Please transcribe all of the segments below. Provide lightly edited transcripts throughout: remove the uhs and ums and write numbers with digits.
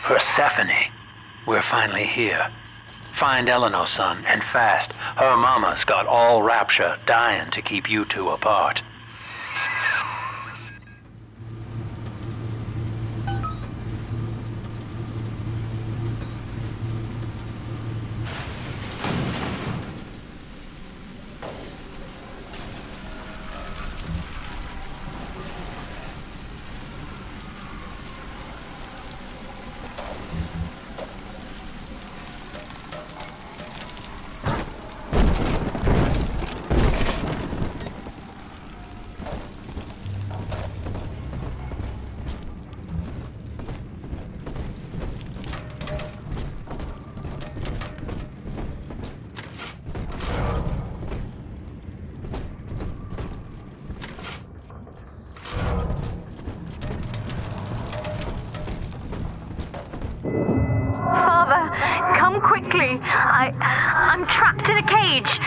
Persephone, we're finally here. Find Eleanor, son, and fast. Her mama's got all rapture, dying to keep you two apart. Come quickly. I'm trapped in a cage.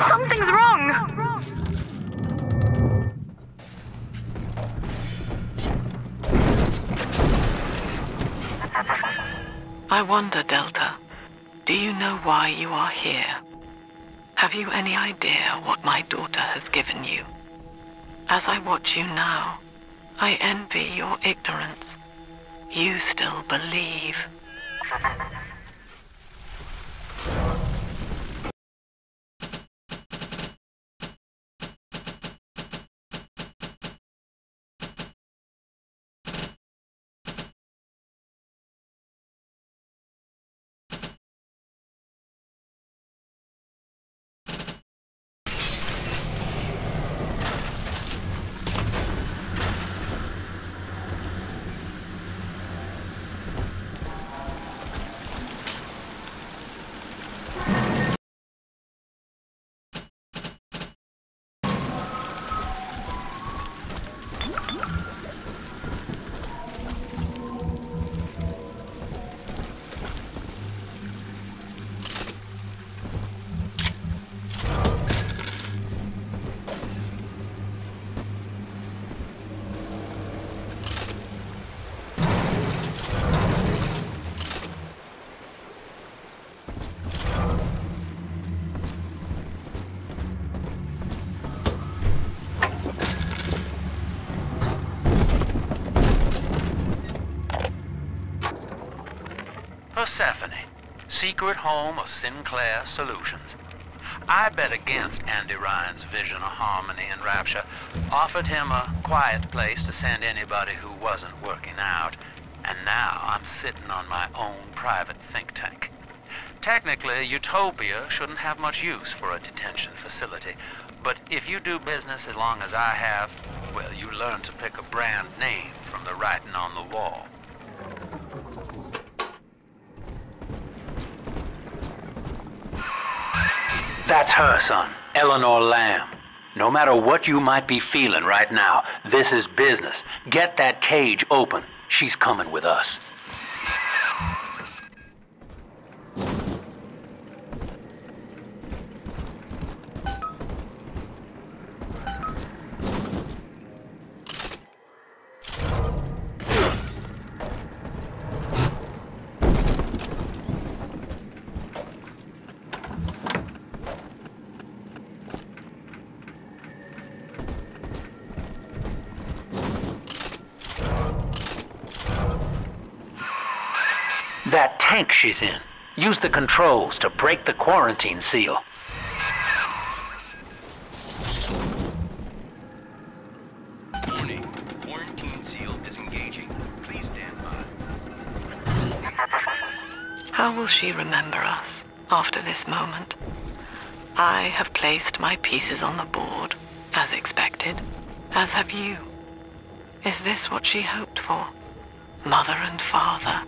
Something's wrong. I wonder, Delta, do you know why you are here? Have you any idea what my daughter has given you? As I watch you now, I envy your ignorance. You still believe. Persephone, secret home of Sinclair Solutions. I bet against Andy Ryan's vision of harmony and rapture, offered him a quiet place to send anybody who wasn't working out, and now I'm sitting on my own private think tank. Technically, Utopia shouldn't have much use for a detention facility, but if you do business as long as I have, well, you learn to pick a brand name from the writing on the wall. That's her, son, Eleanor Lamb. No matter what you might be feeling right now, this is business. Get that cage open. She's coming with us. That tank she's in. Use the controls to break the quarantine seal. Warning. Quarantine seal disengaging. Please stand by. How will she remember us after this moment? I have placed my pieces on the board, as expected, as have you. Is this what she hoped for? Mother and father,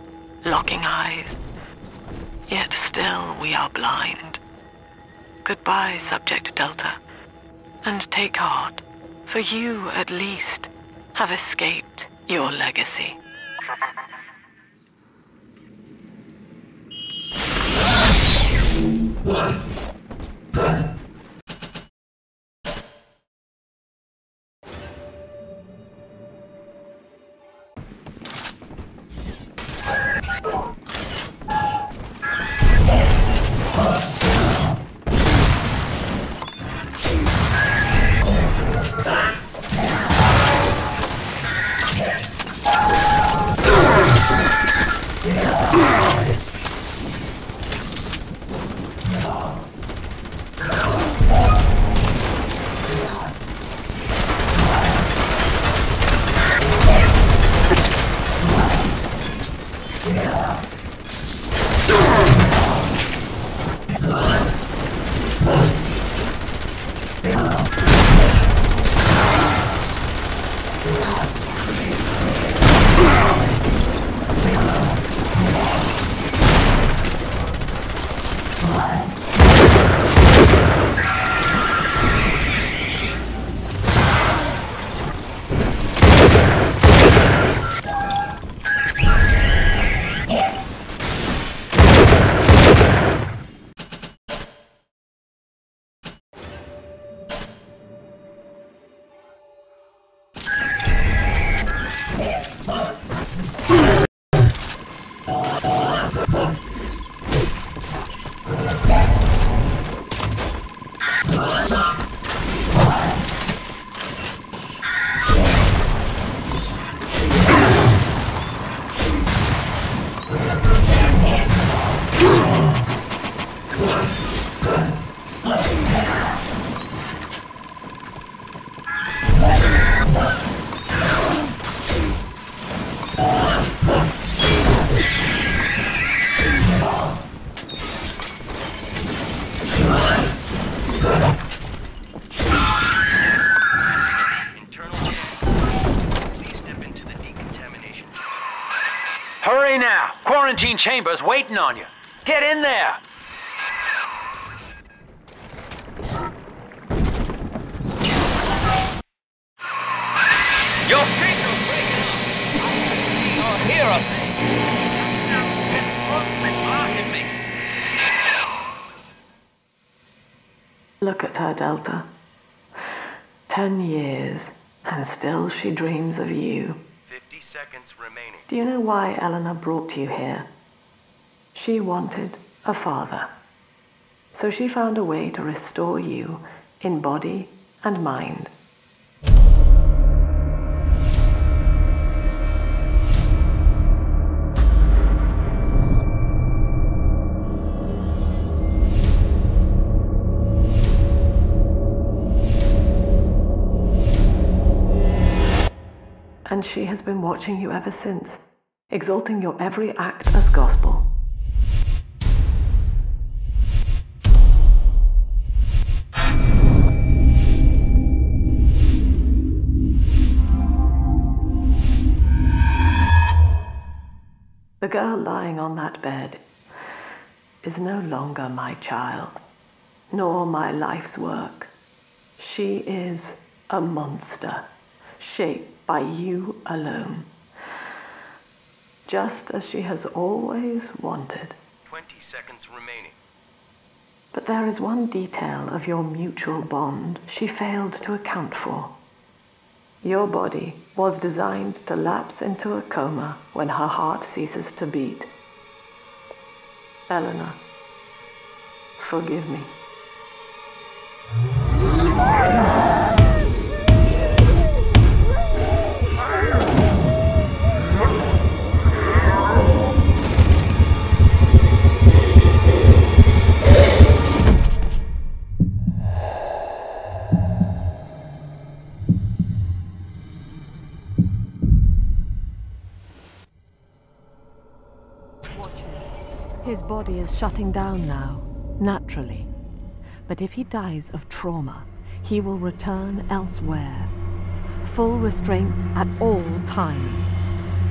locking eyes. Yet still we are blind. Goodbye, Subject Delta. And take heart, for you, at least, have escaped your legacy. Hurry now! Quarantine chamber's waiting on you. Get in there! Your signal's breaking up! I can see or hear a thing. Blocking me. Look at her, Delta. 10 years, and still she dreams of you. 50 seconds remaining. Do you know why Eleanor brought you here? She wanted a father. So she found a way to restore you in body and mind. And she has been watching you ever since, exalting your every act as gospel. The girl lying on that bed is no longer my child, nor my life's work. She is a monster, shaped by you alone, just as she has always wanted. 20 seconds remaining. But there is one detail of your mutual bond she failed to account for. Your body was designed to lapse into a coma when her heart ceases to beat. Eleanor, forgive me. His body is shutting down now, naturally. But if he dies of trauma, he will return elsewhere. Full restraints at all times.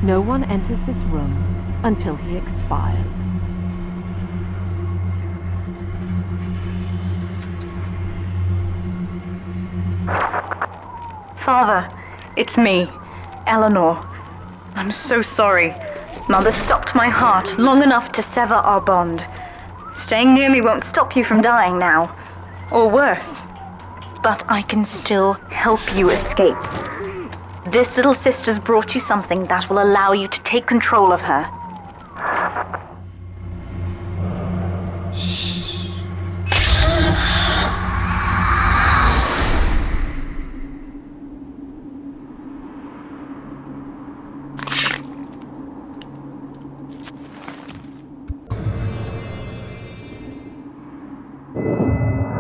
No one enters this room until he expires. Father, it's me, Eleanor. I'm so sorry. Mother stopped my heart long enough to sever our bond. Staying near me won't stop you from dying now. Or worse. But I can still help you escape. This little sister's brought you something that will allow you to take control of her.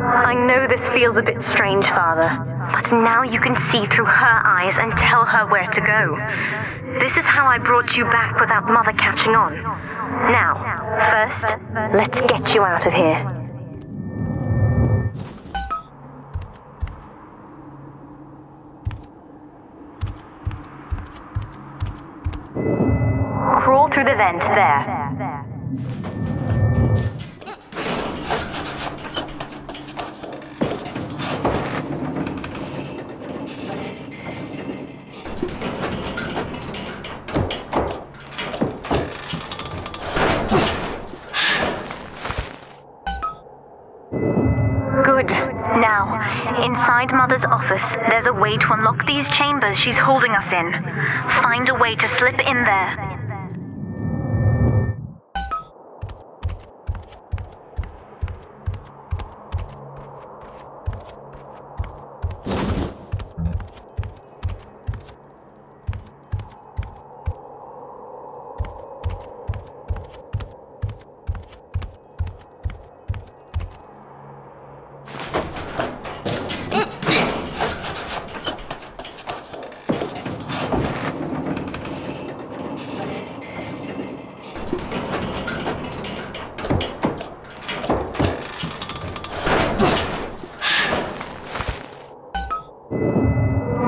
I know this feels a bit strange, Father, but but now you can see through her eyes and tell her where to go. This is how I brought you back without Mother catching on. Now, first, let's get you out of here. Crawl through the vent there. Good. Now, inside Mother's office, there's a way to unlock these chambers she's holding us in. Find a way to slip in there.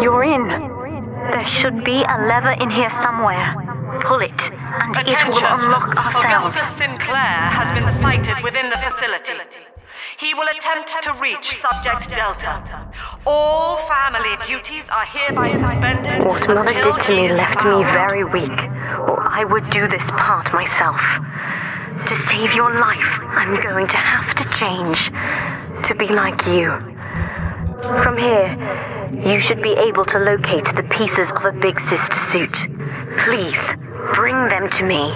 You're in. There should be a lever in here somewhere. Pull it, and it will unlock our cells. Augustus Sinclair has been sighted within the facility. He will attempt to reach Subject Delta. All family duties are hereby suspended. What Mother until did to he me is left me found. very weak, or I would do this part myself. To save your life, I'm going to have to change to be like you. From here, you should be able to locate the pieces of a Big Sister suit. Please, bring them to me.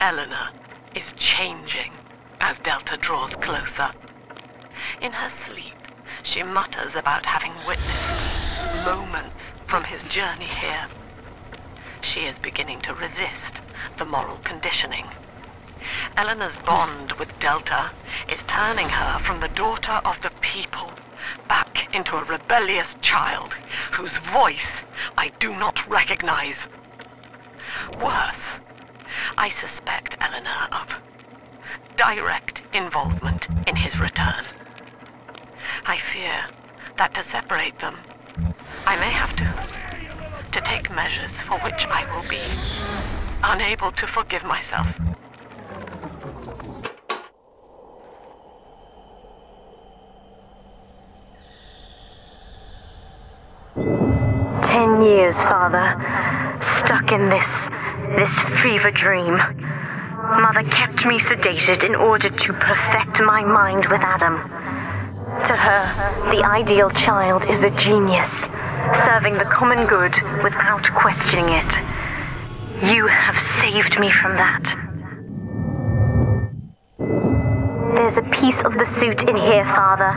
Eleanor is changing as Delta draws closer. In her sleep, she mutters about having witnessed moments from his journey here. She is beginning to resist the moral conditioning. Eleanor's bond with Delta is turning her from the daughter of the people back into a rebellious child whose voice I do not recognize. Worse, I suspect Eleanor of direct involvement in his return. I fear that to separate them, I may have to take measures for which I will be unable to forgive myself. Years, Father, stuck in this fever dream. Mother kept me sedated in order to perfect my mind with Adam. To her, the ideal child is a genius, serving the common good without questioning it. You have saved me from that. There's a piece of the suit in here, Father.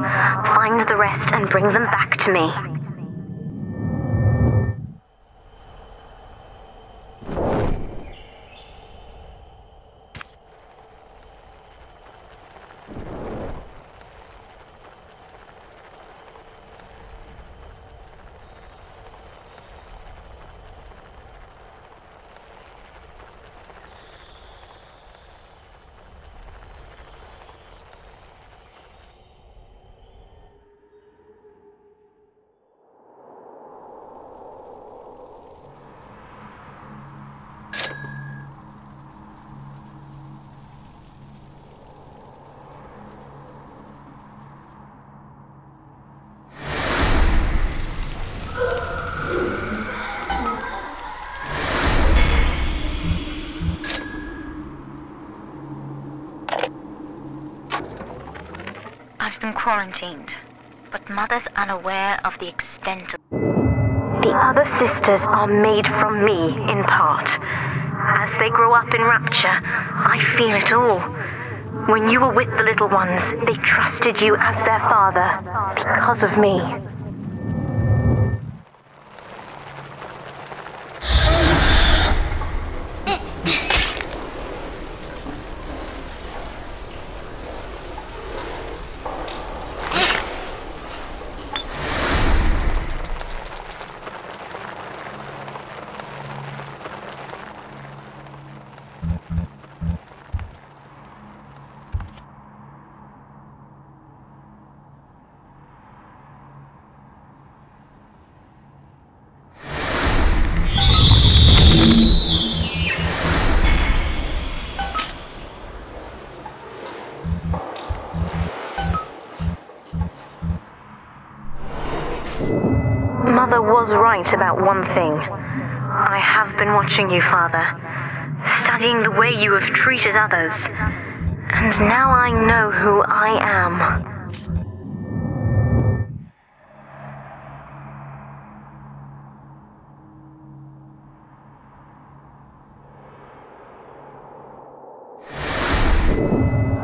Find the rest and bring them back to me. I've been quarantined, but Mother's unaware of the extent of... The other sisters are made from me, in part. As they grow up in Rapture, I feel it all. When you were with the little ones, they trusted you as their father, because of me. Mother was right about one thing. I have been watching you, Father, studying the way you have treated others, and now I know who I am.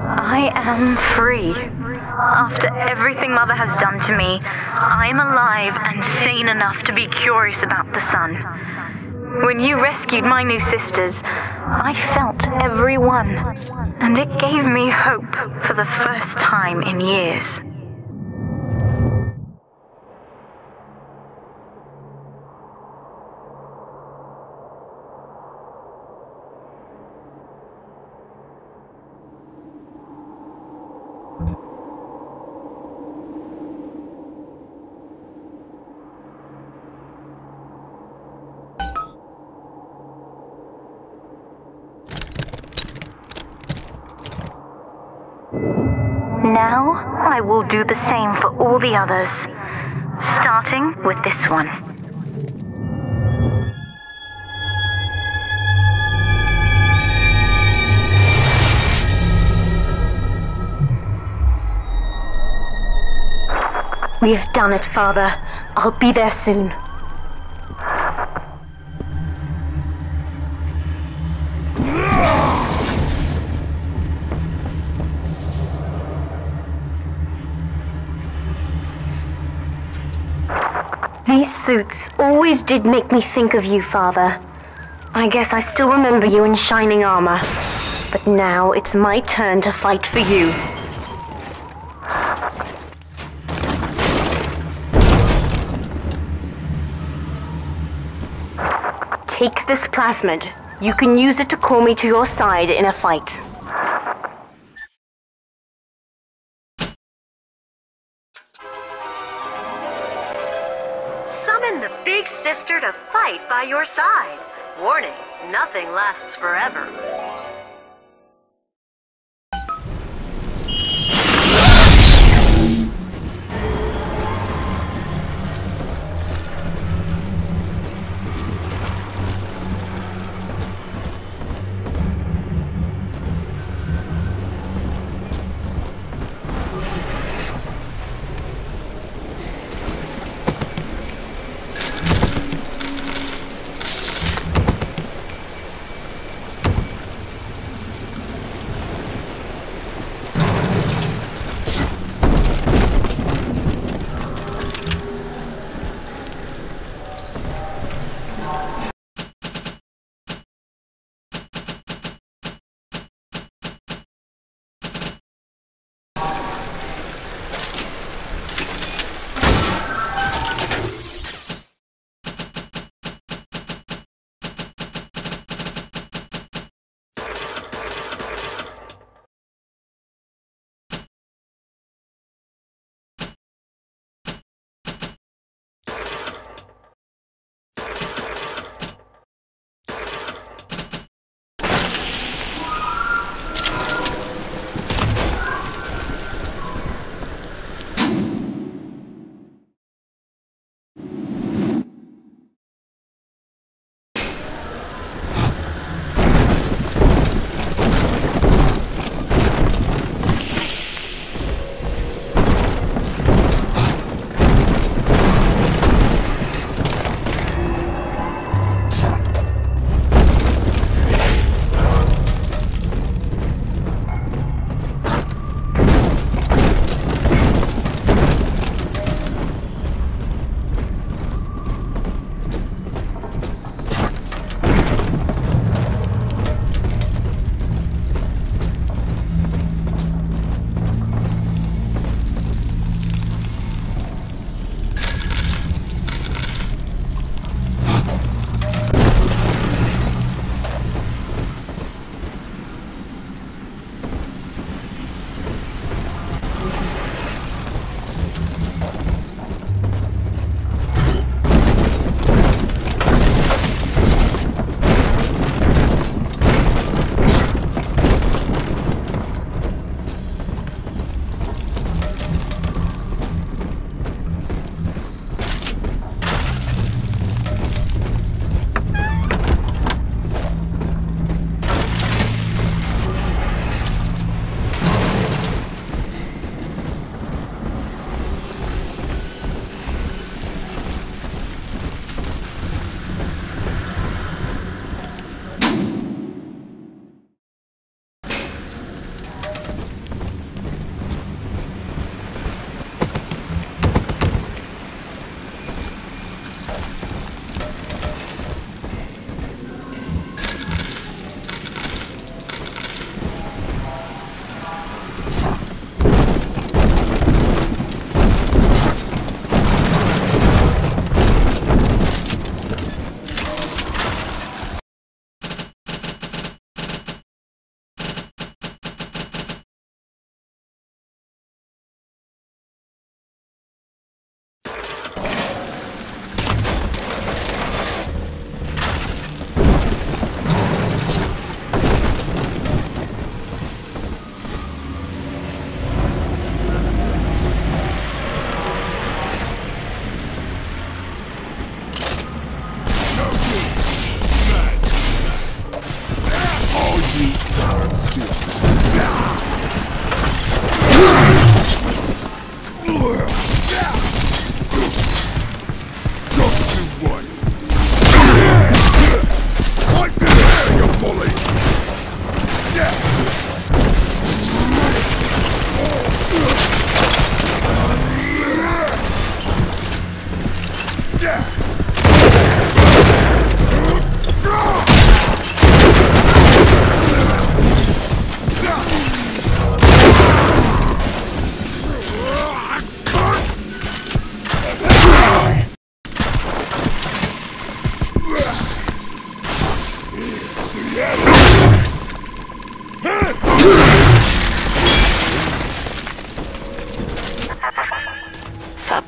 I am free. After everything Mother has done to me, I am alive and sane enough to be curious about the sun. When you rescued my new sisters, I felt every one, and it gave me hope for the first time in years. Now, I will do the same for all the others, starting with this one. We've done it, Father. I'll be there soon. These suits always did make me think of you, Father. I guess I still remember you in shining armor. But now it's my turn to fight for you. Take this plasmid. You can use it to call me to your side in a fight. Summon the big sister to fight by your side. Warning, nothing lasts forever.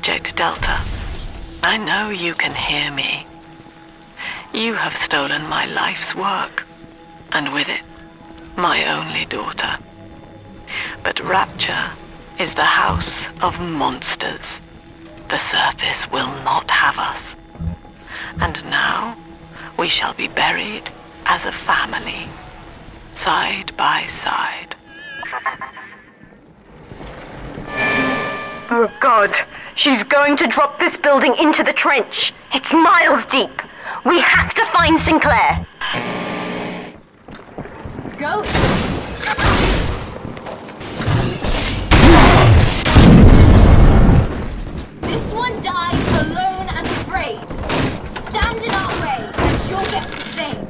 Subject Delta, I know you can hear me. You have stolen my life's work, and with it, my only daughter. But Rapture is the house of monsters. The surface will not have us. And now, we shall be buried as a family, side by side. Oh God, she's going to drop this building into the trench. It's miles deep. We have to find Sinclair. Go! This one died alone and afraid. Stand in our way, and you'll get the same.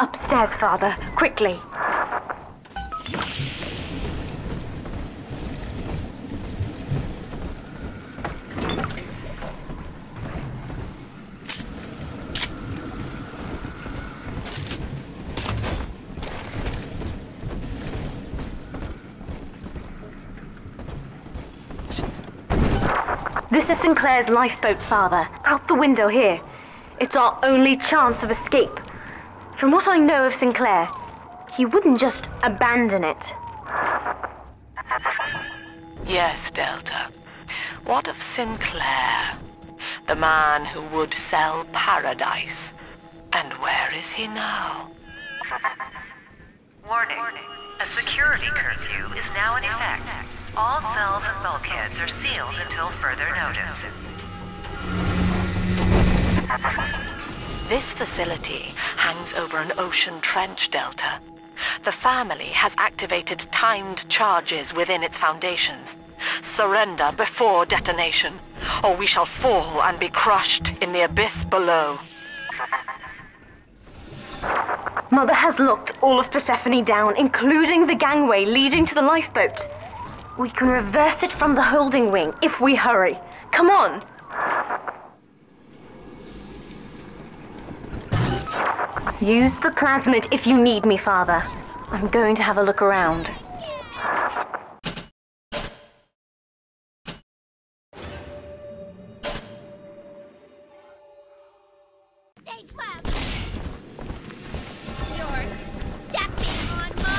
Upstairs, Father, quickly. This is Sinclair's lifeboat, Father. Out the window here. It's our only chance of escape. From what I know of Sinclair, he wouldn't just abandon it. Yes, Delta. What of Sinclair? The man who would sell paradise. And where is he now? Warning. A security curfew is now in effect. All cells and bulkheads are sealed until further notice. This facility hangs over an ocean trench, Delta. The family has activated timed charges within its foundations. Surrender before detonation, or we shall fall and be crushed in the abyss below. Mother has locked all of Persephone down, including the gangway leading to the lifeboat. We can reverse it from the holding wing if we hurry. Come on! Use the plasmid if you need me, Father. I'm going to have a look around. Stay trapped! You're stepping on my...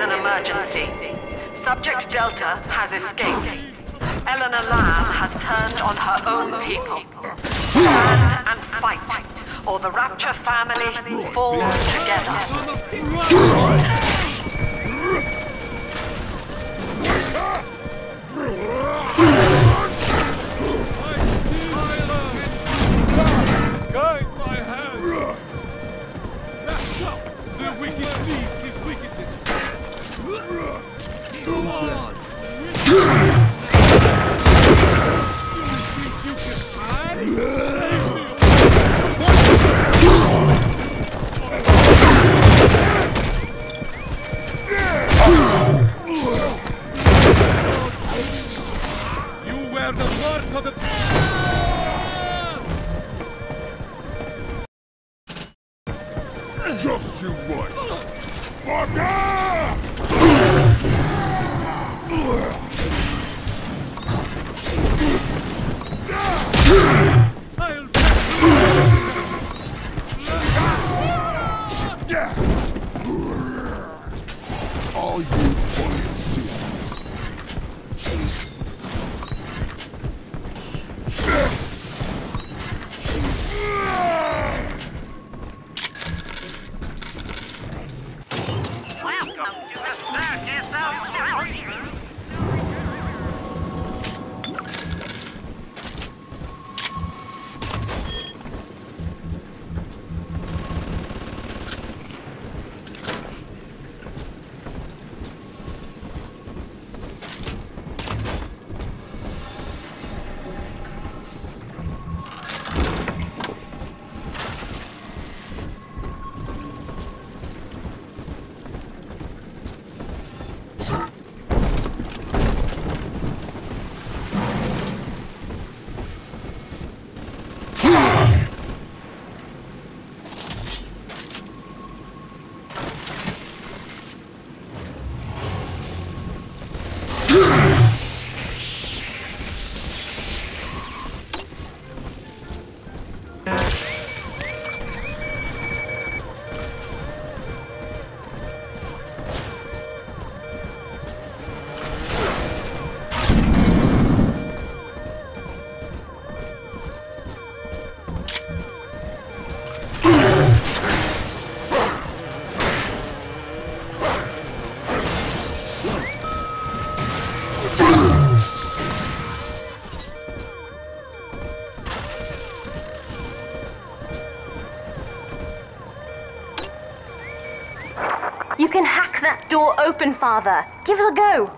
An emergency. Subject Delta has escaped. Eleanor Lamb has turned on her own people. Stand and fight, or the Rapture family falls together. Guide my hand! That's up! The wicked beast is wickedness! Go on! You think you can hide? You wear the mark of the... Just you what? All you fucking You can hack that door open, Father. Give it a go.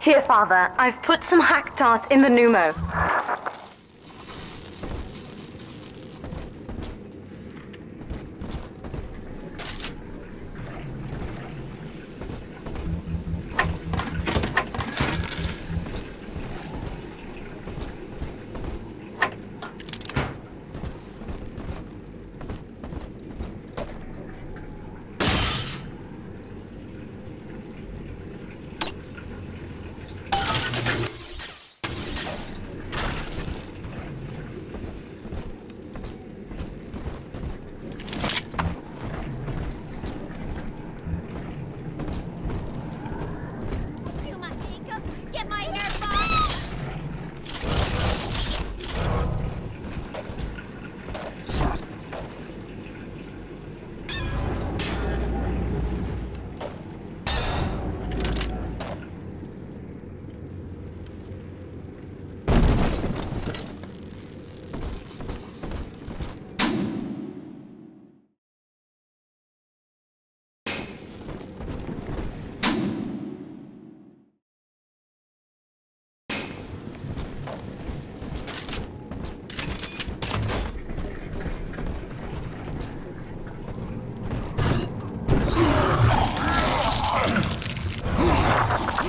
Here, Father, I've put some hack dart in the pneumo.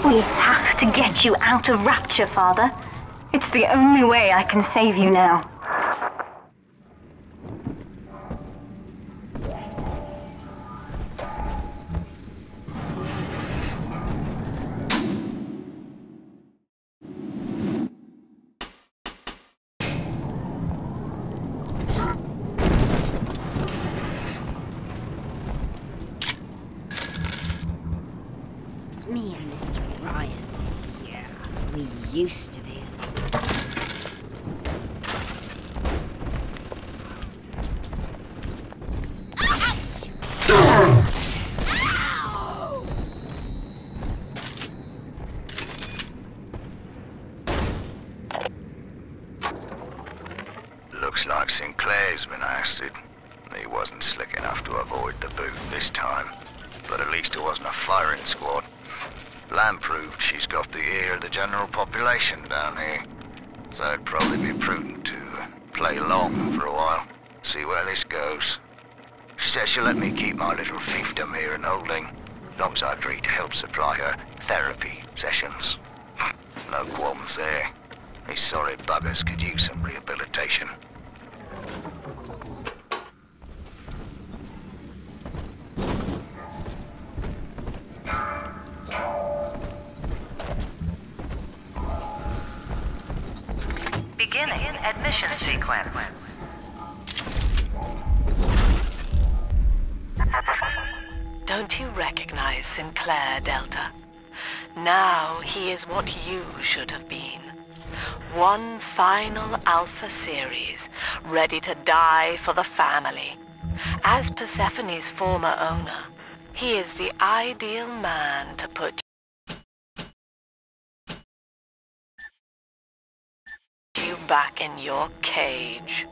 We have to get you out of Rapture, Father. It's the only way I can save you now. Me and Mr. Ryan. Yeah, we used to be. Looks like Sinclair's been ousted. He wasn't slick enough to avoid the boot this time, but at least it wasn't a firing squad. Lamb proved she's got the ear of the general population down here, so it'd probably be prudent to play along for a while, see where this goes. She says she'll let me keep my little fiefdom here in holding, as long as I agree to help supply her therapy sessions. No qualms there. These sorry buggers could use some rehabilitation. Beginning admission sequence. Don't you recognize Sinclair, Delta? Now he is what you should have been. One final Alpha series, ready to die for the family. As Persephone's former owner, he is the ideal man to put you back in your cage.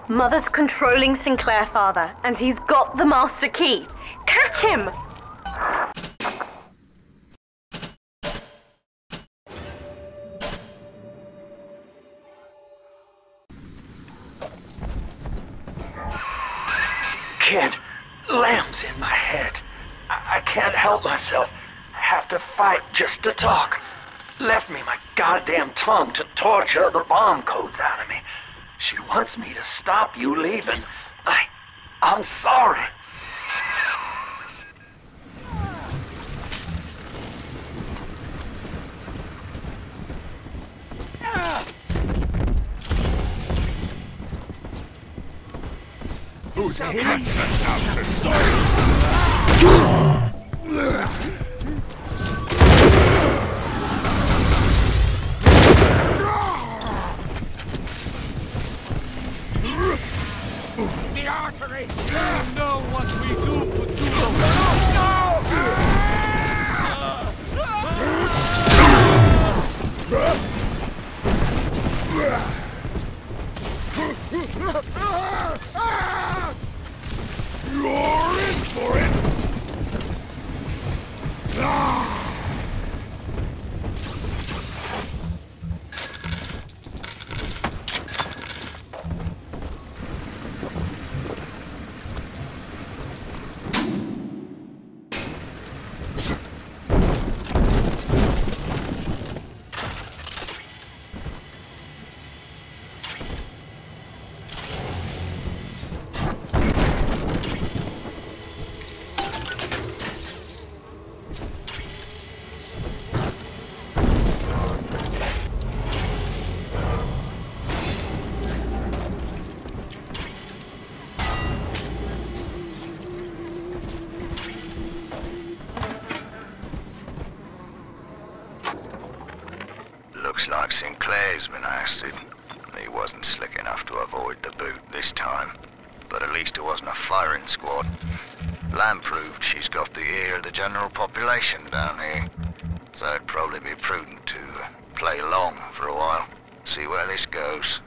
Mother's controlling Sinclair, Father, and he's got the master key. Catch him! Kid, Lamb's in my head. I can't help myself. I have to fight just to talk. Left me my goddamn tongue to torture the bomb codes out of me. She wants me to stop you leaving. I'm sorry. Who's a out to start? The artery! You know what we do for You're in for it! Looks like Sinclair's been ousted. He wasn't slick enough to avoid the boot this time, but at least it wasn't a firing squad. Lamb proved she's got the ear of the general population down here, so it'd probably be prudent to play along for a while, see where this goes.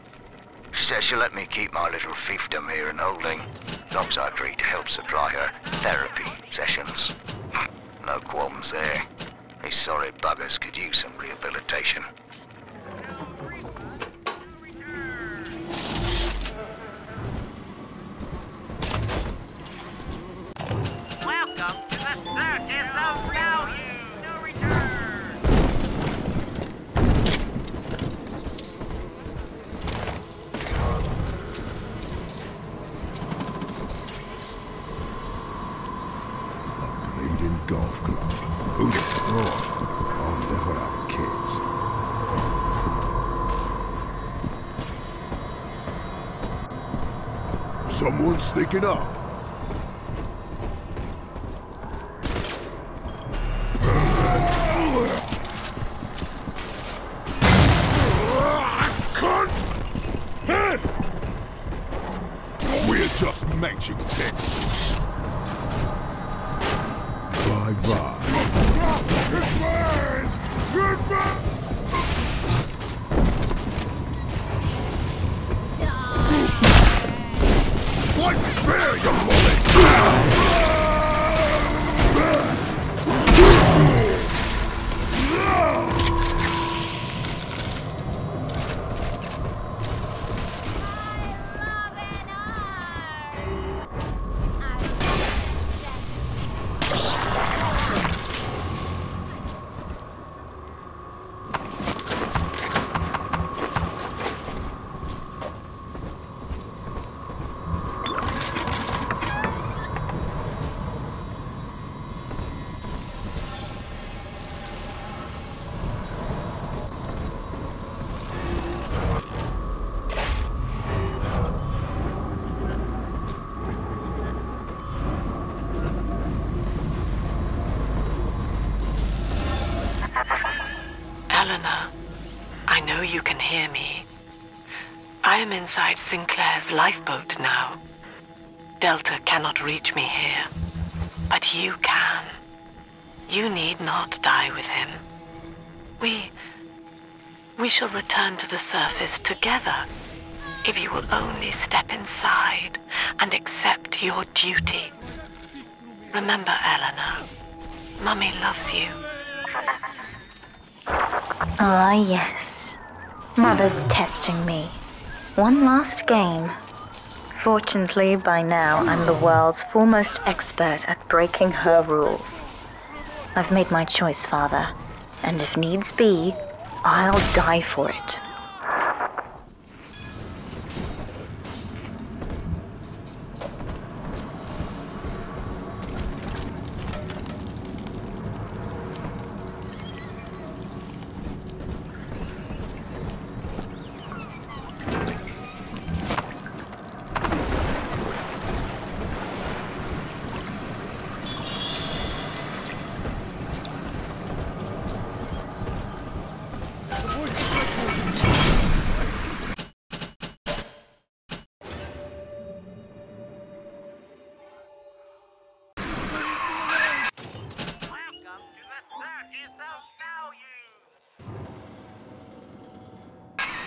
She says she'll let me keep my little fiefdom here in holding, as long as I agree to help supply her therapy sessions. No qualms there. These sorry buggers could use some rehabilitation. Welcome to the Circus of Value. No return. Bleeding golf club. Who'd have thought? I'll never have kids. Someone sneaking up. We're just matching ticks. Bye-bye. Goodbye! Goodbye! Eleanor, I know you can hear me. I am inside Sinclair's lifeboat now. Delta cannot reach me here, but you can. You need not die with him. We shall return to the surface together, if you will only step inside and accept your duty. Remember, Eleanor, Mummy loves you. Ah, yes. Mother's testing me. One last game. Fortunately, by now, I'm the world's foremost expert at breaking her rules. I've made my choice, Father, and if needs be, I'll die for it.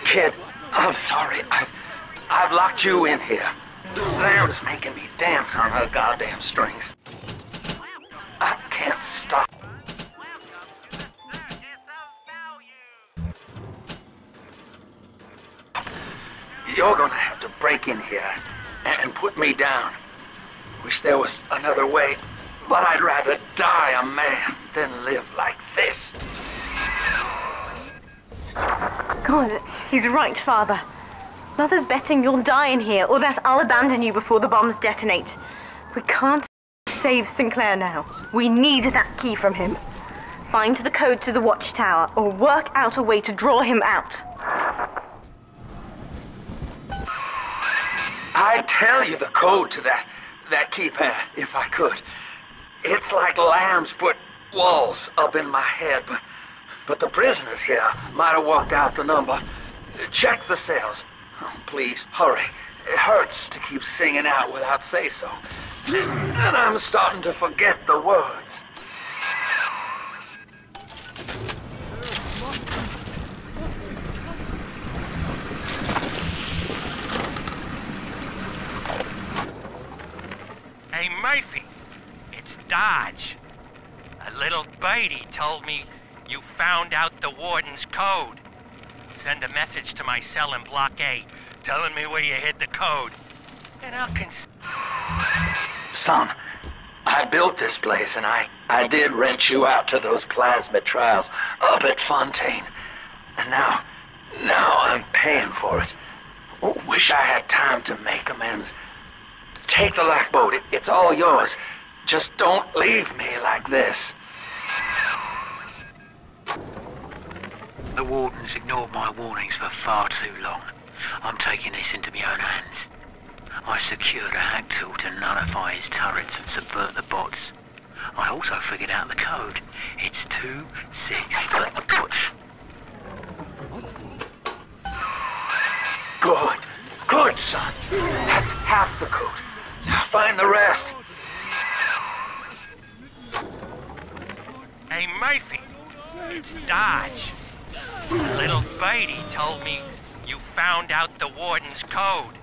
Kid, I'm sorry. I've locked you in here. Lamb's making me dance on her goddamn strings. I can't stop. You're gonna have to break in here and put me down. Wish there was another way, but I'd rather die a man than live like this. God, he's right, Father. Mother's betting you'll die in here, or that I'll abandon you before the bombs detonate. We can't save Sinclair now. We need that key from him. Find the code to the watchtower, or work out a way to draw him out. I'd tell you the code to that keypad, if I could. It's like Lamb's put walls up in my head, but the prisoners here might have walked out the number. Check the cells. Oh, please, hurry. It hurts to keep singing out without say-so. And I'm starting to forget the words. Hey, Murphy, it's Dodge. A little birdie told me you found out the warden's code. Send a message to my cell in Block A, telling me where you hid the code. And I'll Son, I built this place and I did rent you out to those plasmid trials up at Fontaine. And now I'm paying for it. Wish I had time to make amends. Take the lifeboat, it's all yours. Just don't leave me like this. The warden's ignored my warnings for far too long. I'm taking this into my own hands. I secured a hack tool to nullify his turrets and subvert the bots. I also figured out the code. It's 2-6. Good, son. That's half the code. Now find the rest. Hey, Murphy, it's Dodge. A little birdie told me you found out the warden's code.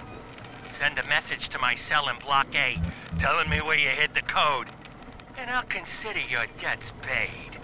Send a message to my cell in Block A, telling me where you hid the code. And I'll consider your debts paid.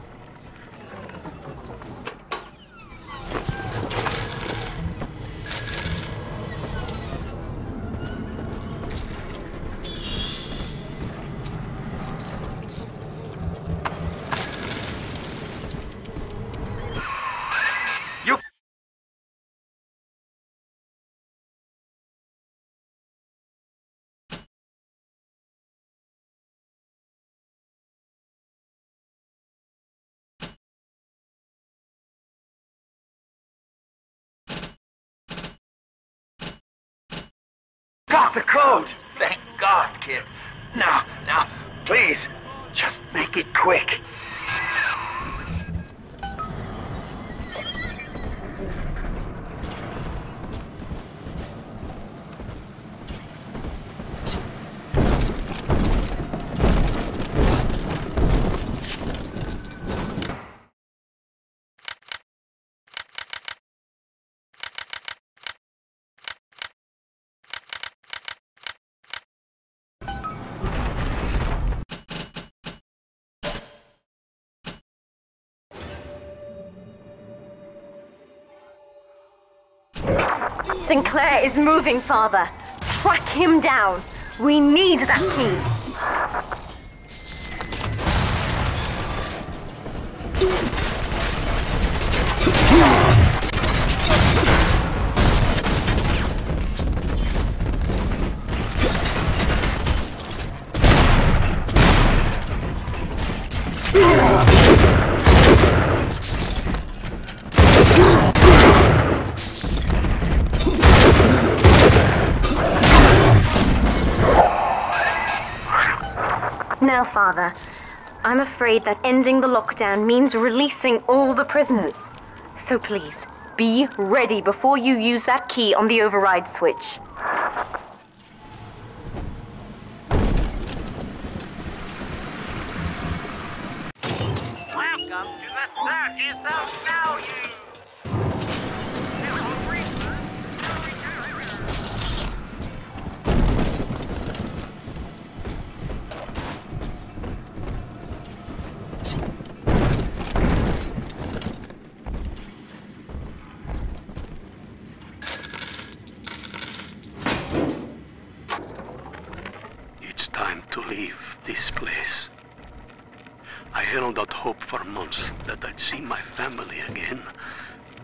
Got the code! Thank God, kid. Now, please, just make it quick. Sinclair is moving, Father. Track him down. We need that key. Now, Father, I'm afraid that ending the lockdown means releasing all the prisoners. So please, be ready before you use that key on the override switch. Welcome to the circus of value! It's time to leave this place. I held out hope for months that I'd see my family again,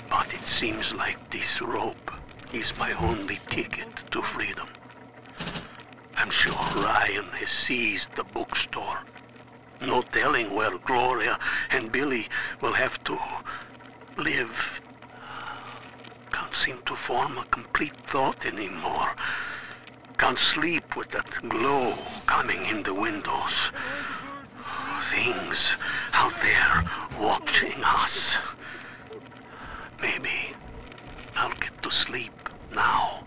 but it seems like this rope is my only ticket to freedom. I'm sure Ryan has seized the bookstore. No telling where Gloria and Billy will have to live. Can't seem to form a complete thought anymore. Can't sleep with that glow coming in the windows. Things out there watching us. Maybe I'll get to sleep now.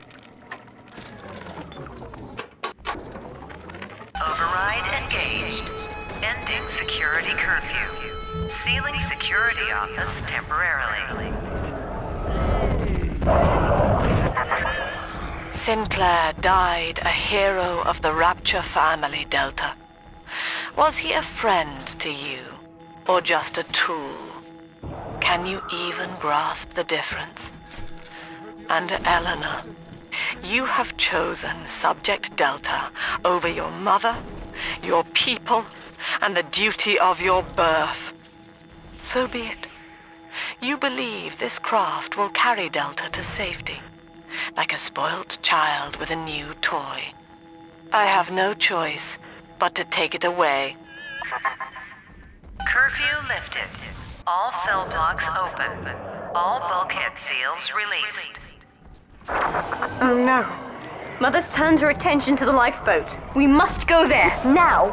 Override engaged. Ending security curfew. Sealing security office temporarily. Sinclair died a hero of the Rapture family, Delta. Was he a friend to you, or just a tool? Can you even grasp the difference? And Eleanor, you have chosen Subject Delta over your mother, your people, and the duty of your birth. So be it. You believe this craft will carry Delta to safety, like a spoilt child with a new toy. I have no choice but to take it away. Curfew lifted. All cell blocks open. All bulkhead seals released. Oh no. Mother's turned her attention to the lifeboat. We must go there, now!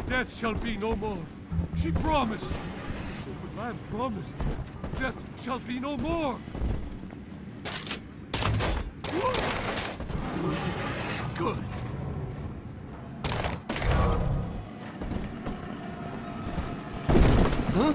Death shall be no more. She promised. The land promised. Death shall be no more. Good. Huh?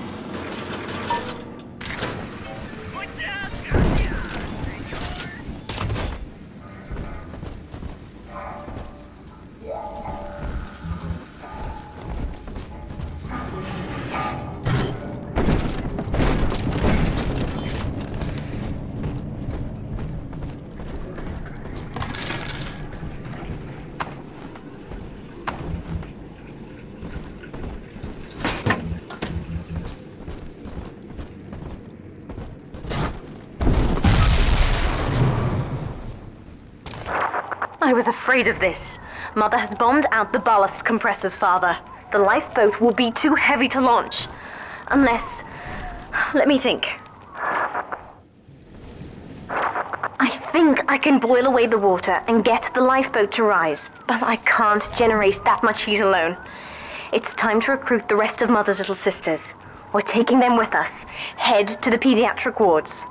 I was afraid of this. Mother has bombed out the ballast compressors, Father. The lifeboat will be too heavy to launch. Unless... let me think. I think I can boil away the water and get the lifeboat to rise, but I can't generate that much heat alone. It's time to recruit the rest of Mother's little sisters. We're taking them with us. Head to the pediatric wards.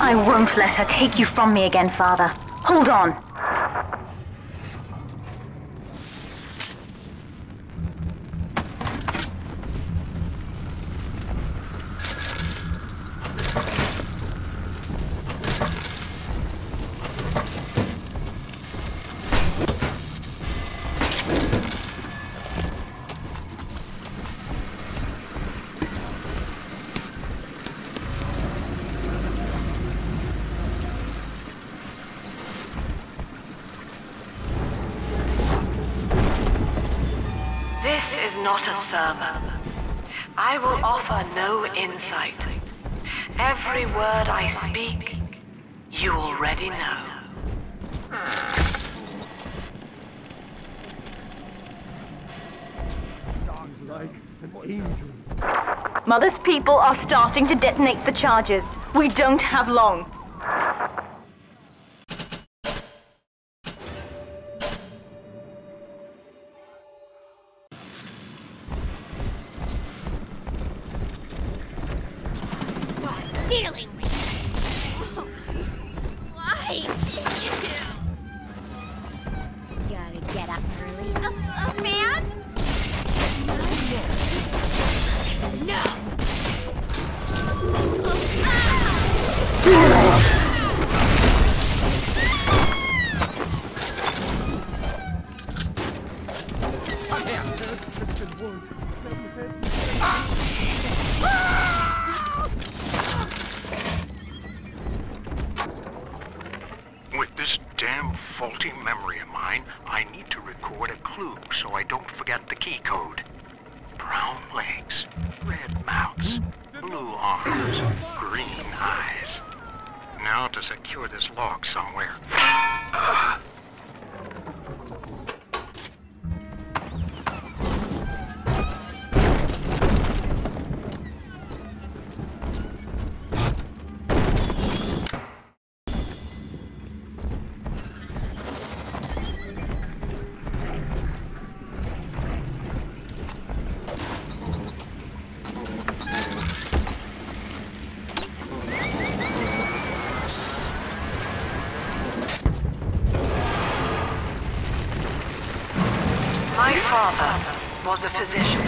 I won't let her take you from me again, Father. Hold on. This is not a sermon. I will offer no insight. Every word I speak, you already know. Like an angel. Mother's people are starting to detonate the charges. We don't have long. Dealing with you. Why? Gotta get up early. A fan? No. With this damn faulty memory of mine, I need to record a clue so I don't forget the key code. Brown legs, red mouths, blue arms, green eyes. Now to secure this log somewhere. My father was a physician.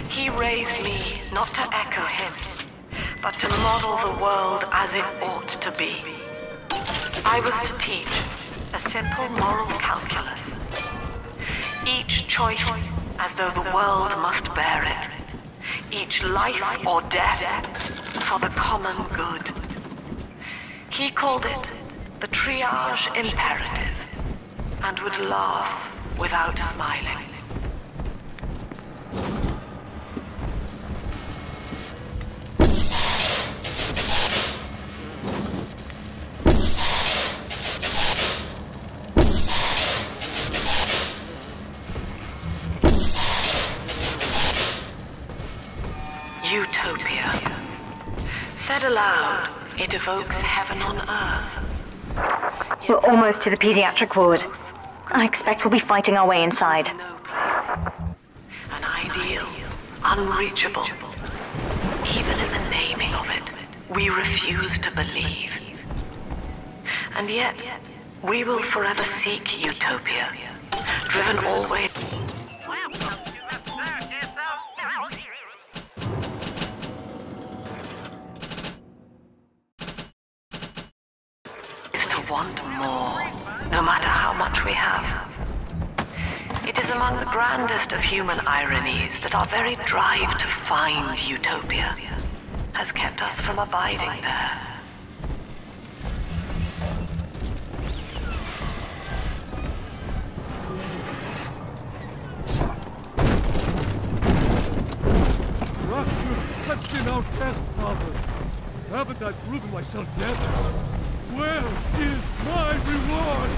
He raised me not to echo him, but to model the world as it ought to be. I was to teach a simple moral calculus. Each choice as though the world must bear it. Each life or death for the common good. He called it the triage imperative, and would laugh without smiling. Utopia. Said aloud, it evokes heaven on earth. We're almost to the pediatric ward. I expect we'll be fighting our way inside. No place. An ideal, unreachable. Even in the naming of it, we refuse to believe. And yet, We will forever seek utopia, driven always is to want more, no matter how much we have. It is among the grandest of human ironies that our very drive to find utopia has kept us from abiding there. Rapture has been our test, Father. Haven't I proven myself yet? Where is my reward?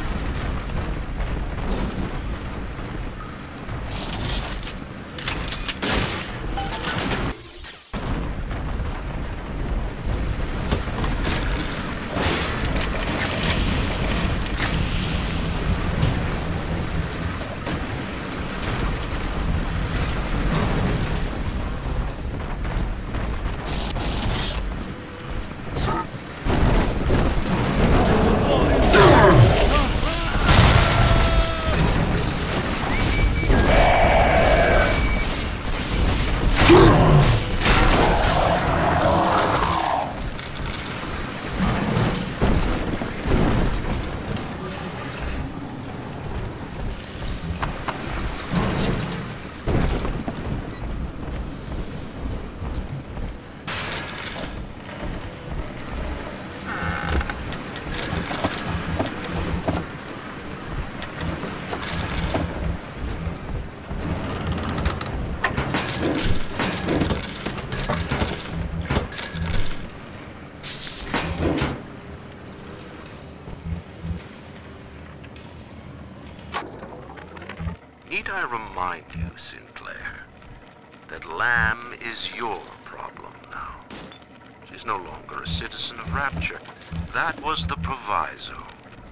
Need I remind you, Sinclair, that Lamb is your problem now. She's no longer a citizen of Rapture. That was the proviso.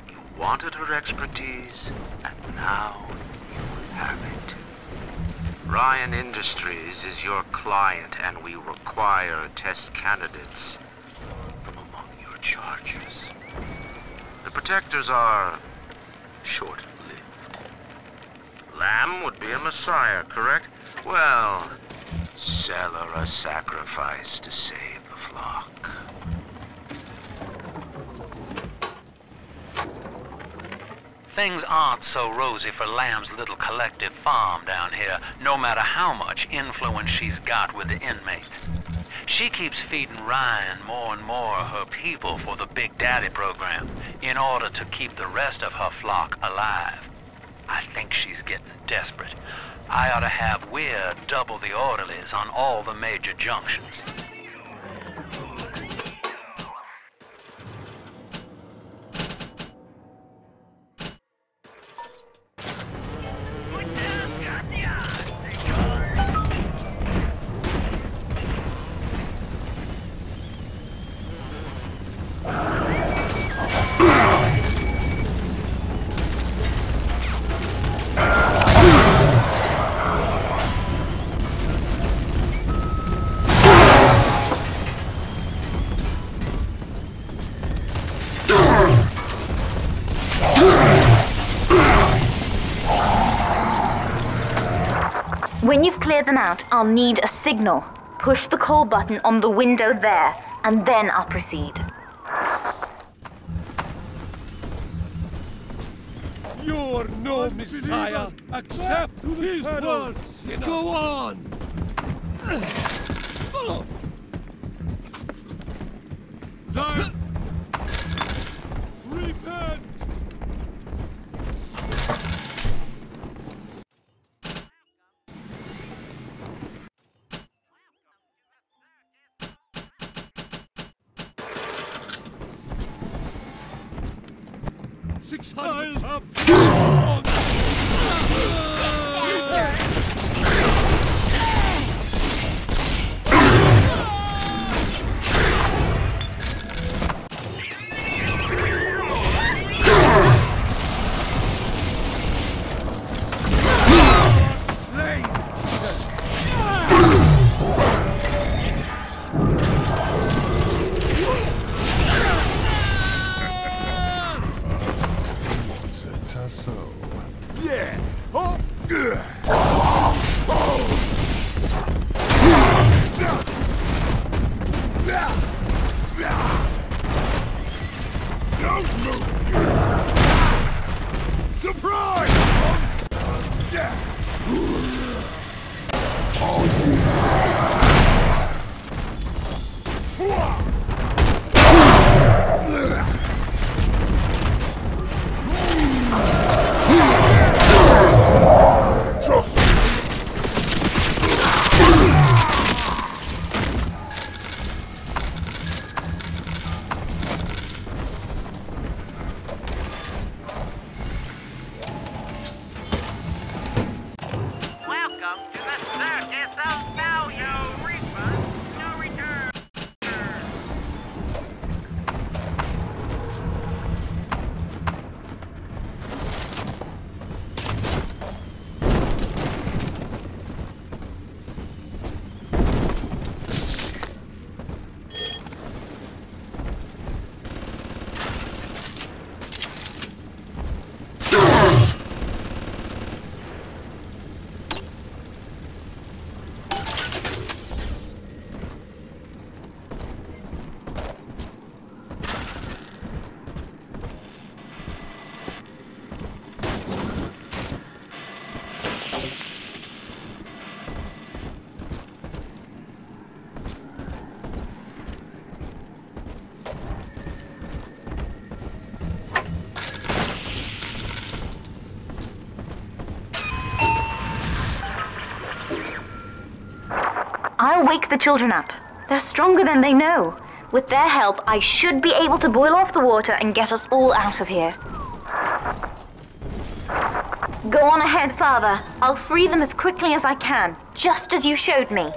You wanted her expertise, and now you have it. Ryan Industries is your client, and we require test candidates from among your charges. The protectors are short-lived. Lamb would be a messiah, correct? Well, sell her a sacrifice to save the flock. Things aren't so rosy for Lamb's little collective farm down here, no matter how much influence she's got with the inmates. She keeps feeding Ryan more and more of her people for the Big Daddy program in order to keep the rest of her flock alive. I think she's getting desperate. I ought to have Weir double the orderlies on all the major junctions. When you've cleared them out, I'll need a signal. Push the call button on the window there, and then I'll proceed. You're no messiah. Accept his words. Go on. Repent. I'll have I'll wake the children up. They're stronger than they know. With their help, I should be able to boil off the water and get us all out of here. Go on ahead, Father. I'll free them as quickly as I can, just as you showed me.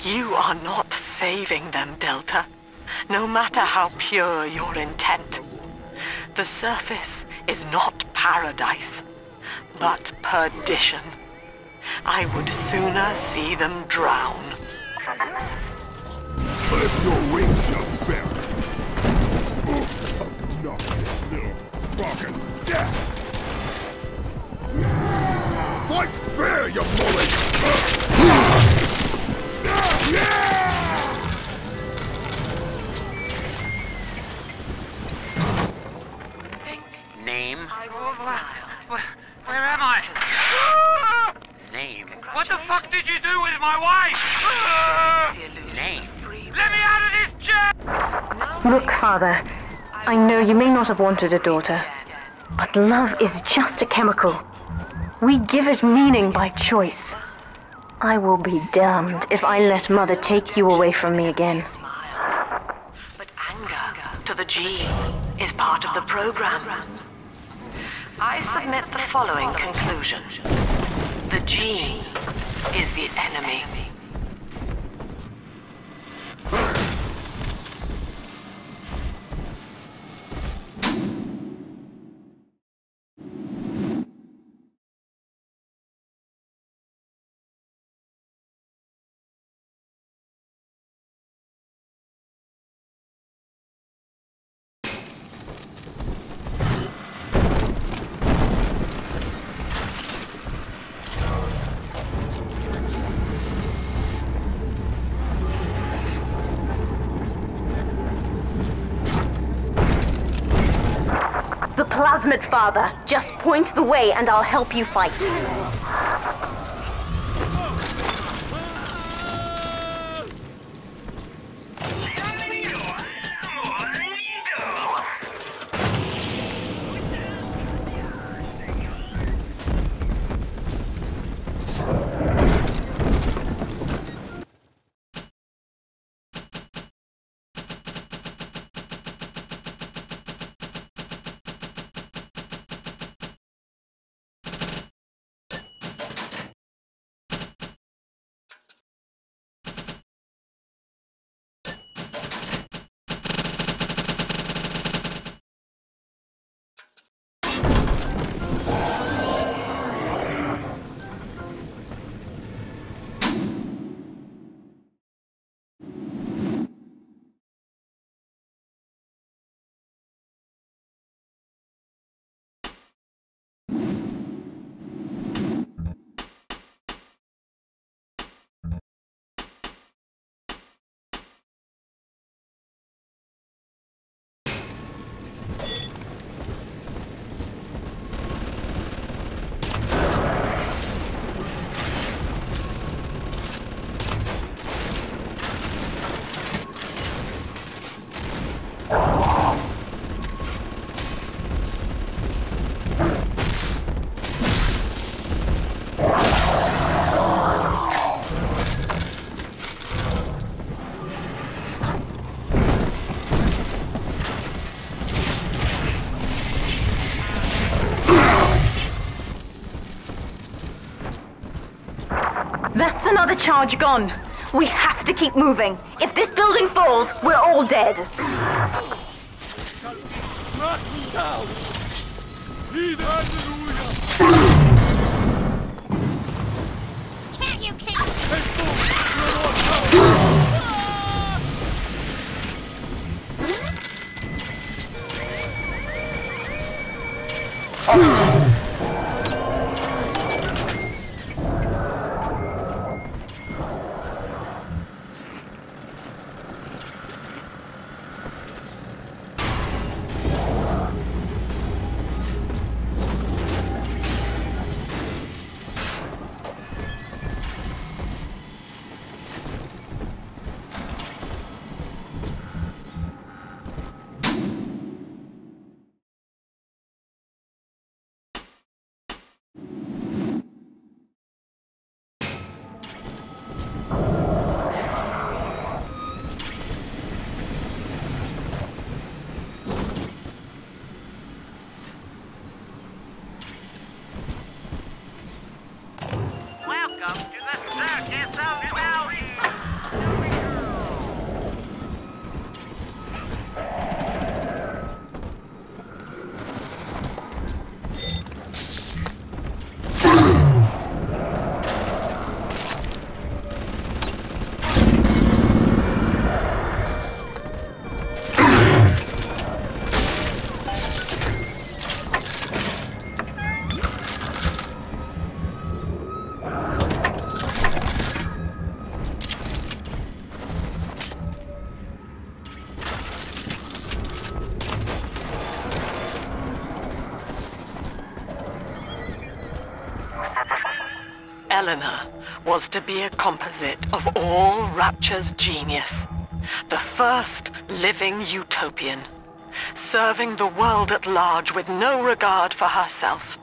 You are not saving them, Delta. No matter how pure your intent. The surface is not paradise, but perdition. I would sooner see them drown. Let your wings up, Barry. No, little fucking death. Fight fair, you bully! Name? Where am I? Name? What the fuck did you do with my wife? Name? Let me out of this chair! Look, Father, I know you may not have wanted a daughter, but love is just a chemical. We give it meaning by choice. I will be damned if I let Mother take you away from me again. But anger to the gene is part of the program. I submit the following conclusion. The gene is the enemy. The plasmid, Father. Just point the way and I'll help you fight. That's another charge gone. We have to keep moving. If this building falls, we're all dead. Knock down! Lead hallelujah! Can't you keep... Hey, folks! You're on power! Eleanor was to be a composite of all Rapture's genius. The first living utopian, serving the world at large with no regard for herself.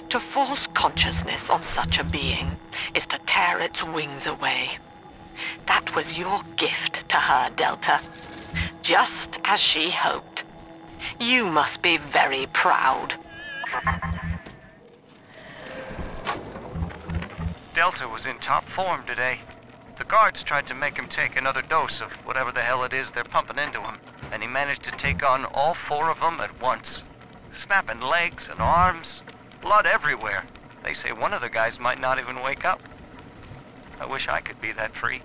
To force consciousness on such a being is to tear its wings away. That was your gift to her, Delta. Just as she hoped. You must be very proud. Delta was in top form today. The guards tried to make him take another dose of whatever the hell it is they're pumping into him, and he managed to take on all 4 of them at once. Snapping legs and arms, blood everywhere. They say one of the guys might not even wake up. I wish I could be that free.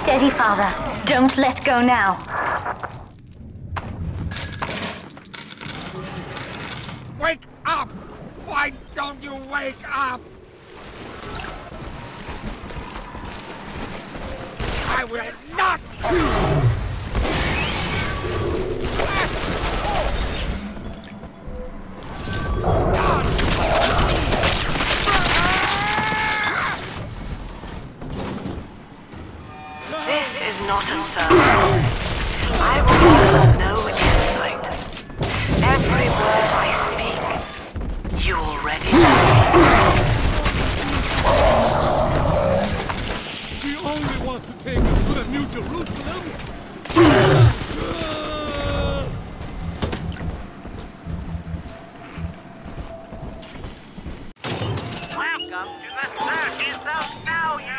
Steady, Father. Don't let go now. Wake up! Why don't you wake up? I will not! This is not a sermon. I will offer no insight. Every word I speak, you already know. She only wants to take us to the New Jerusalem. Welcome to the circus of value.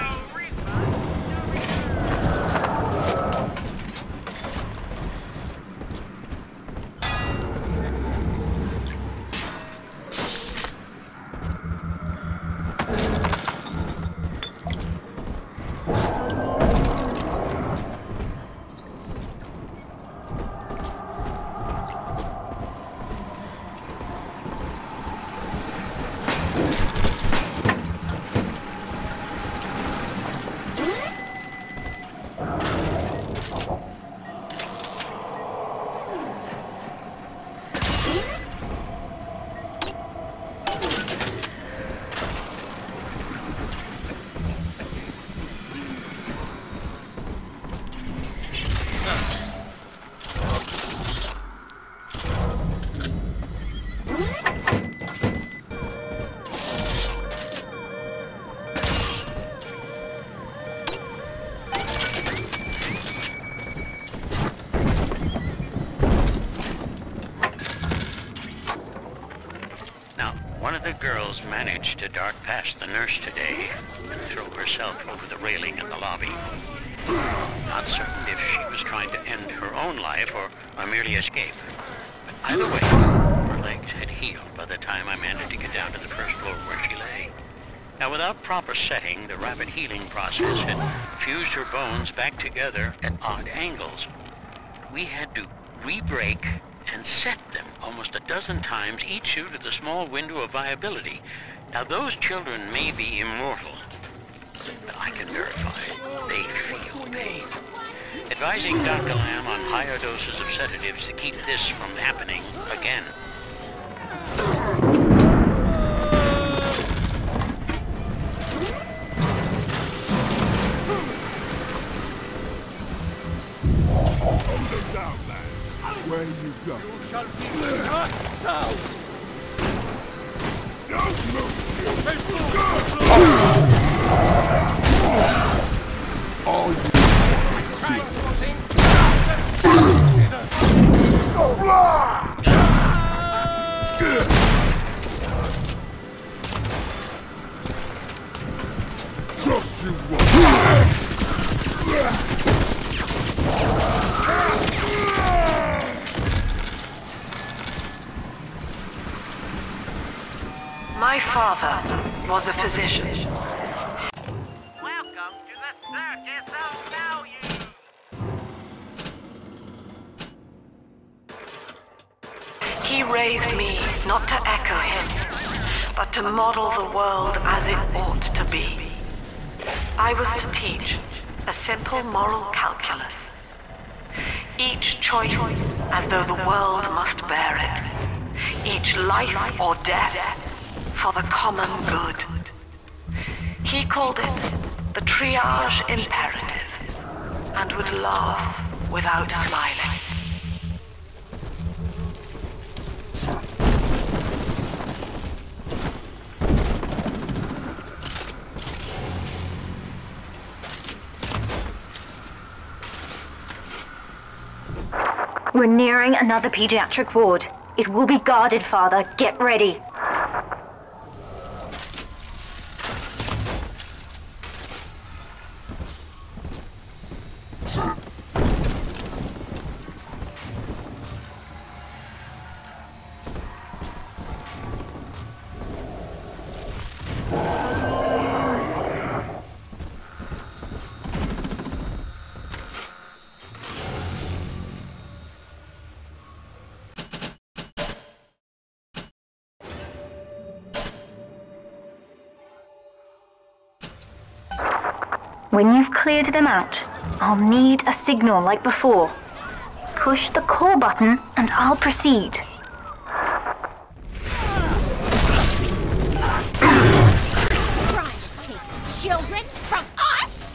One of the girls managed to dart past the nurse today and throw herself over the railing in the lobby. Not certain if she was trying to end her own life or merely escape. But either way, her legs had healed by the time I managed to get down to the first floor where she lay. Now, without proper setting, the rapid healing process had fused her bones back together at odd angles. We had to re-break and set them almost a dozen times, each due to the small window of viability. Now, those children may be immortal, but I can verify they feel pain. Advising Dr. Lamb on higher doses of sedatives to keep this from happening again. Come down, lads. Where you go? You shall be cut down! Don't move! All you see. Just you won't. My father was a physician. Welcome to the Circus of Value! He raised me not to echo him, but to model the world as it ought to be. I was to teach a simple moral calculus. Each choice as though the world must bear it. Each life or death for the common good. He called it the triage imperative, and would laugh without smiling. We're nearing another pediatric ward. It will be guarded, Father. Get ready. When you've cleared them out, I'll need a signal like before. Push the call button and I'll proceed. Trying to take children from us?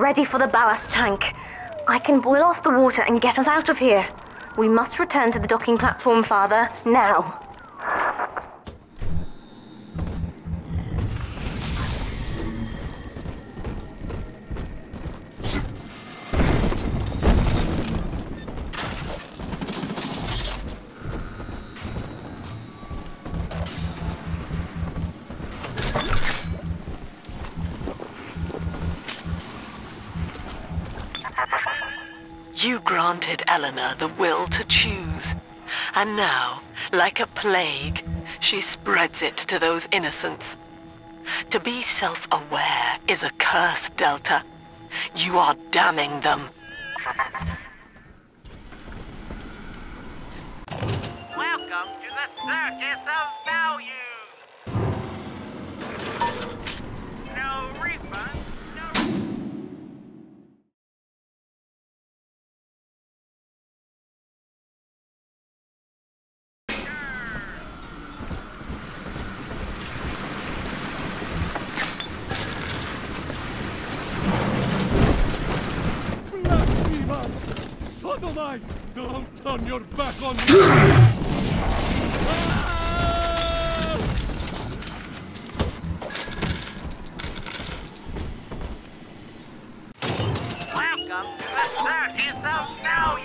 ready for the ballast tank. I can boil off the water and get us out of here. We must return to the docking platform, Father, now. You granted Eleanor the will to choose, and now, like a plague, she spreads it to those innocents. To be self-aware is a curse, Delta. You are damning them. Welcome to the Circus of Value! No refund, Sodomite! Don't turn your back on me! welcome to the Circus of Value!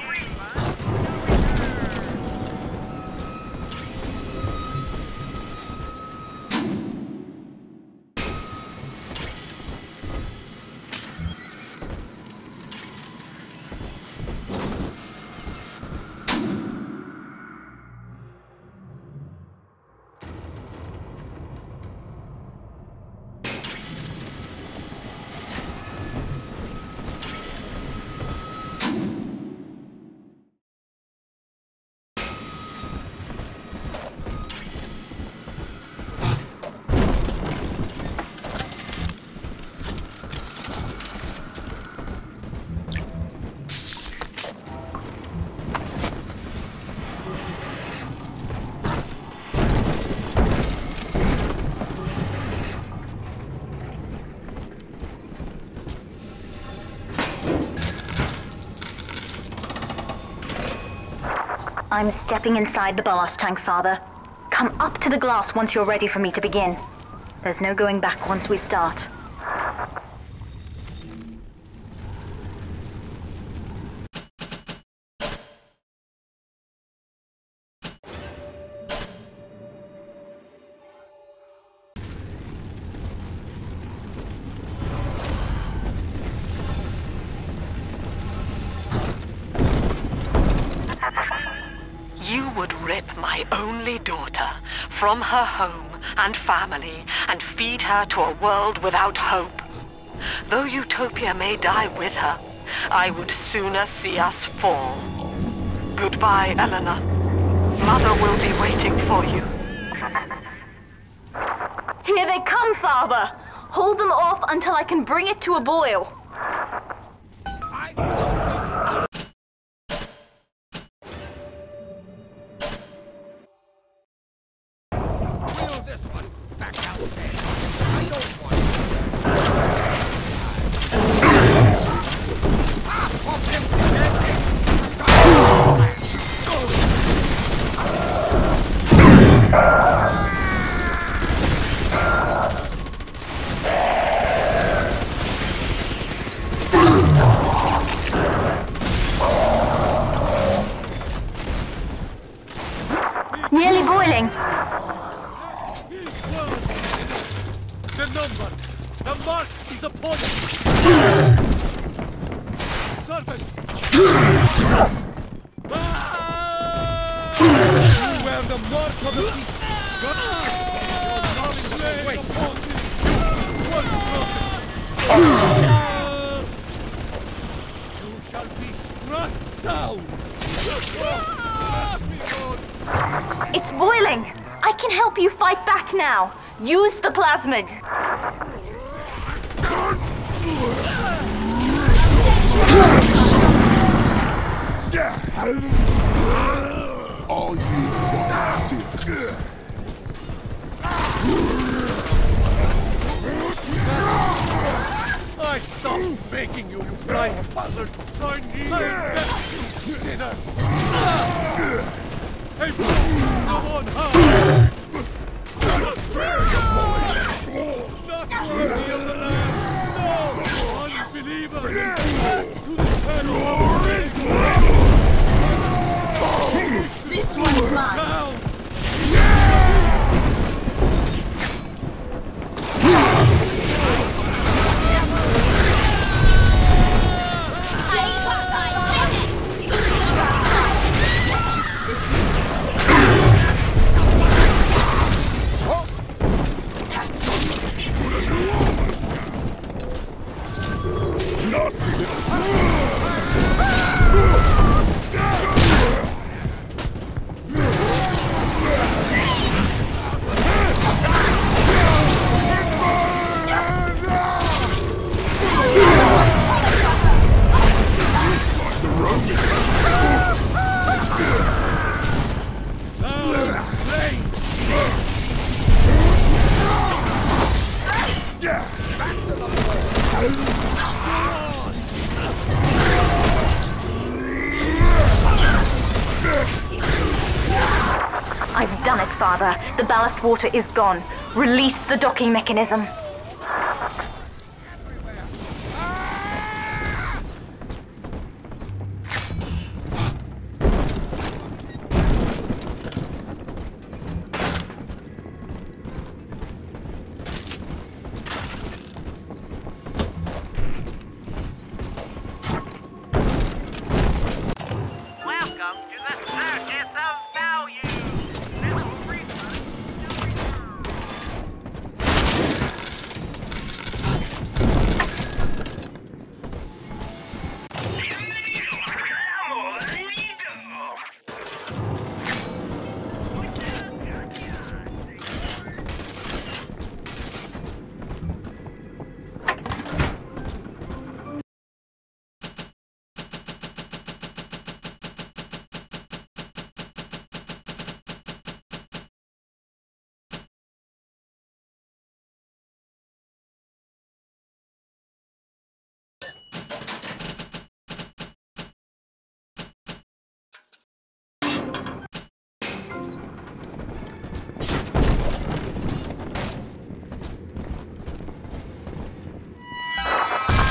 I'm stepping inside the ballast tank, Father. Come up to the glass once you're ready for me to begin. There's no going back once we start. You would rip my only daughter from her home and family and feed her to a world without hope. Though Utopia may die with her, I would sooner see us fall. Goodbye, Eleanor. Mother will be waiting for you. Here they come, Father! Hold them off until I can bring it to a boil. This one back out there. I don't want it. Nearly boiling. The number! The mark is upon it! Servant! You wear the mark of the beast! Wait! You shall be struck down! It's boiling! I can help you fight back now! Use the plasmid! All you want I stopped begging you, you blind buzzard! I need death, you sinner! Hey, come on, hurry! Not worthy of the land! No! Unbeliever! To the shadow of This one's mine! down! I've done it, Father. The ballast water is gone. Release the docking mechanism. Welcome to the Circus of Value!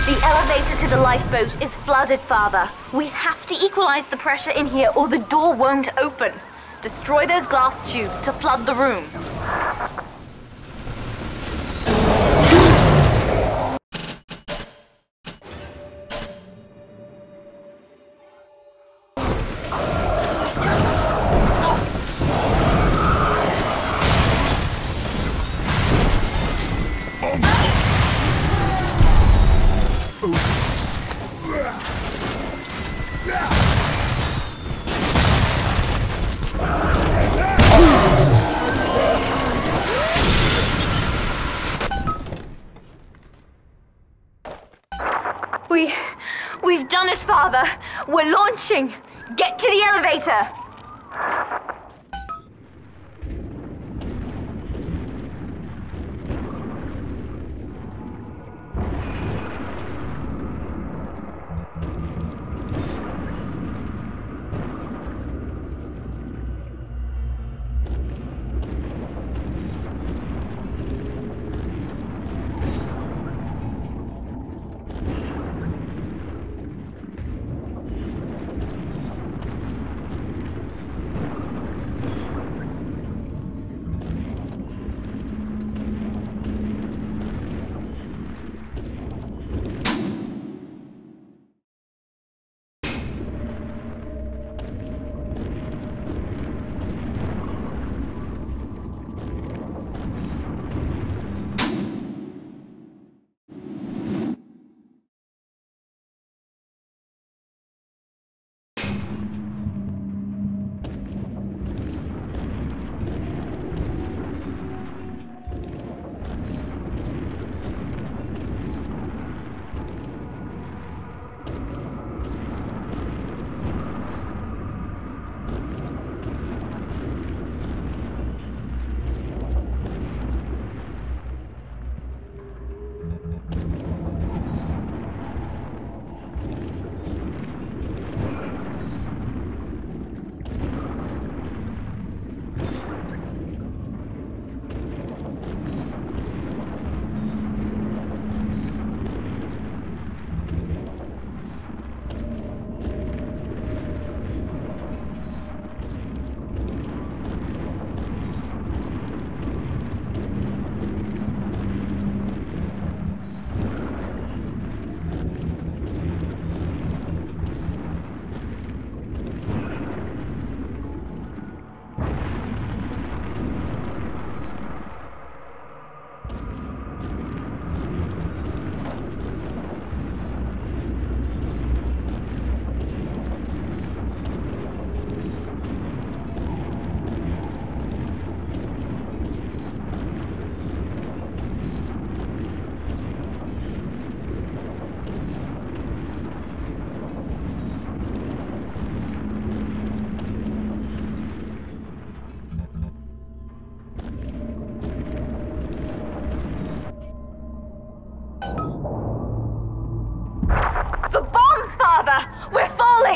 The elevator to the lifeboat is flooded, Father. We have to equalize the pressure in here or the door won't open. Destroy those glass tubes to flood the room. We've done it, Father. We're launching. Get to the elevator.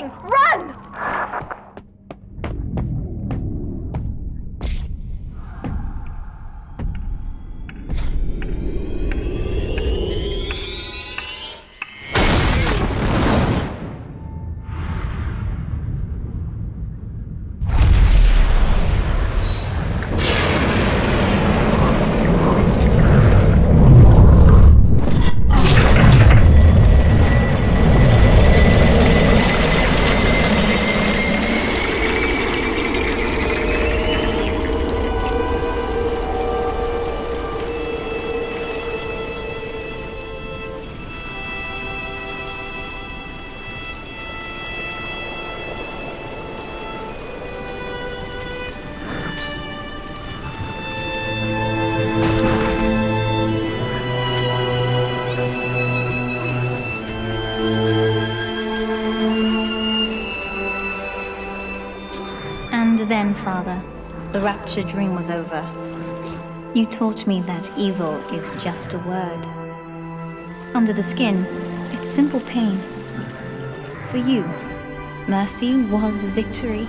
coming! Run! Then, Father, the rapture dream was over. You taught me that evil is just a word. Under the skin, it's simple pain. For you, mercy was victory.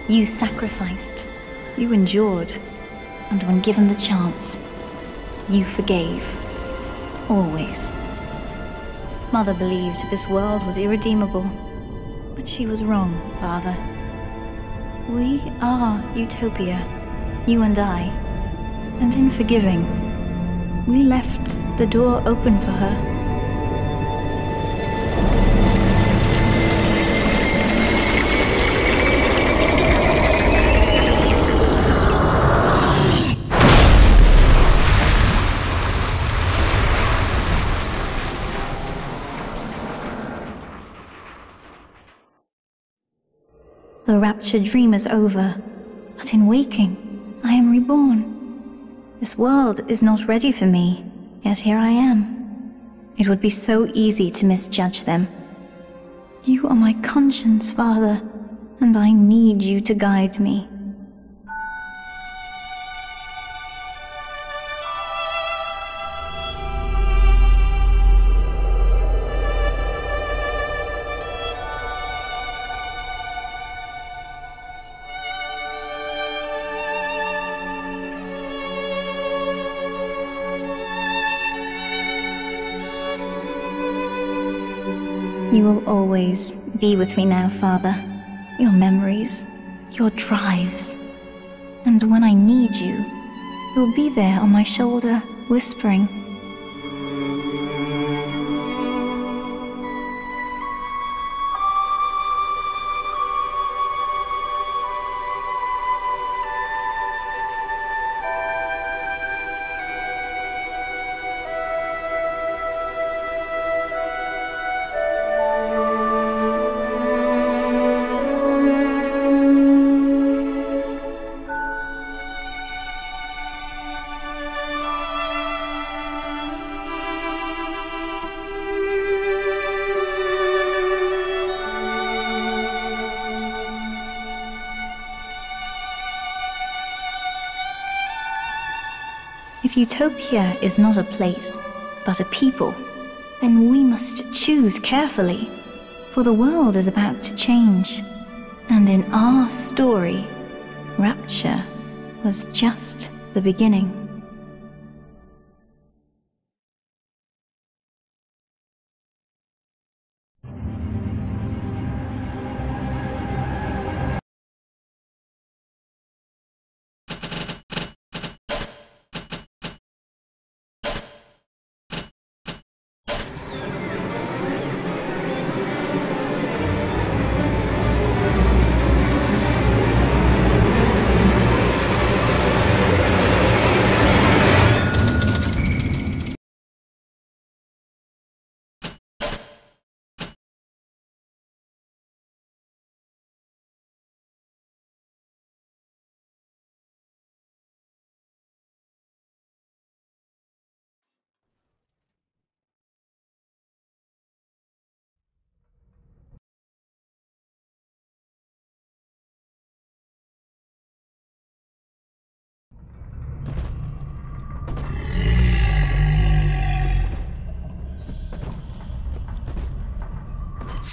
You sacrificed, you endured, and when given the chance, you forgave. Always. Mother believed this world was irredeemable, but she was wrong, Father. We are Utopia, you and I, and in forgiving, we left the door open for her. The rapture dream is over, but in waking, I am reborn. This world is not ready for me, yet here I am. It would be so easy to misjudge them. You are my conscience, Father, and I need you to guide me. You will always be with me now, Father. Your memories, your drives. And when I need you, you'll be there on my shoulder, whispering. If Utopia is not a place, but a people, then we must choose carefully, for the world is about to change. And in our story, Rapture was just the beginning.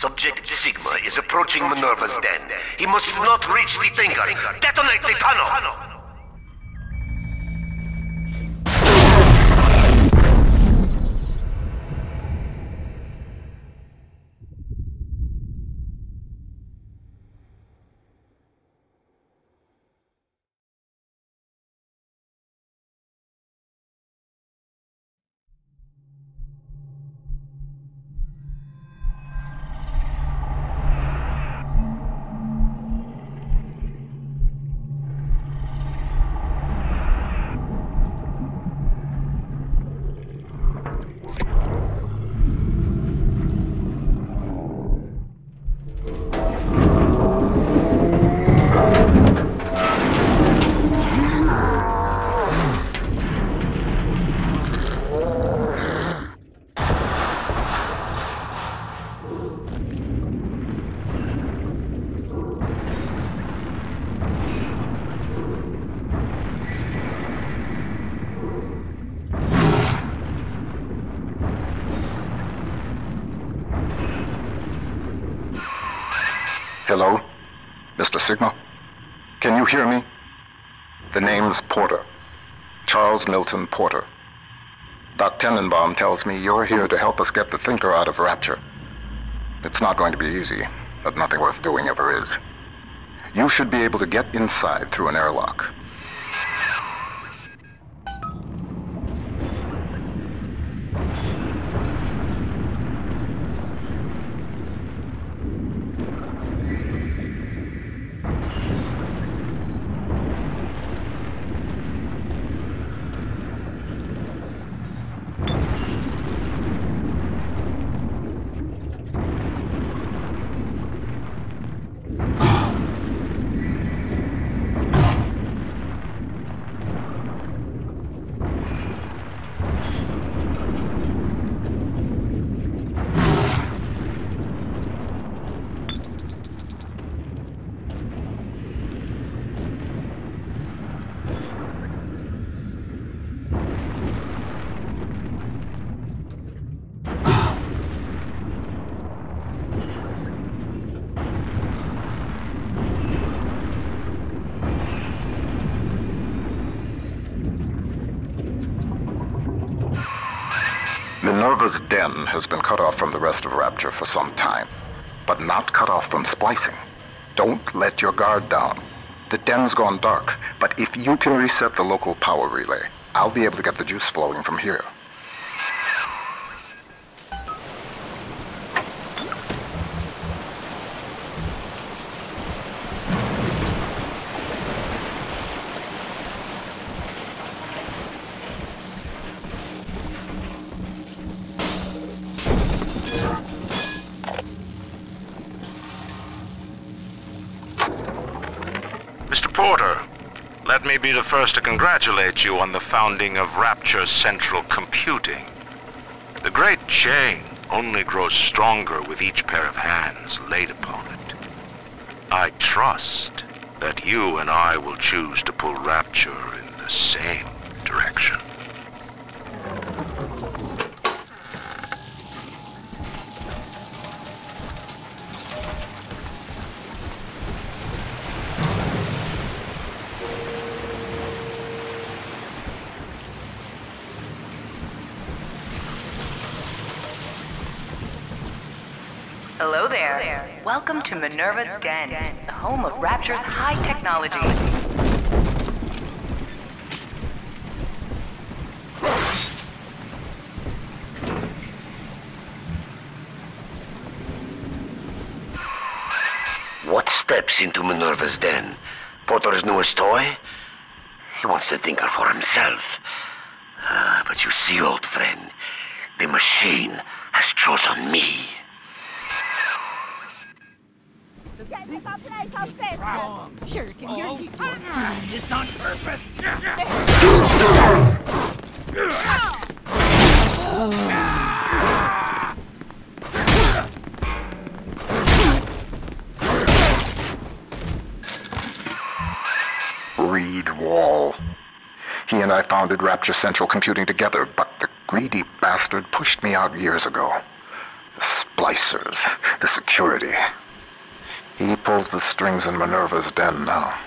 Subject Sigma is approaching Minerva's den. He must not reach the Thinker. Detonate the tunnel! Hello? Mr. Sigma? Can you hear me? The name's Porter. Charles Milton Porter. Doc Tenenbaum tells me you're here to help us get the Thinker out of Rapture. It's not going to be easy, but nothing worth doing ever is. You should be able to get inside through an airlock. Minerva's den has been cut off from the rest of Rapture for some time, but not cut off from splicing. Don't let your guard down. The den's gone dark, but if you can reset the local power relay, I'll be able to get the juice flowing from here. Porter, let me be the first to congratulate you on the founding of Rapture Central Computing. The great chain only grows stronger with each pair of hands laid upon it. I trust that you and I will choose to pull Rapture in the same direction. Hello there. Welcome to Minerva's Den, the home of Rapture's high technology. What steps into Minerva's den? Porter's newest toy? He wants the Thinker for himself. But you see, old friend, the machine has chosen me. Sure can get this on purpose. Reed Wall. He and I founded Rapture Central Computing together, but the greedy bastard pushed me out years ago. The splicers, the security. He pulls the strings in Minerva's den now.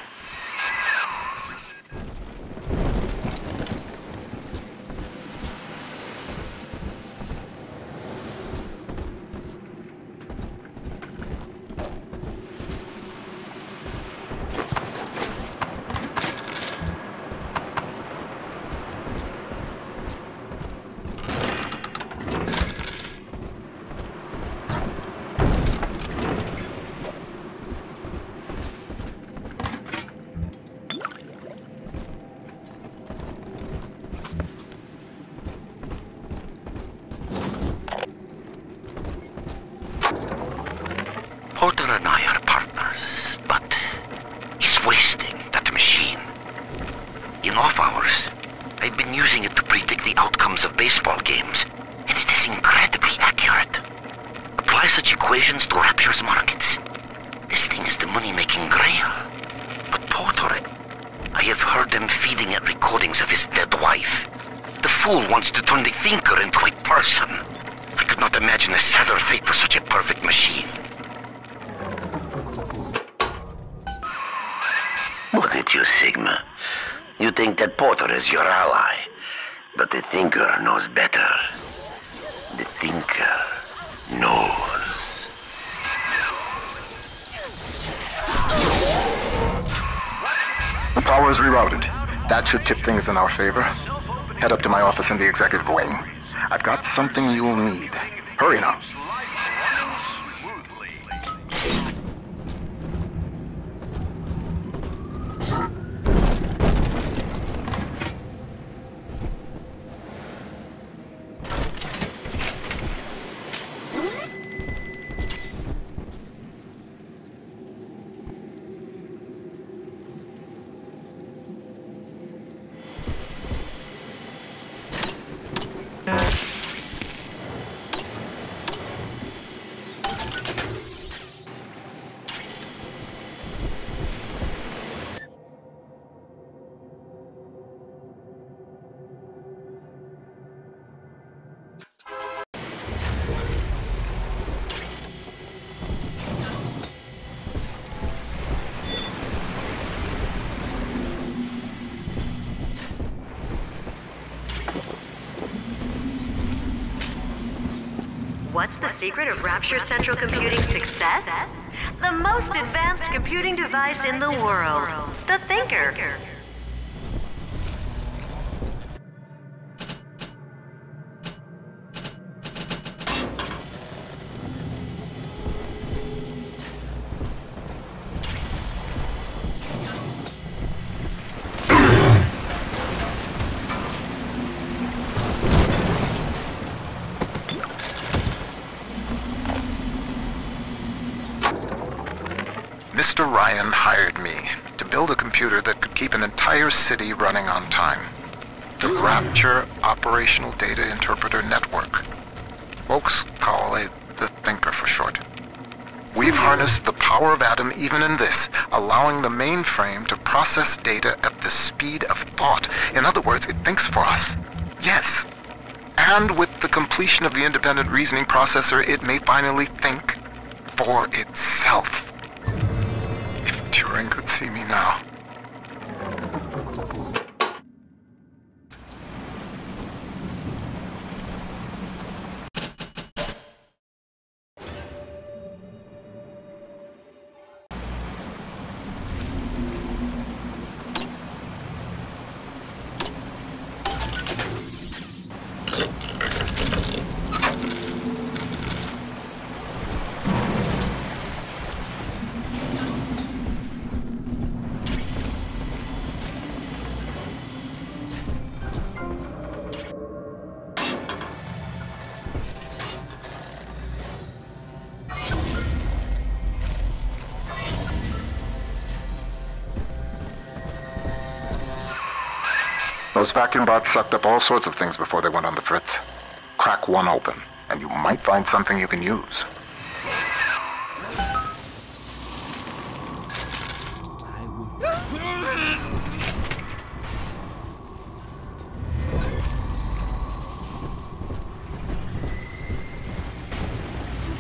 Porter and I are partners, but he's wasting that machine. In off hours, I've been using it to predict the outcomes of baseball games, and it is incredibly accurate. Apply such equations to Rapture's markets. This thing is the money-making grail. But Porter, I have heard them feeding it recordings of his dead wife. The fool wants to turn the thinker into a person. I could not imagine a sadder fate for such a perfect machine. Look at you, Sigma. You think that Porter is your ally, but the Thinker knows better. The Thinker knows. The power is rerouted. That should tip things in our favor. Head up to my office in the executive wing. I've got something you'll need. Hurry now. What's the secret of Rapture's central computing success? The most advanced computing device in the world, the Thinker. Mr. Ryan hired me to build a computer that could keep an entire city running on time. The Rapture Operational Data Interpreter Network. Folks call it the Thinker for short. We've harnessed the power of Adam even in this, allowing the mainframe to process data at the speed of thought. In other words, it thinks for us. Yes. And with the completion of the independent reasoning processor, it may finally think for itself. Turing could see me now. Those vacuum bots sucked up all sorts of things before they went on the fritz. Crack one open, and you might find something you can use.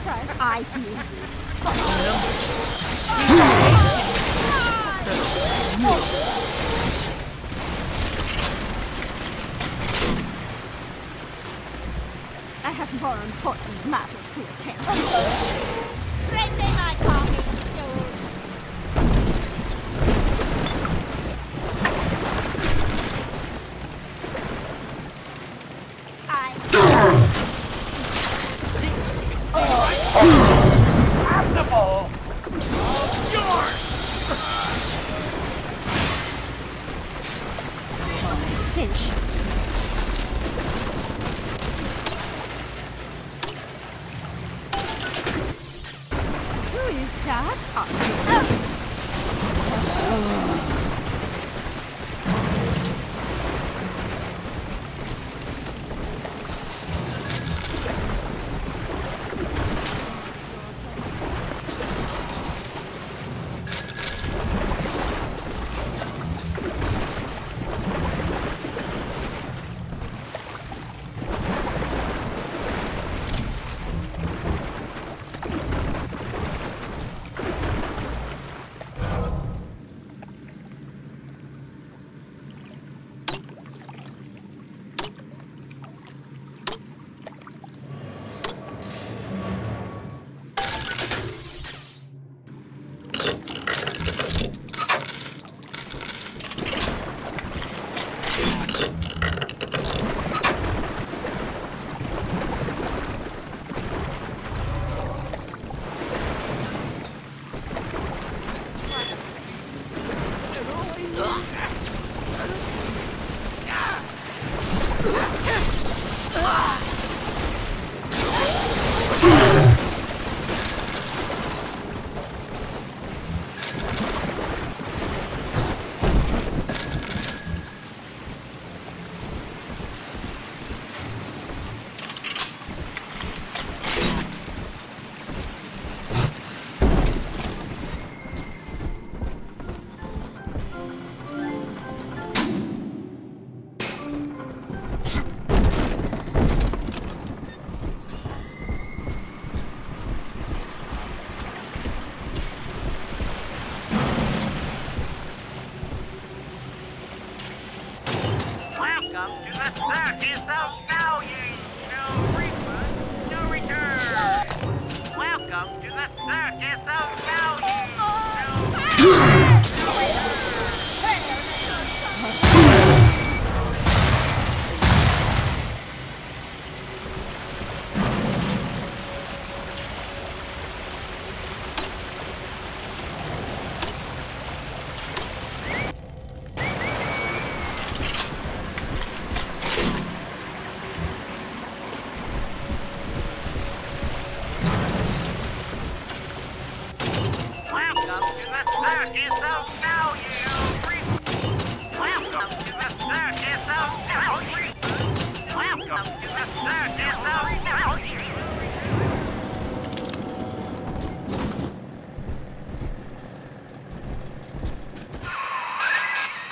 Fred, I hear you. I have more important matters to attend to. Bring me my coffee, steward. Possible! Yours! Cinch. Who is that?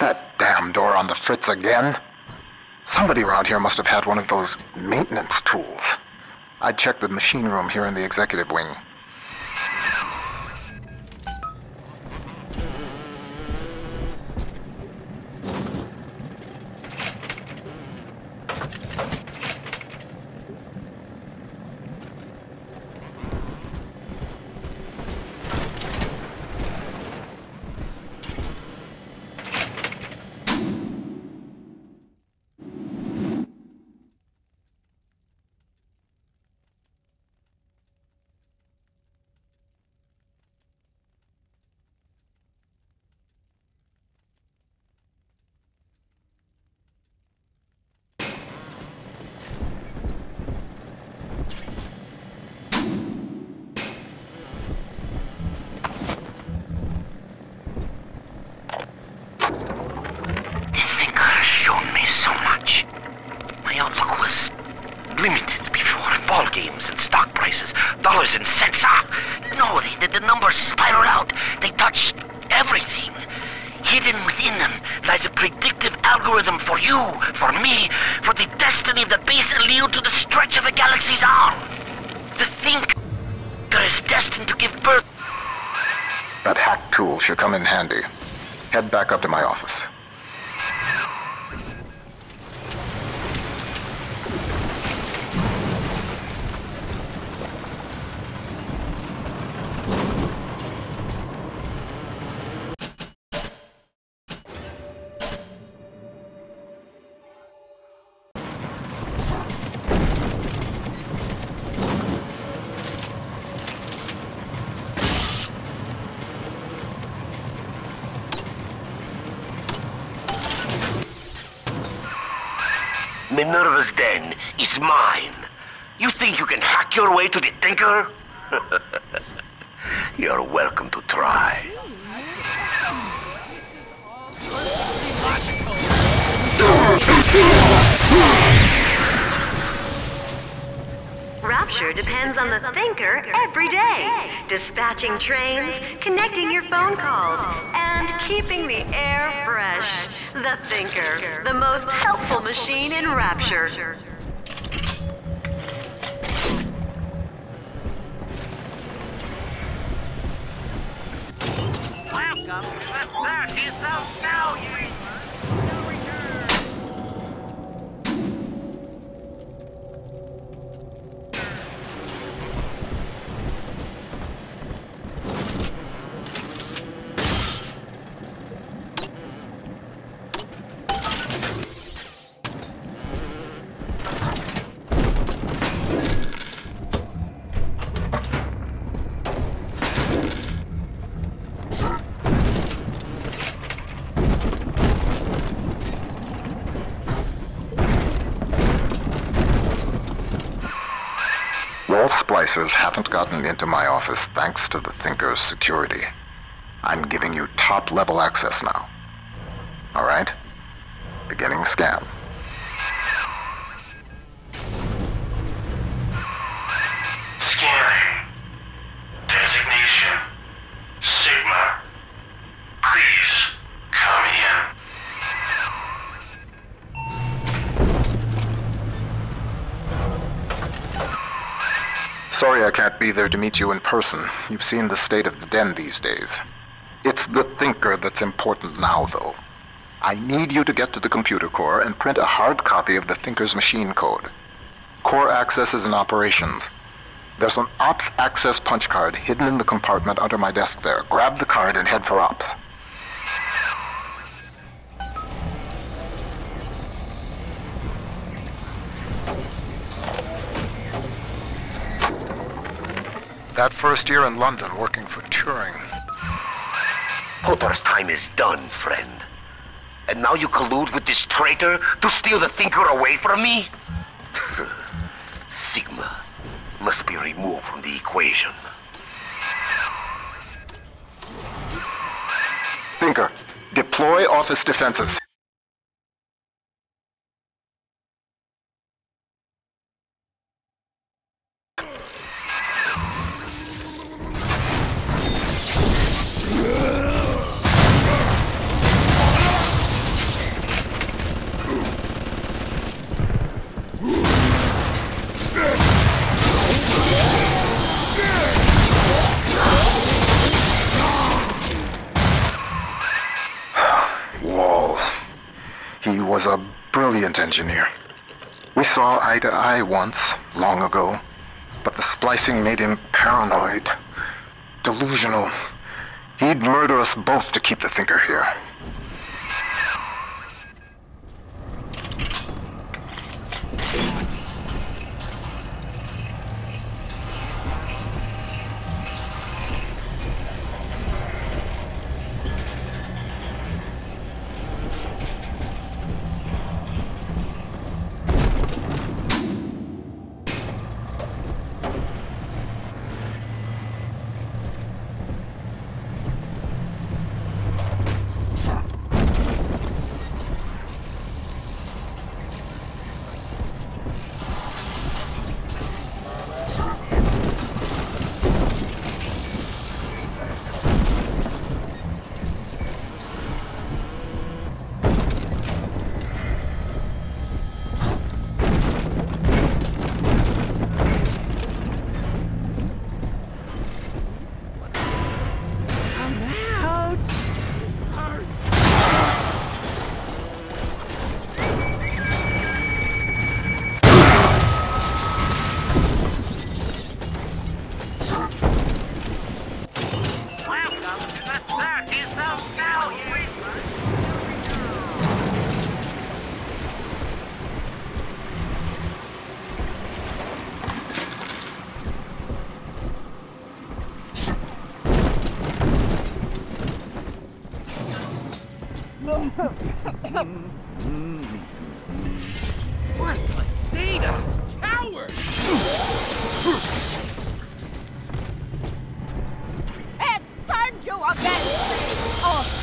That damn door on the fritz again? Somebody around here must have had one of those maintenance tools. I'd check the machine room here in the executive wing. Limited before. Ball games and stock prices, dollars and cents. No, the numbers spiral out. They touch everything. Hidden within them lies a predictive algorithm for you, for me, for the destiny of the base allele to the stretch of a galaxy's arm. The think... destined to give birth. That hack tool should come in handy. Head back up to my office. Minerva's den is mine. You think you can hack your way to the Thinker? You're welcome to try. Rapture depends on the Thinker every day. Dispatching trains, connecting your phone calls, and keeping the air fresh. The Thinker, the most helpful machine in Rapture. Welcome to the 30th of value. Wall splicers haven't gotten into my office thanks to the Thinker's security. I'm giving you top-level access now. All right? Beginning scan. Scanning. Designation. Sigma. Please, come in. Sorry I can't be there to meet you in person. You've seen the state of the den these days. It's the Thinker that's important now, though. I need you to get to the computer core and print a hard copy of the Thinker's machine code. Core access is in operations. There's an Ops access punch card hidden in the compartment under my desk there. Grab the card and head for Ops. That first year in London working for Turing. Potter's time is done, friend. And now you collude with this traitor to steal the Thinker away from me? Sigma must be removed from the equation. Thinker, deploy office defenses. He was a brilliant engineer. We saw eye to eye once, long ago, but the splicing made him paranoid, delusional. He'd murder us both to keep the Thinker here. Worthless data! Coward! It's turned you against me! Oh.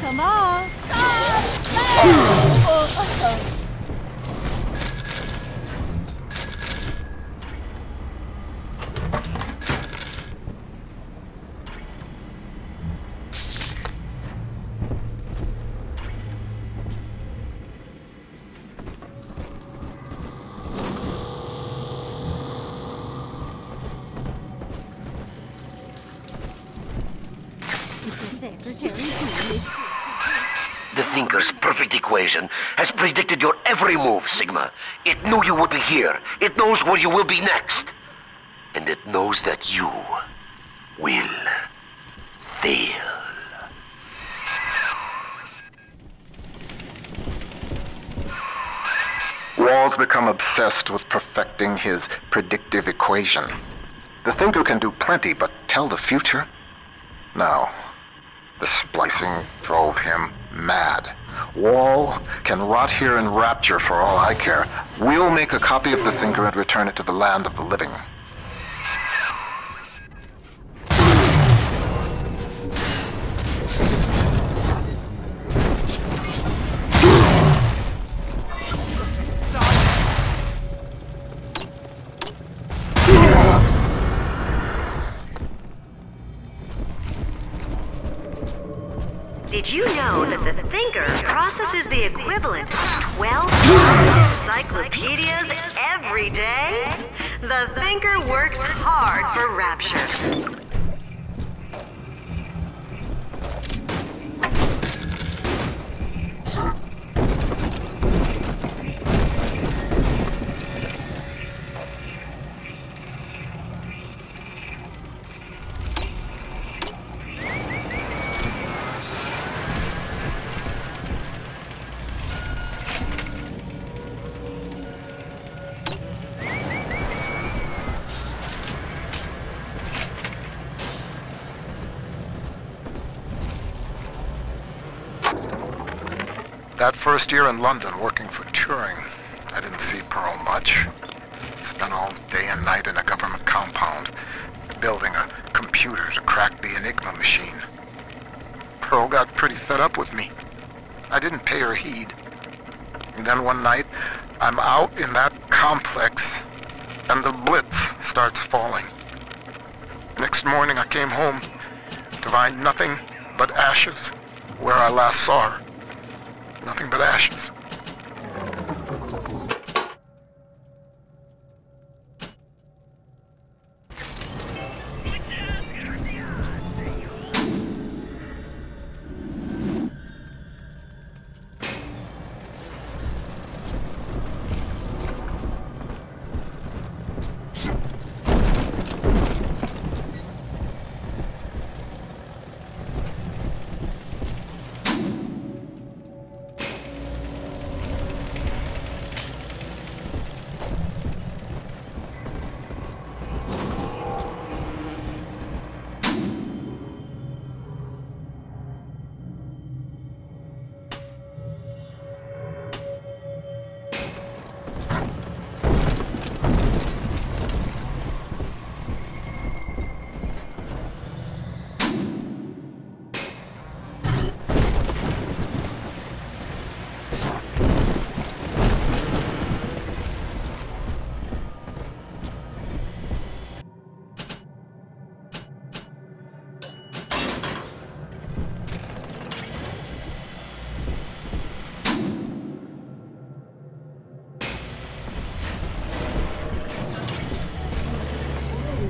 Come on! The Thinker's perfect equation has predicted your every move, Sigma. It knew you would be here. It knows where you will be next. And it knows that you will fail. Wall's become obsessed with perfecting his predictive equation. The Thinker can do plenty, but tell the future? No. The splicing drove him mad. Wall can rot here in Rapture for all I care. We'll make a copy of the Thinker and return it to the land of the living. Did you know that the Thinker processes the equivalent of 12,000 encyclopedias every day? The Thinker works hard for Rapture. That first year in London working for Turing, I didn't see Pearl much. Spent all day and night in a government compound, building a computer to crack the Enigma machine. Pearl got pretty fed up with me. I didn't pay her heed. And then one night, I'm out in that complex, and the Blitz starts falling. Next morning I came home to find nothing but ashes where I last saw her. Nothing but ashes.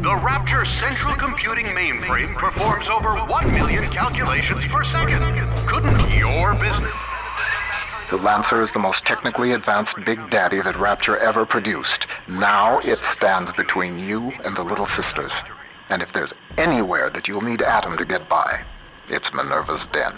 The Rapture central computing mainframe performs over 1 million calculations per second. Couldn't your business? The Lancer is the most technically advanced Big Daddy that Rapture ever produced. Now it stands between you and the Little Sisters. And if there's anywhere that you'll need Atom to get by, it's Minerva's Den.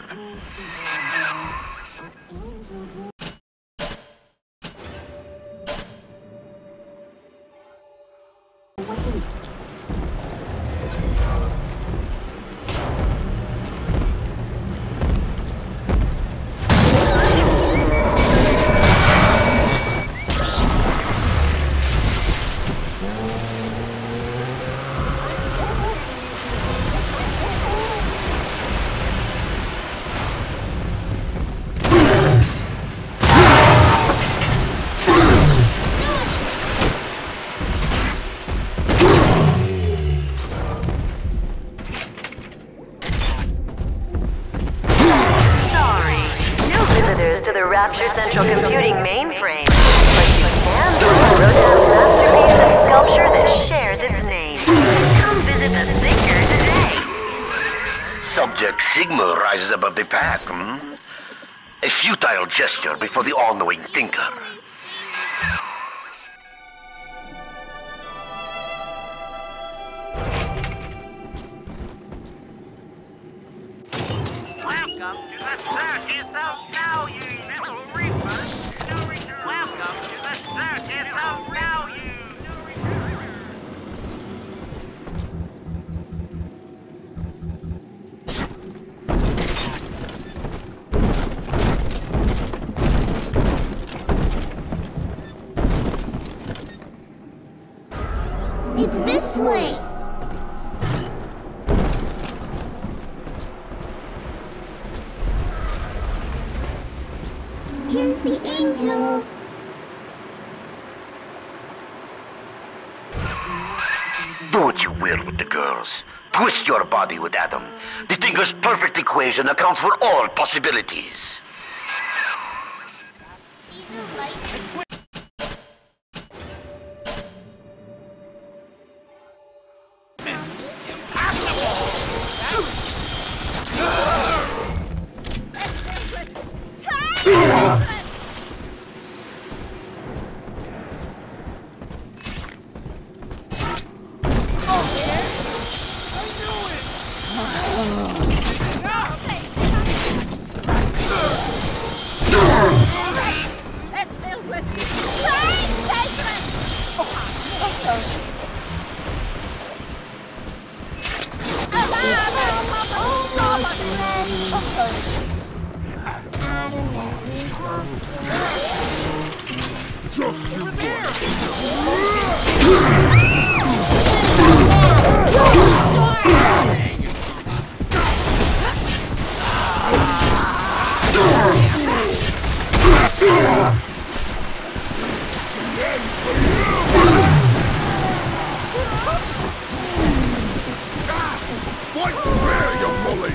Rapture Central Computing mainframe, but you can build a rotund masterpiece of sculpture that shares its name. Come visit the Thinker today. Subject Sigma rises above the pack, A futile gesture before the all-knowing Thinker. Welcome to the circus of value. Welcome to the circus of value. It's this way. Here's the angel. Do what you will with the girls. Twist your body with Atom. The Thinker's perfect equation accounts for all possibilities. Just you Fight fair, you bully!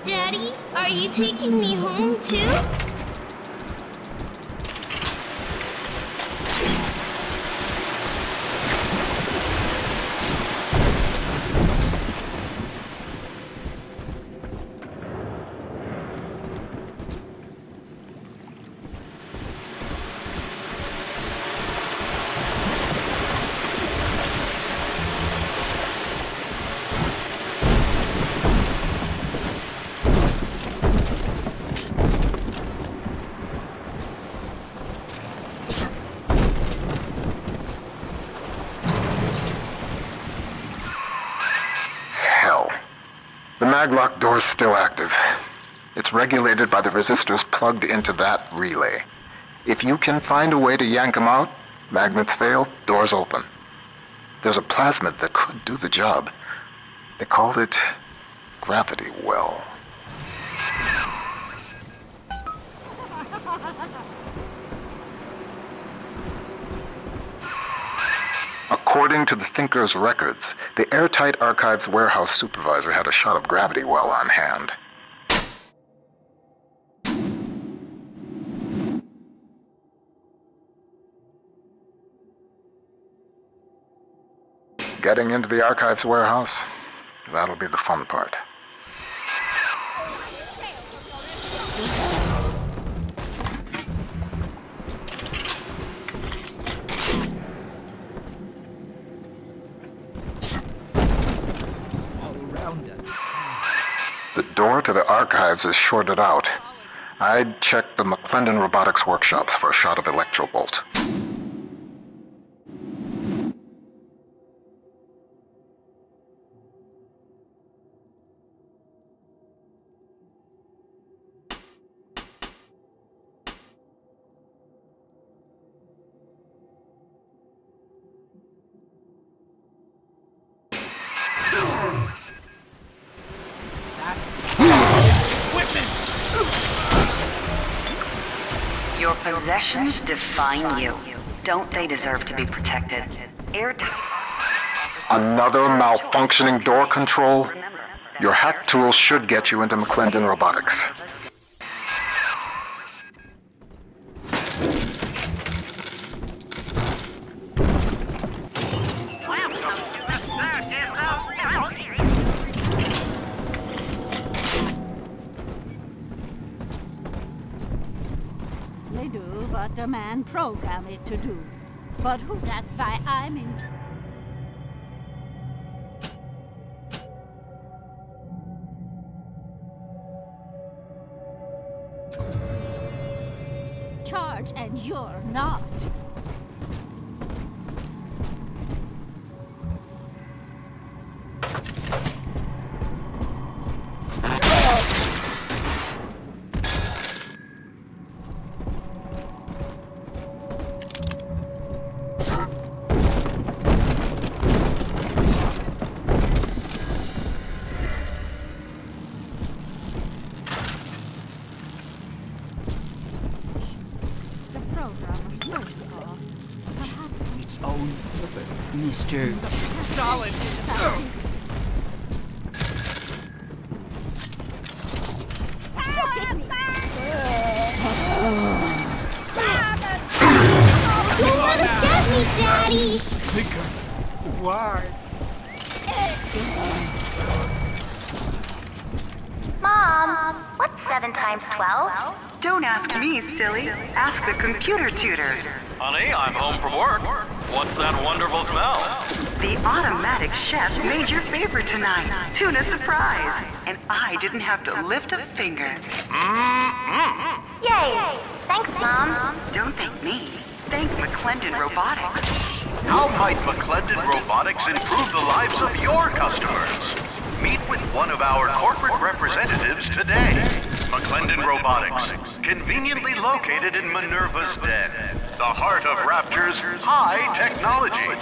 Daddy, are you taking me home too? maglock door's still active. It's regulated by the resistors plugged into that relay. If you can find a way to yank them out, magnets fail, doors open. There's a plasmid that could do the job. They called it Gravity Well. According to the Thinker's records, the airtight archives warehouse supervisor had a shot of Gravity Well on hand. Getting into the archives warehouse, that'll be the fun part. The door to the archives is shorted out. I'd check the McClendon Robotics workshops for a shot of Electrobolt. Your possessions define you. Don't they deserve to be protected? Airtight. Another malfunctioning door control? Your hack tools should get you into McClendon Robotics. They do what a man programmed it to do. But who? That's why I'm in. Charge, and you're not. Its own purpose, Mr. Solid. Don't let us get me, Daddy! Why? Mom, what's 7 times 12? Don't ask me, silly. Ask the computer tutor. Honey, I'm home from work. What's that wonderful smell? The automatic chef made your favorite tonight. Tuna surprise. And I didn't have to lift a finger. Yay! Thanks, Mom. Don't thank me. Thank McClendon Robotics. How might McClendon Robotics improve the lives of your customers? Meet with one of our corporate representatives today. McClendon Robotics, conveniently located in Minerva's Den, the heart of Rapture's high technology.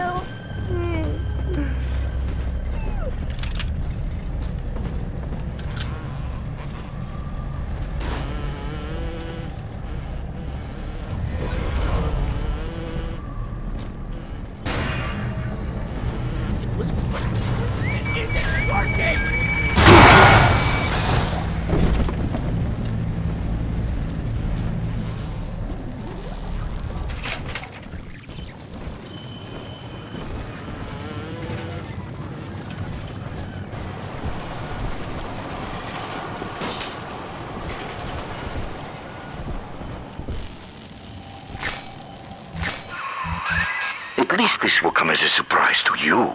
Help me. It was close. It isn't working! At least this will come as a surprise to you.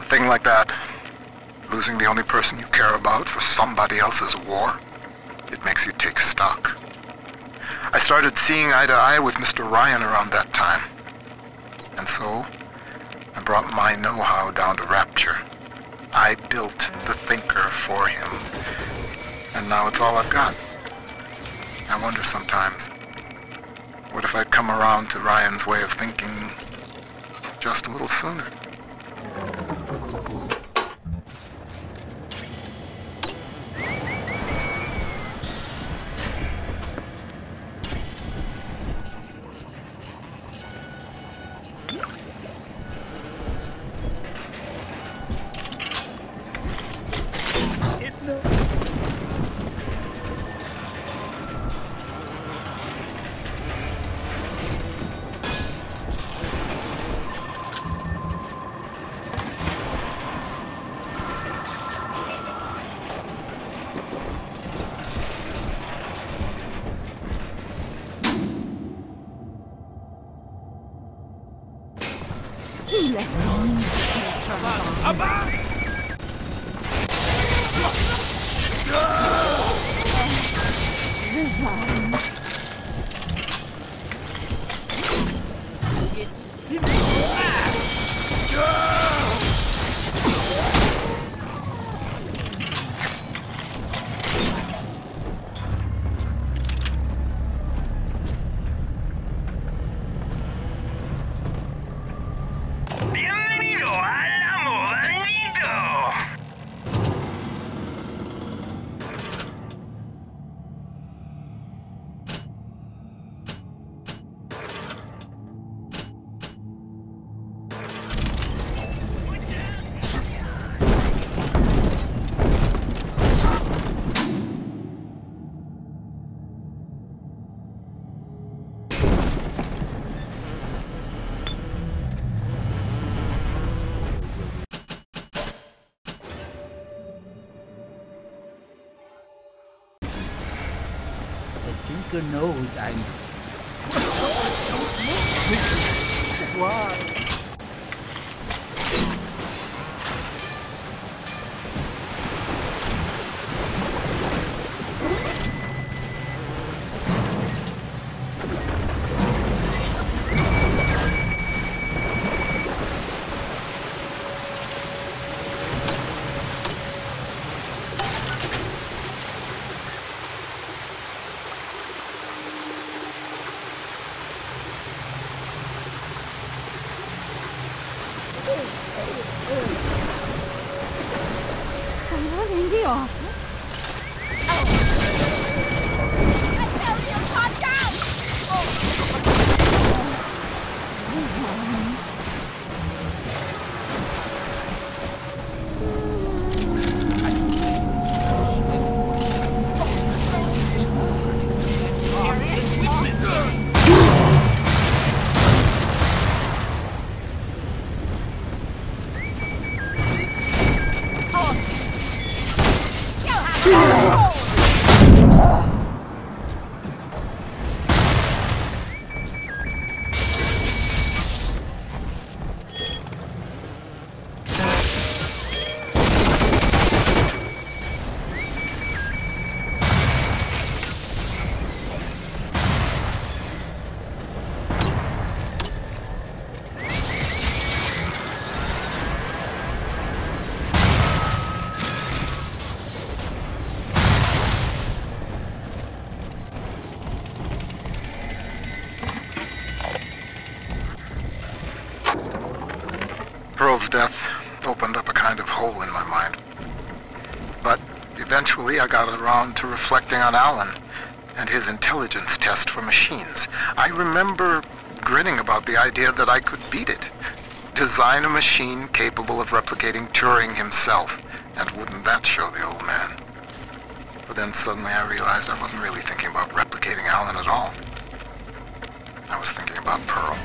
Thing like that, losing the only person you care about for somebody else's war, it makes you take stock. I started seeing eye to eye with Mr. Ryan around that time. And so, I brought my know-how down to Rapture. I built the Thinker for him. And now it's all I've got. I wonder sometimes, what if I'd come around to Ryan's way of thinking just a little sooner? He left me to turn Resign. It's simple. Bienvenido al amo bandito. Tinker knows I'm... Why? awful. I tell you, watch out! Pearl's death opened up a kind of hole in my mind. But eventually I got around to reflecting on Alan and his intelligence test for machines. I remember grinning about the idea that I could beat it. Design a machine capable of replicating Turing himself, and wouldn't that show the old man? But then suddenly I realized I wasn't really thinking about replicating Alan at all. I was thinking about Pearl.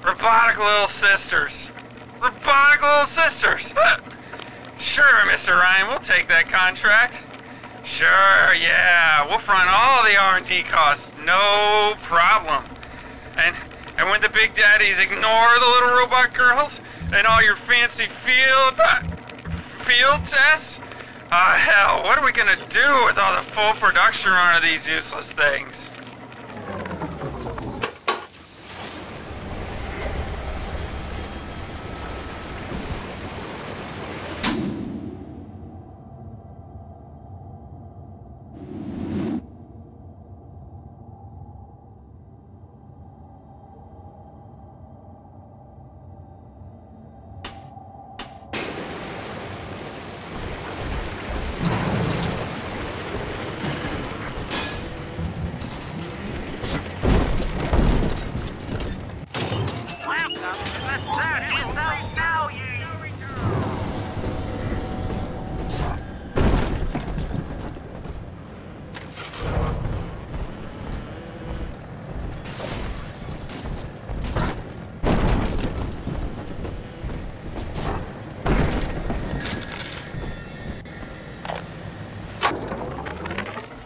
Robotic little sisters. Robotic little sisters. Sure, Mr. Ryan, we'll take that contract. Sure, yeah, we'll front all the R&D costs, no problem. And when the big daddies ignore the little robot girls and all your fancy field tests, hell, what are we gonna do with all the full production run of these useless things?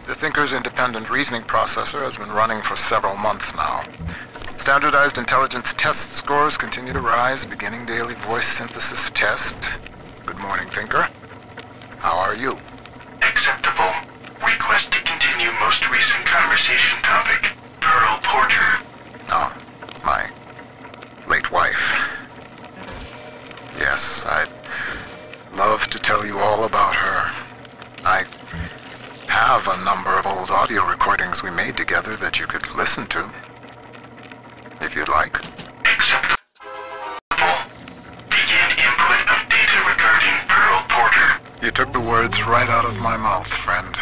The Thinker's independent reasoning processor has been running for several months now. Standardized intelligence test scores continue to rise. Beginning daily voice synthesis test. Good morning, Thinker. How are you? Acceptable. Request to continue most recent conversation topic. Pearl Porter. Oh, my late wife. Yes, I'd love to tell you all about her. I have a number of old audio recordings we made together that you could listen to, if you'd like. Acceptable. Begin input of data regarding Pearl Porter. You took the words right out of my mouth, friend.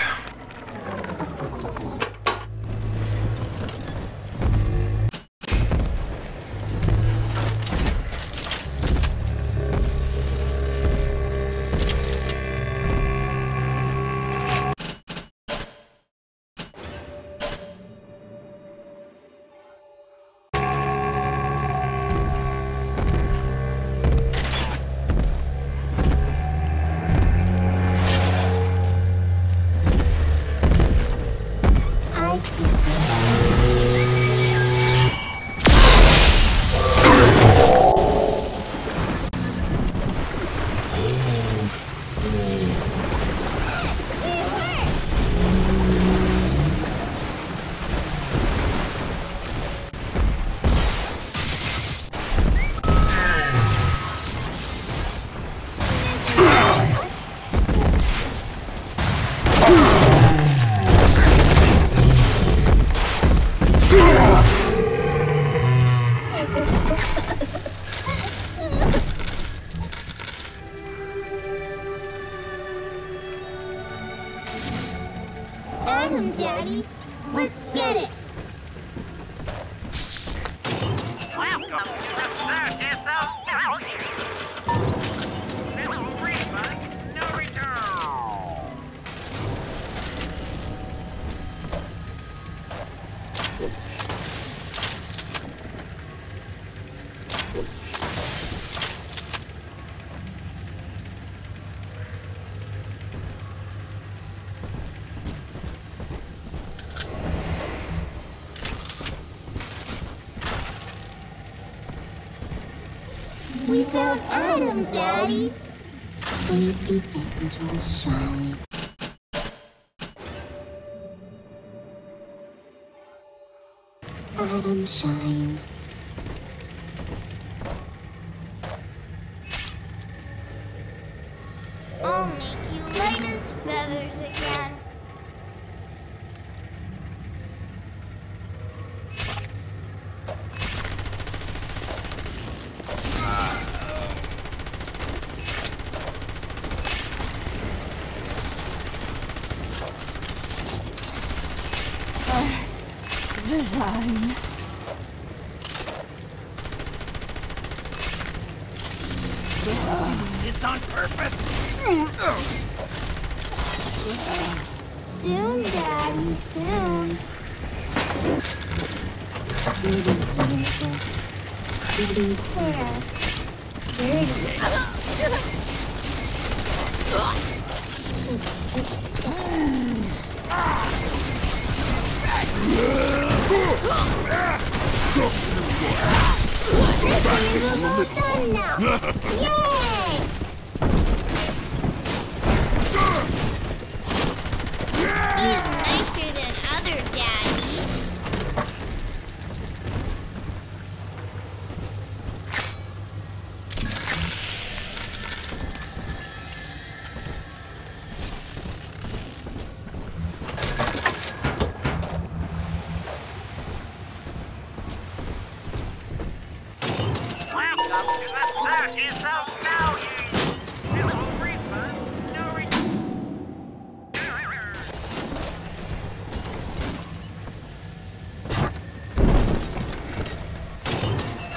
Adam, Daddy. Let's get it. Welcome to the circus of value. No refund, no return. We found Adam, Daddy. Sleepy angels shine. Adam shine. I'll make you light as feathers again. Design. It's on purpose. Soon, Daddy, soon. Dirty hair. Done now. Yay! He's nicer than other daddies. Welcome to the circus of value. No refund, no return.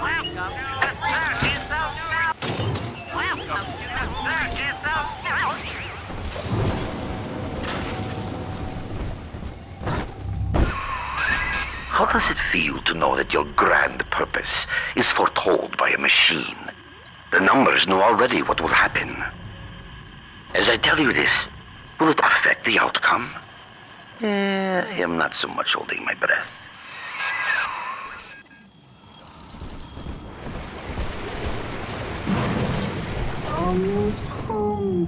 Welcome to the circus of value. Welcome to the circus of value. How does it feel to know that your grand purpose is foretold by a machine? The numbers know already what will happen. As I tell you this, will it affect the outcome? I am not so much holding my breath.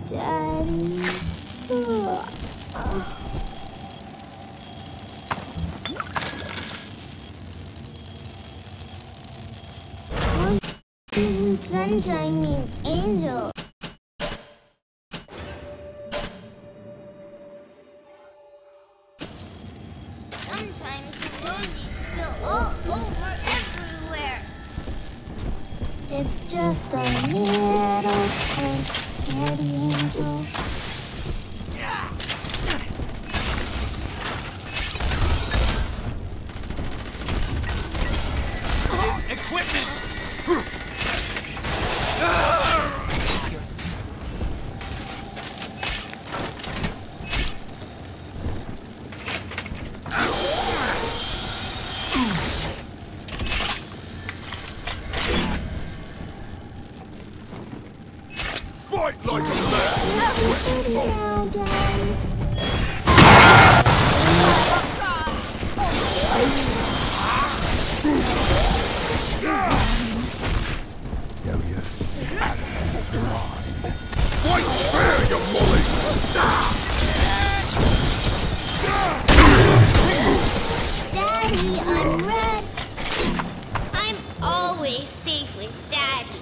Daddy. Sunshine means angel. Sometimes the roses spill all over everywhere. It's just a little kiss, Daddy Angel. Equipment! Fight like a man! Fight fair, you mully! Daddy, I'm red. I'm always safe with Daddy.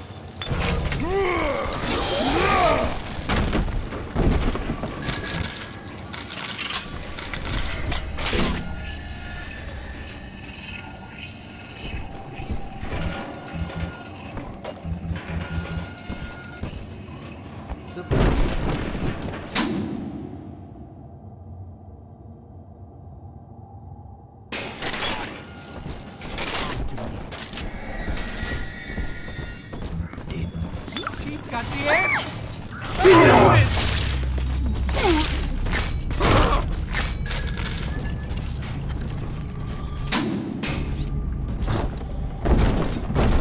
She's got the edge!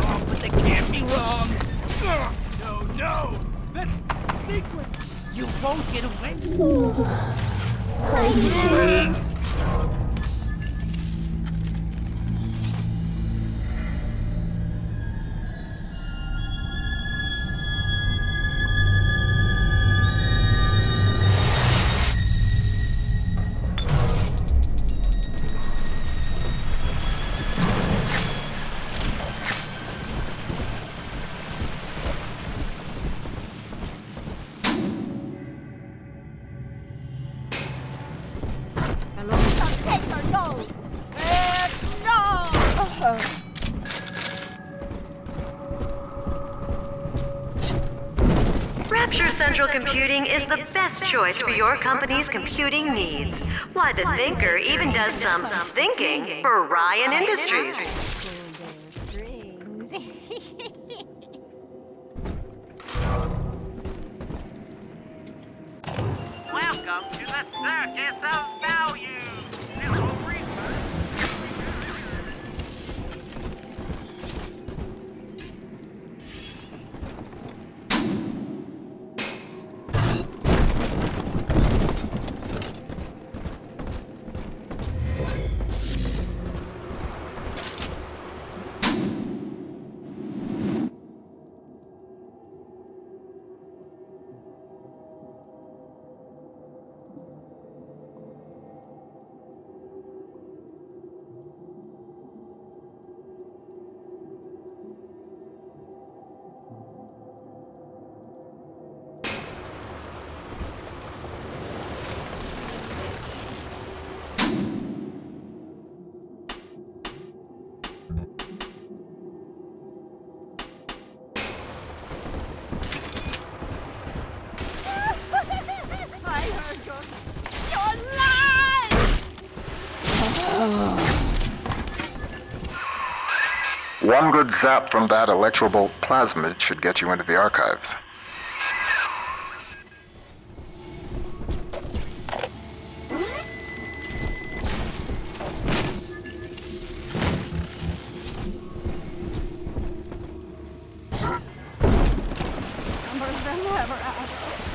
Oh, but they can't be wrong! No! That's secret! You won't get away! Take her nose. No! Rapture Central Computing is the best choice for your company's computing needs. Why, the Thinker even does some thinking for Ryan Industries. Welcome to the Circus of Value. This will One good zap from that electrobolt plasmid should get you into the archives.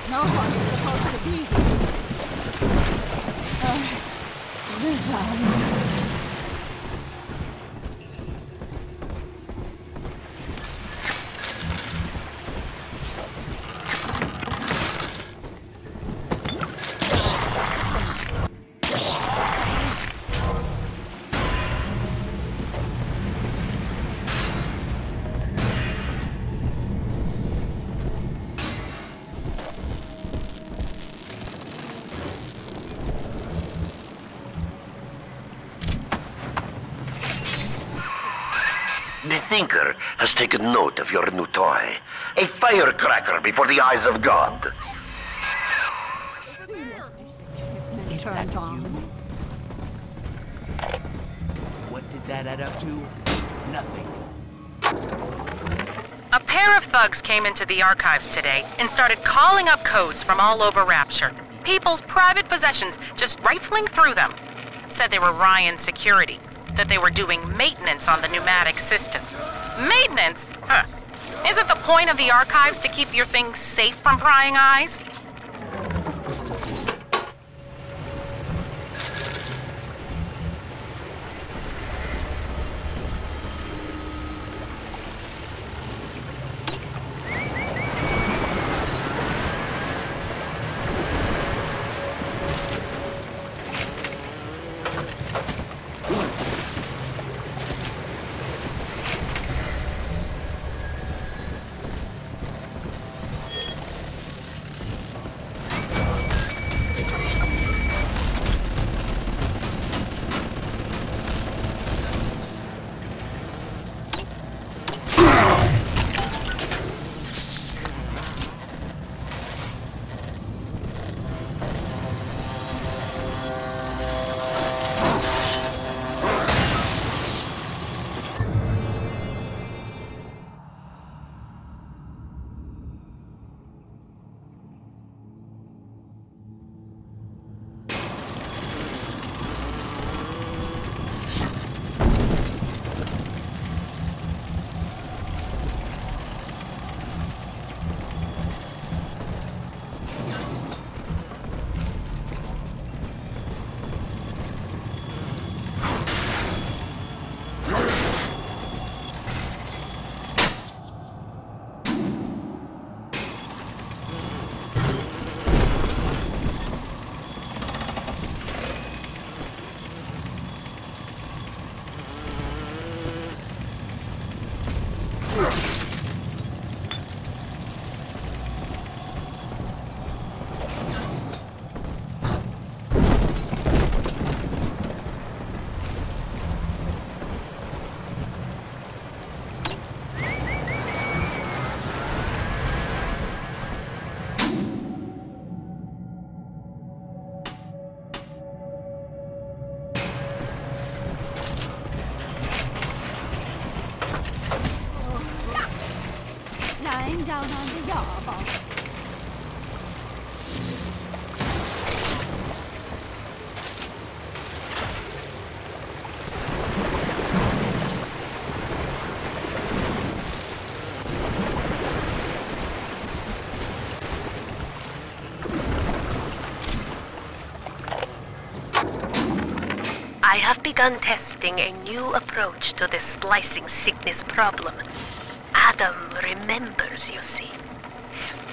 No one is supposed to be here. Thinker has taken note of your new toy. A firecracker before the eyes of God. Is that you? What did that add up to? Nothing. A pair of thugs came into the archives today and started calling up codes from all over Rapture. People's private possessions, just rifling through them. Said they were Ryan security, that they were doing maintenance on the pneumatic system. Maintenance? Huh. Is it the point of the archives to keep your things safe from prying eyes? Lying down on the yard. I have begun testing a new approach to the splicing sickness problem. Adam remembers, you see.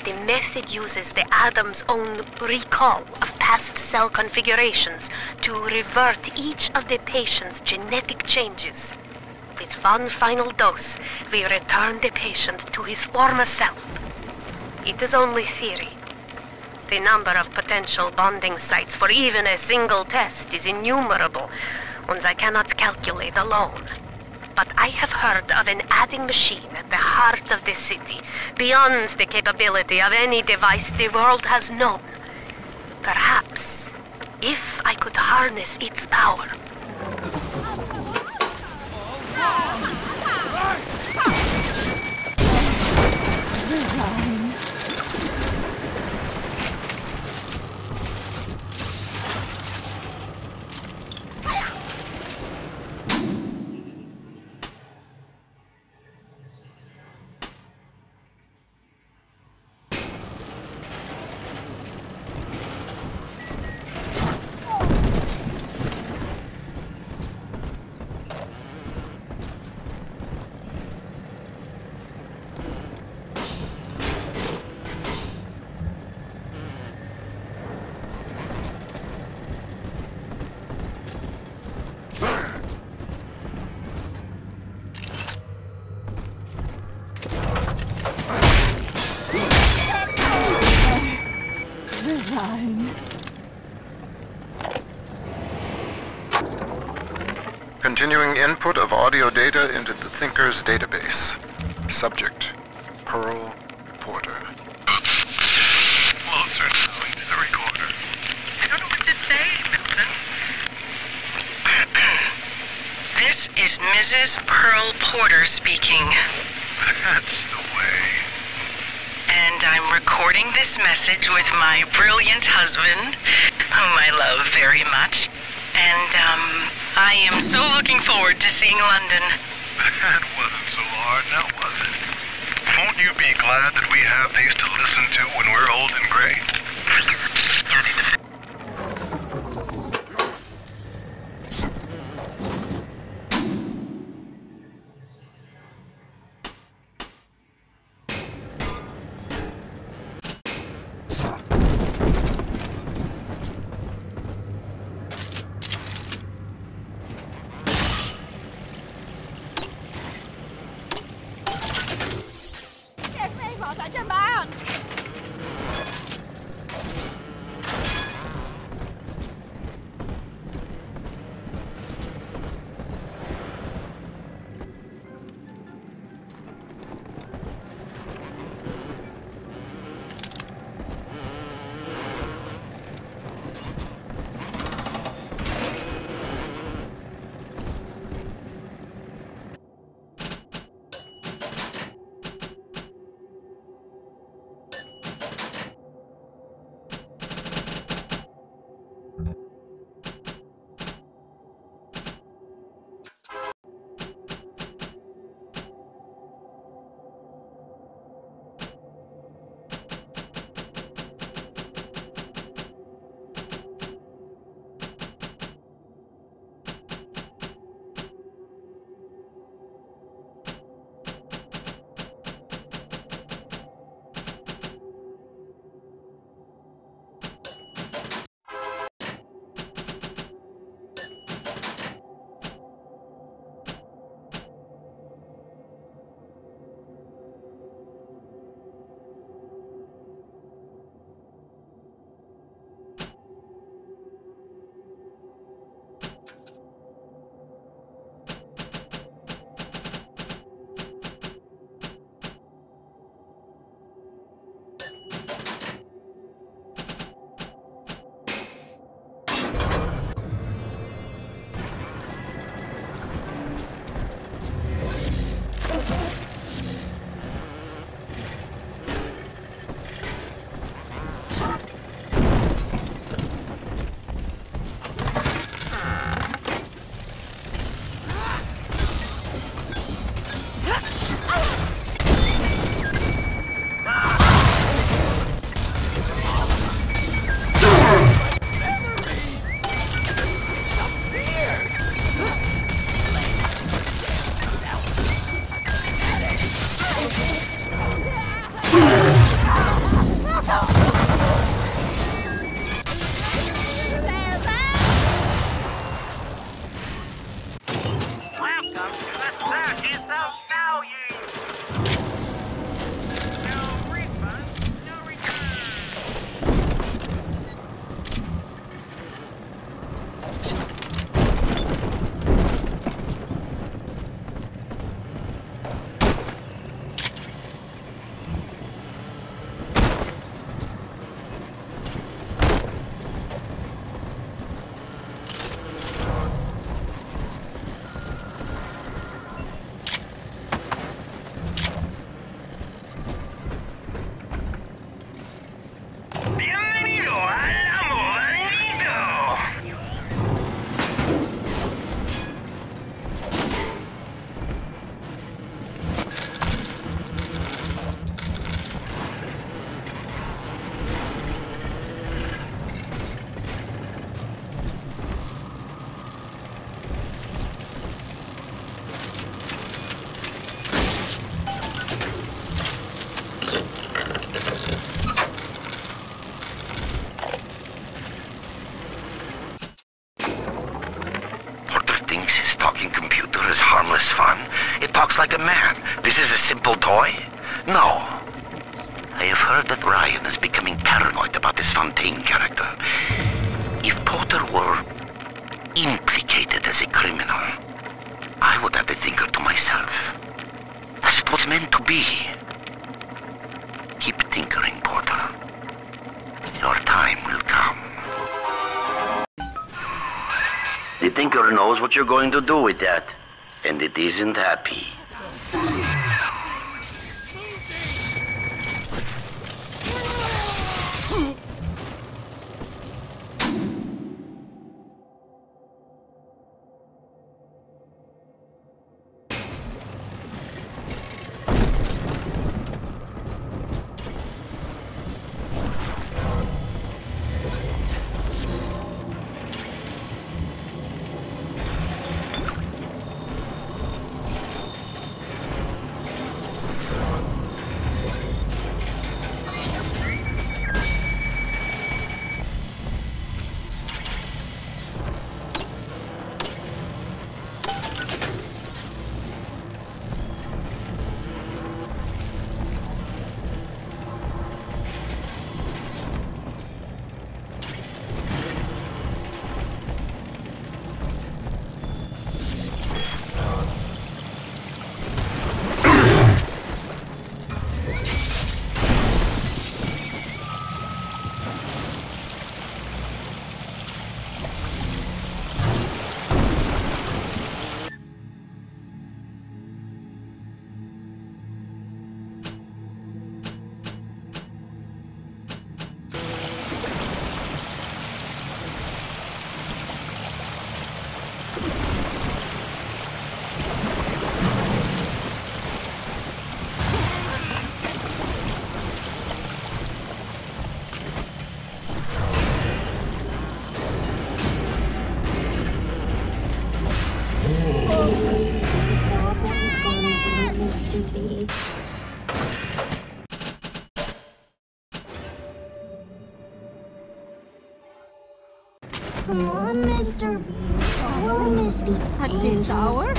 The method uses the Adam's own recall of past cell configurations to revert each of the patient's genetic changes. With one final dose, we return the patient to his former self. It is only theory. The number of potential bonding sites for even a single test is innumerable, and I cannot calculate alone. But I have heard of an adding machine at the heart of the city, beyond the capability of any device the world has known. Perhaps, if I could harness its power. Continuing input of audio data into the Thinker's database. Subject, Pearl Porter. Closer now into the recorder. I don't know what to say, Milton. This is Mrs. Pearl Porter speaking. That's the way. And I'm recording this message with my brilliant husband, whom I love very much. And, I am so looking forward to seeing London. That wasn't so hard, now was it? Won't you be glad that we have these to listen to when we're old and gray? Like a man. This is a simple toy? No. I have heard that Ryan is becoming paranoid about this Fontaine character. If Porter were implicated as a criminal, be. Keep tinkering, Porter. Your time will come. The Tinker knows what you're going to do with that, and it isn't happy. Come on, Mr. A dish hour?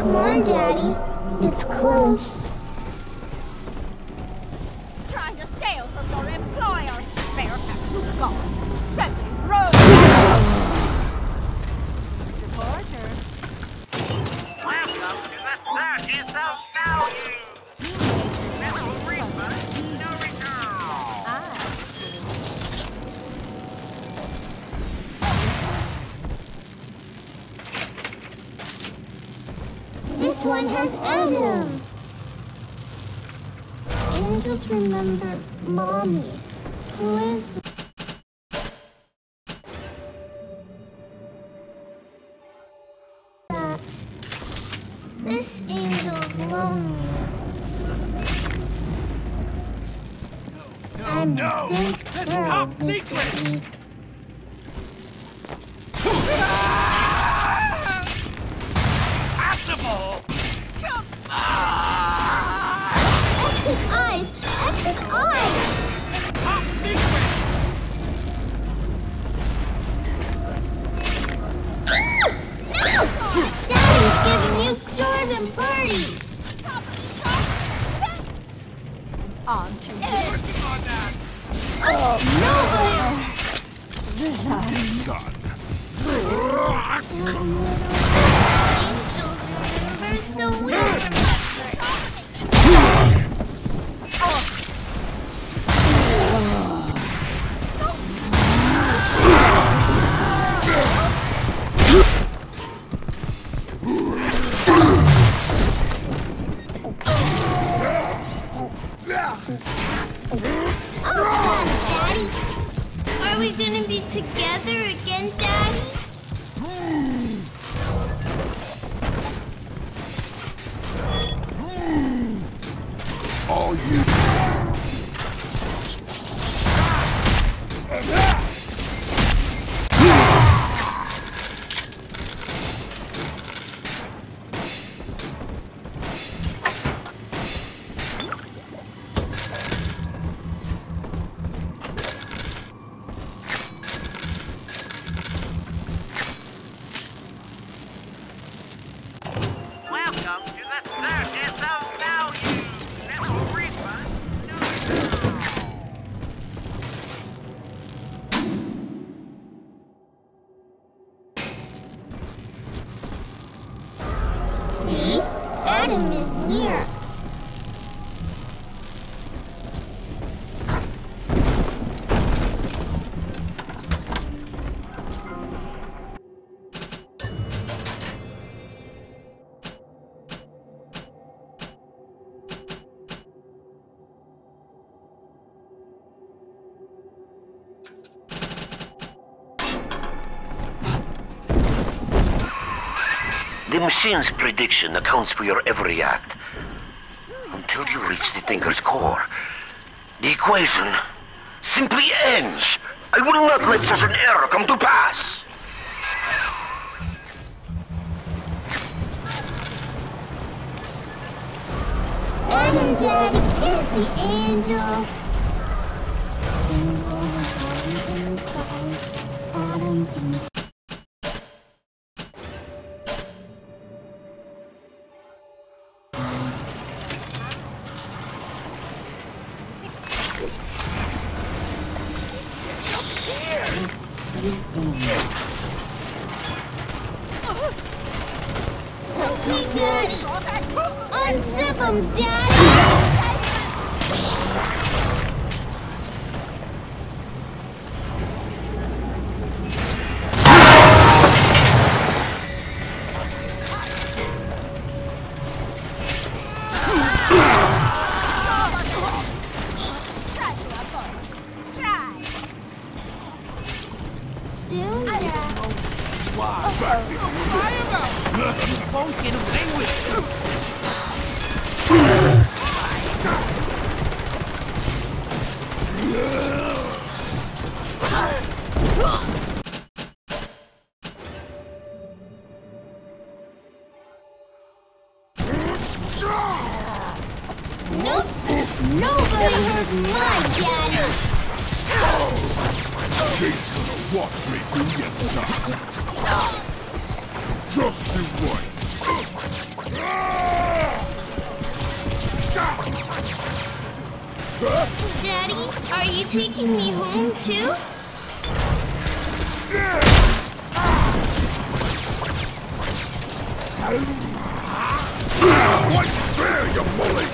Come on, Daddy. It's close. Trying to steal from your employer. Fair have gone. Send me road. Porter. Welcome to the Circus of Value. Little refund, no return. This one has Adam. Angels remember Mommy. Who is that? This angel's lonely. I'm no! That's top secret! Possible! Come on! Exit eyes! Exit eyes! Top secret! No! Daddy's giving you stores and parties! On to Working on that! Oh, Angels remember so weird. Daddy. Are we gonna be together again, Daddy? All you. Welcome to the circus of value. No refund. See? Adam is here. The machine's prediction accounts for your every act. Until you reach the Thinker's core, the equation simply ends. I will not let such an error come to pass. Adam, Daddy, is the angel. Angel was born inside Adam and help me, Daddy! Unzip him, Daddy! Soon, Dad. You won't get away with it. Nope. Nobody hurt my daddy. She's gonna watch me do your stuff. Just you wait. Daddy, are you taking me home too? What's there, you bully?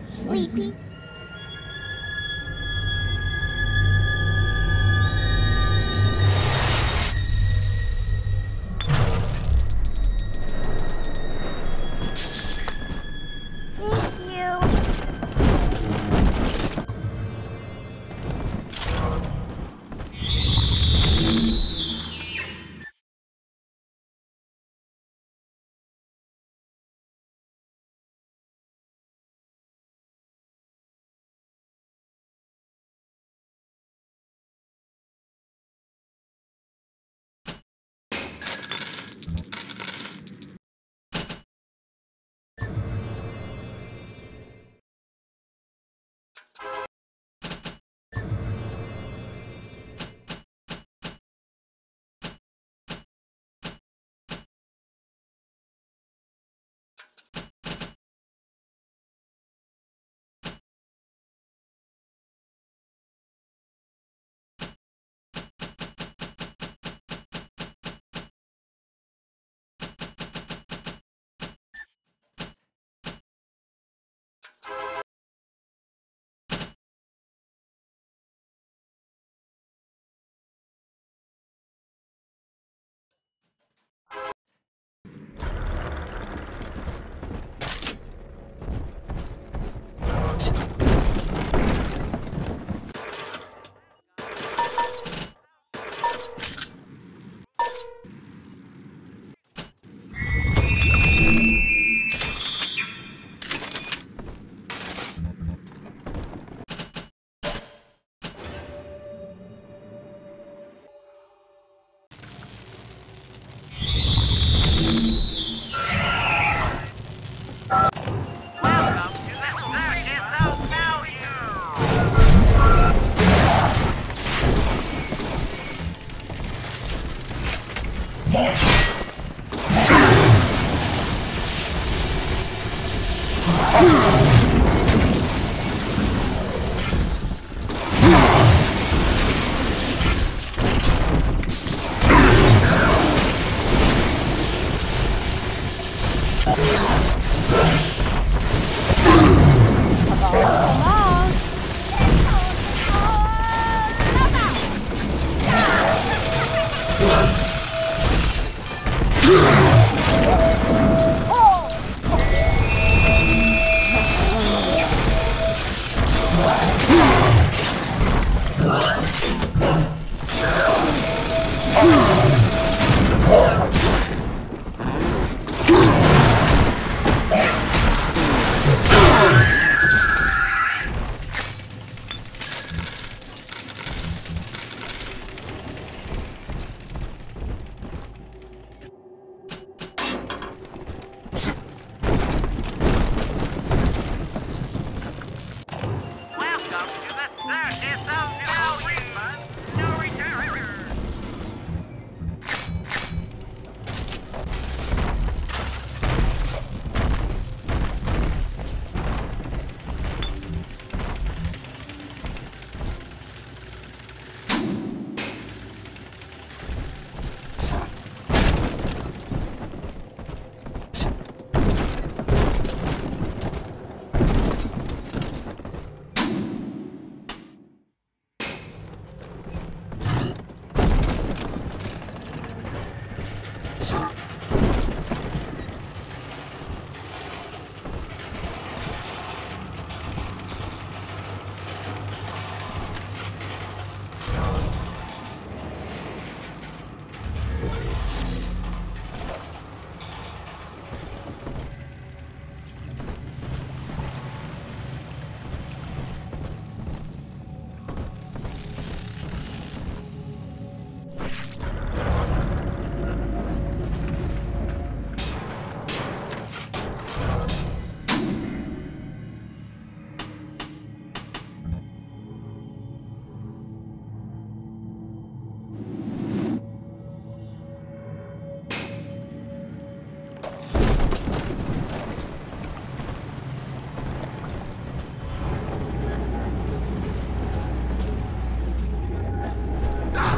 Sleepy.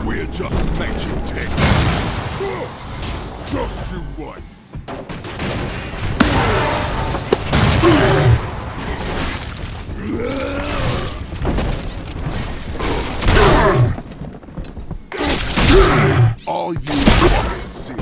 We're just matching tech. Just you wait. All you can see.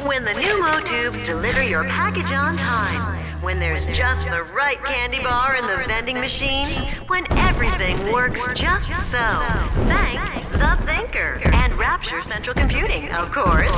When the Pneumo tubes deliver your package on time, when there's just the right candy bar in the vending machine, when everything works just so. Thank the Thinker and Rapture Central Computing, of course.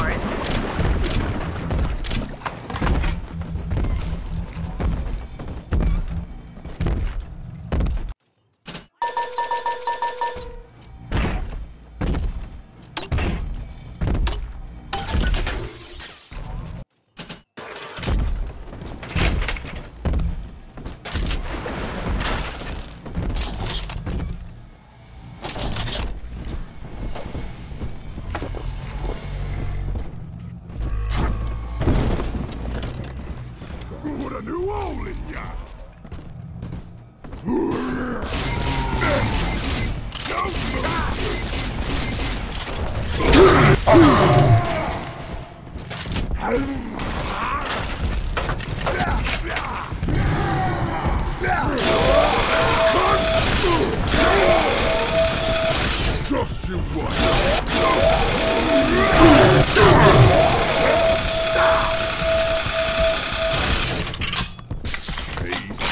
Put a new hole in ya! Just you what? Hey.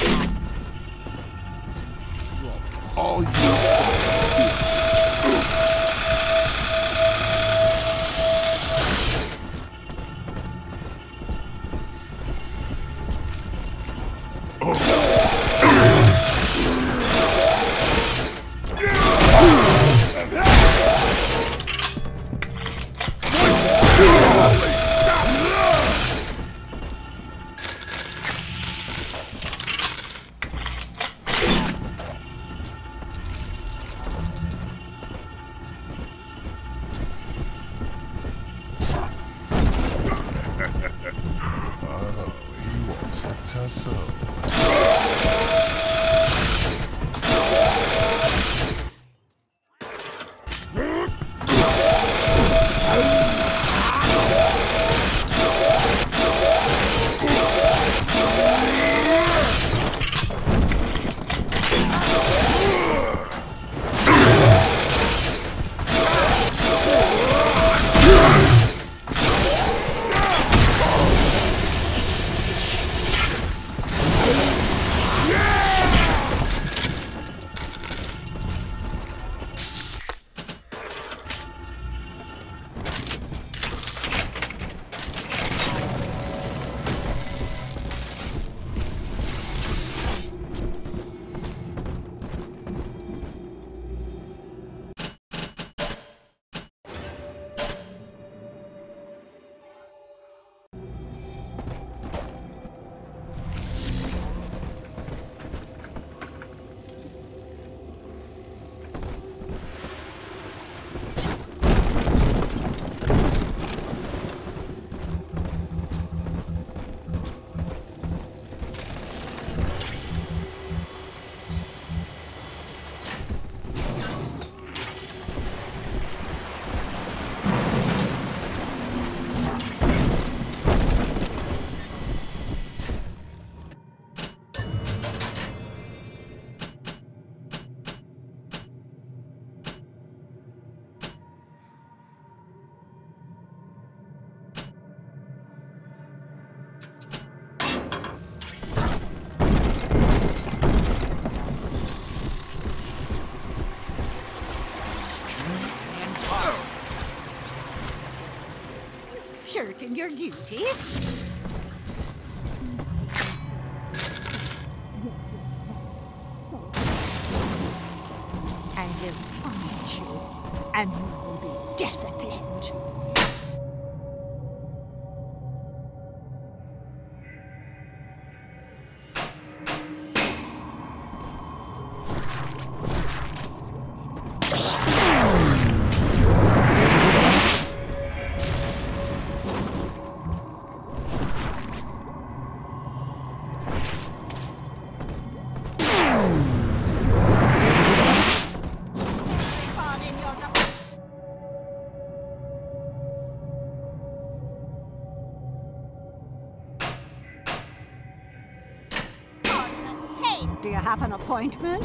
Vita so. Shirking your duty? I will find you, and you will be disciplined. Do you have an appointment?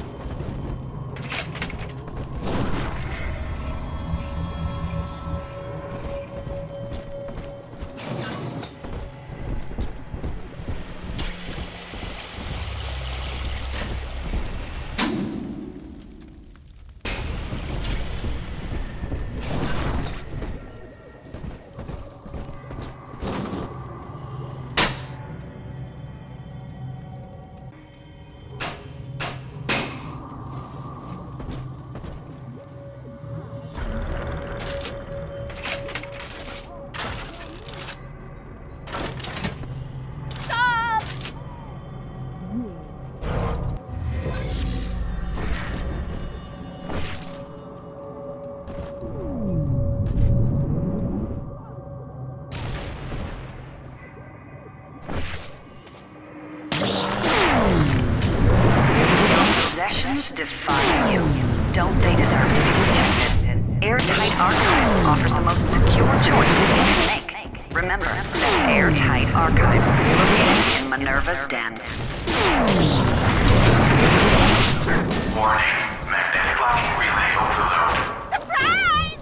Possessions define you. Don't they deserve to be protected? Airtight Archives offers the most secure choice that you can make. Remember, that's Airtight Archives, located in Minerva's den. Warning, magnetic locking relay overload. Surprise!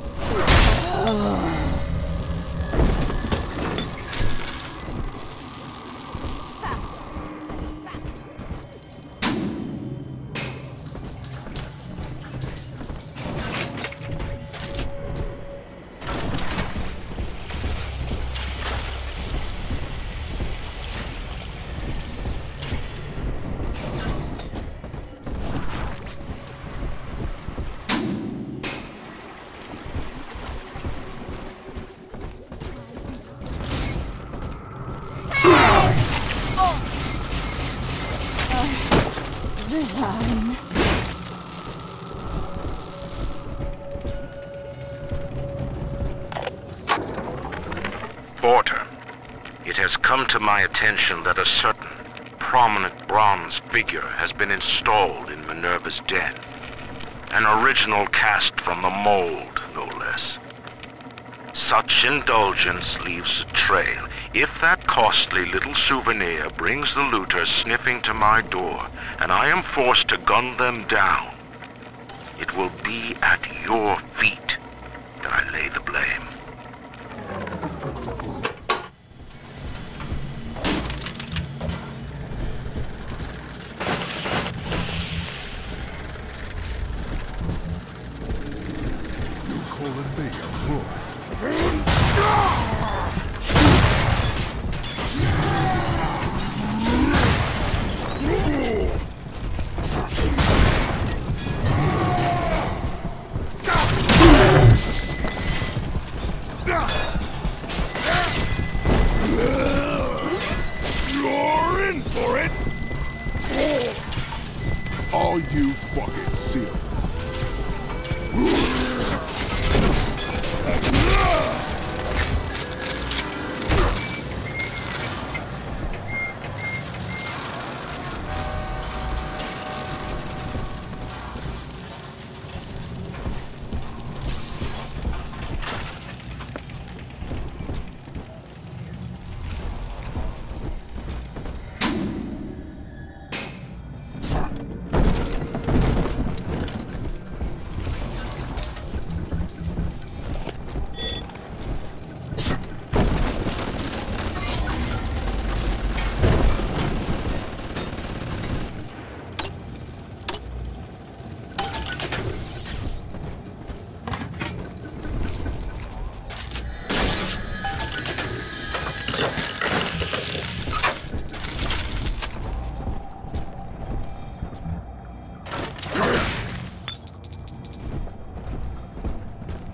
Design. Porter, it has come to my attention that a certain prominent bronze figure has been installed in Minerva's den. An original cast from the mold, no less. Such indulgence leaves a trail. If that costly little souvenir brings the looters sniffing to my door, and I am forced to gun them down, it will be at your feet that I lay the blame. You calling me a wolf? You're in for it! Are you fucking serious?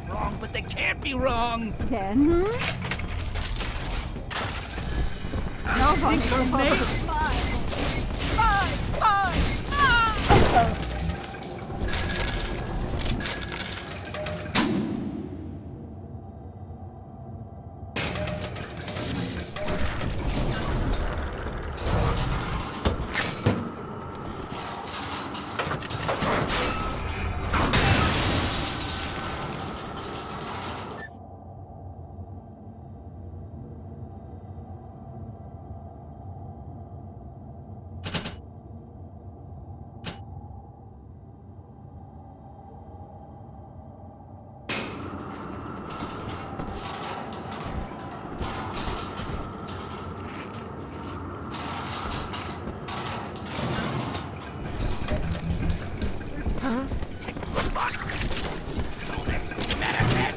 Wrong, but they can't be wrong. Ken? No one is supposed to spy. Spy! Ah! Huh? Sick robots. Oh, that's matter, man.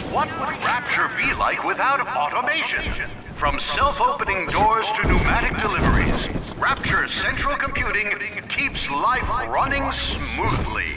What would Rapture be like without automation? From self-opening doors to pneumatic deliveries, Rapture's central computing keeps life running smoothly.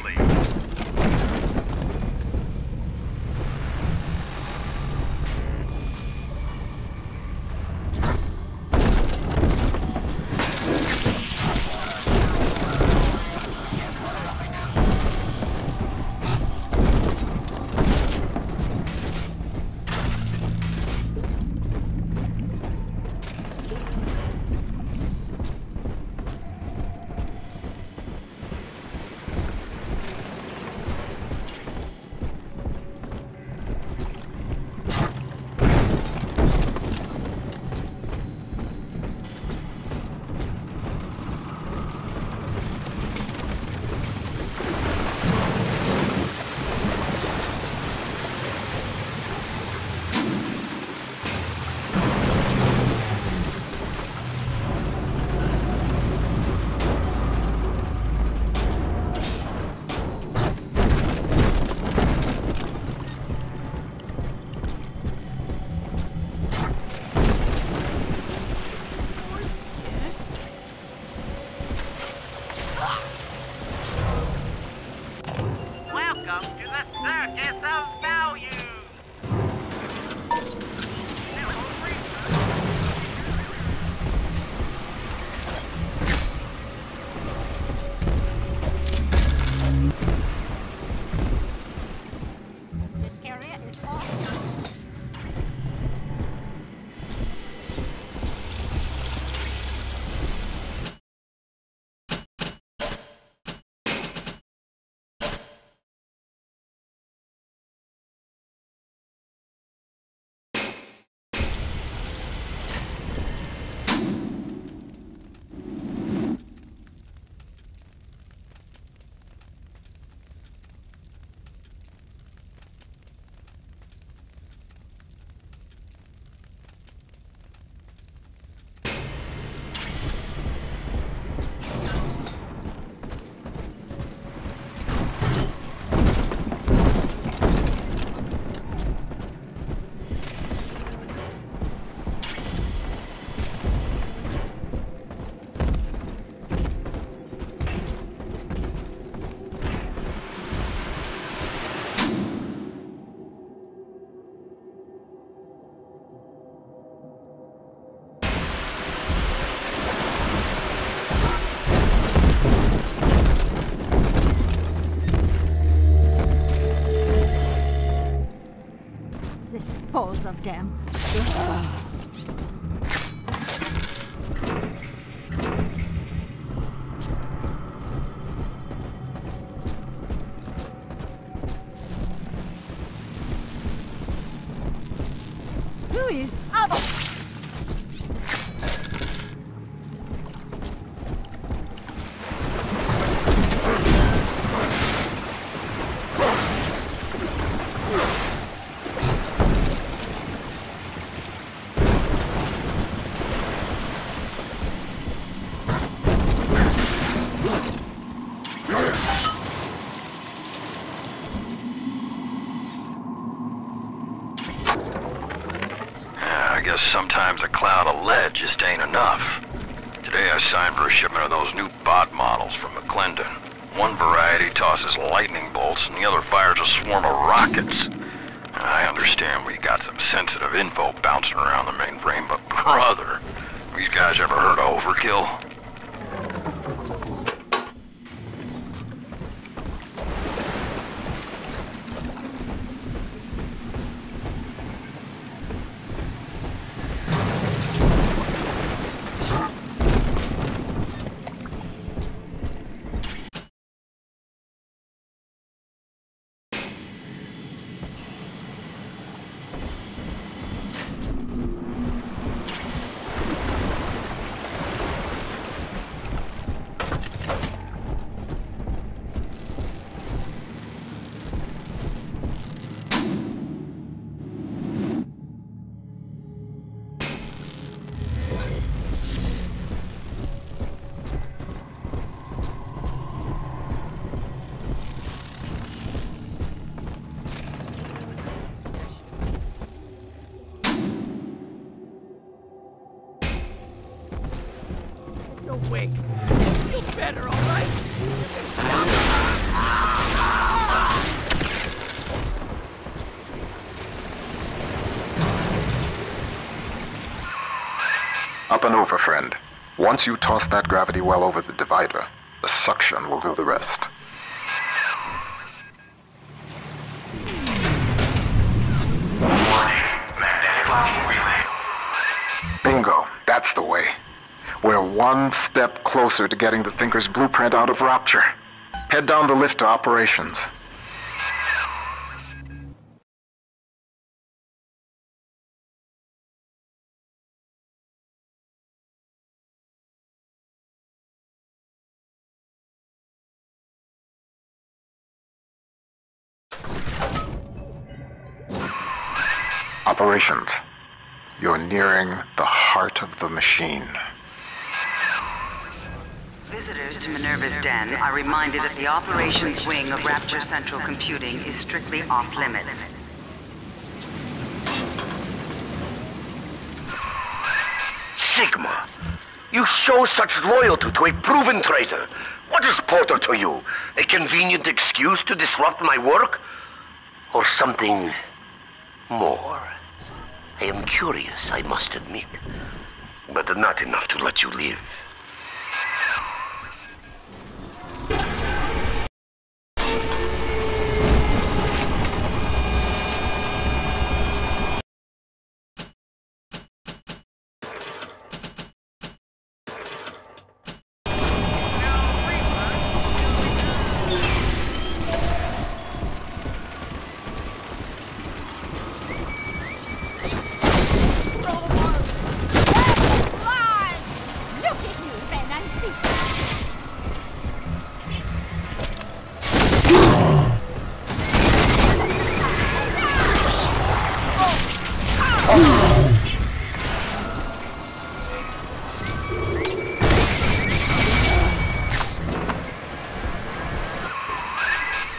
circus of value. This area is off. Dispose of them. Who is other? Sometimes a cloud of lead just ain't enough. Today I signed for a shipment of those new bot models from McClendon. One variety tosses lightning bolts and the other fires a swarm of rockets. I understand we got some sensitive info bouncing around the mainframe, but brother, these guys ever heard of overkill? Wig. You better, all right? Up and over, friend. Once you toss that gravity well over the divider, the suction will do the rest. Magnetic locking relay. Bingo. That's the way. We're one step closer to getting the Thinker's blueprint out of Rapture. Head down the lift to operations. Operations. You're nearing the heart of the machine. Visitors to Minerva's Den are reminded that the operations wing of Rapture Central Computing is strictly off-limits. Sigma, you show such loyalty to a proven traitor. What is Porter to you? A convenient excuse to disrupt my work? Or something more? I am curious, I must admit. But not enough to let you live.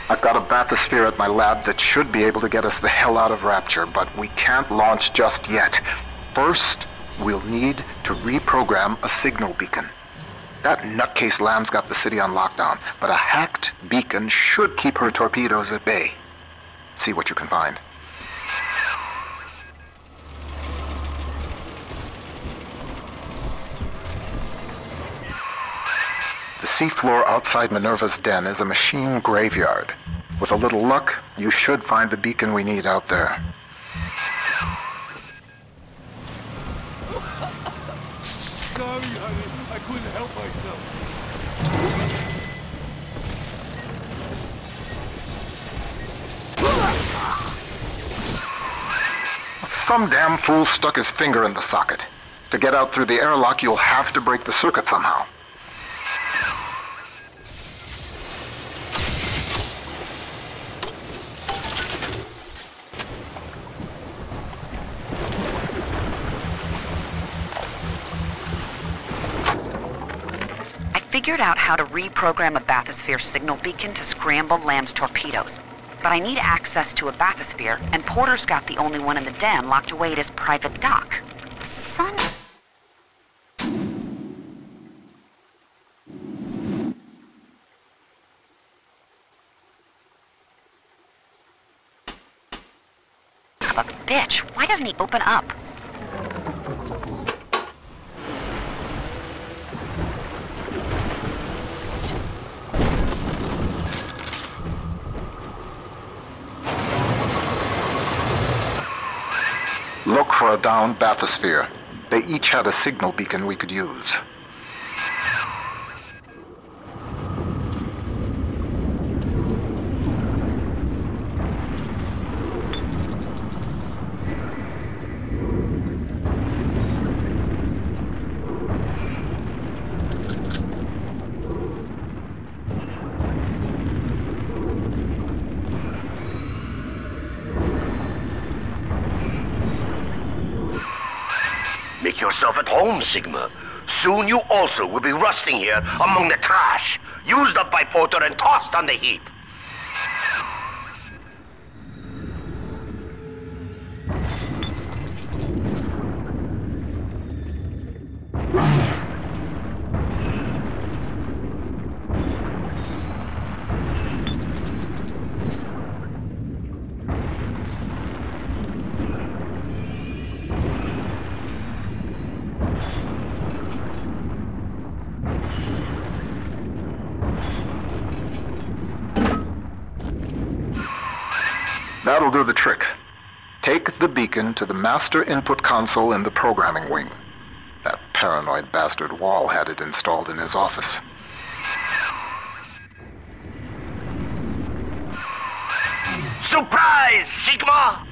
I've got a bathysphere at my lab that should be able to get us the hell out of Rapture, but we can't launch just yet. First, we'll need to reprogram a signal beacon. That nutcase Lamb's got the city on lockdown, but a hacked beacon should keep her torpedoes at bay. See what you can find. The seafloor outside Minerva's den is a machine graveyard. With a little luck, you should find the beacon we need out there. Sorry, honey. I couldn't help myself. Some damn fool stuck his finger in the socket. To get out through the airlock, you'll have to break the circuit somehow. Figured out how to reprogram a bathysphere signal beacon to scramble Lamb's torpedoes. But I need access to a bathysphere, and Porter's got the only one in the den locked away at his private dock. Son of a bitch. Why doesn't he open up? Look for a downed bathysphere. They each had a signal beacon we could use. Make yourself at home, Sigma. Soon you also will be rusting here among the trash, used up by Porter and tossed on the heap. That'll do the trick. Take the beacon to the master input console in the programming wing. That paranoid bastard Wall had it installed in his office. Surprise, Sigma!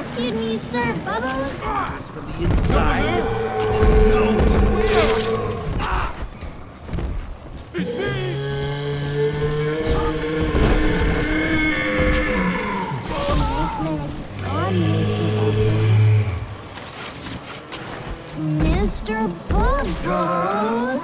rescued me, Sir Bubbles? This from the inside? No! It's me! Mr. Bubbles?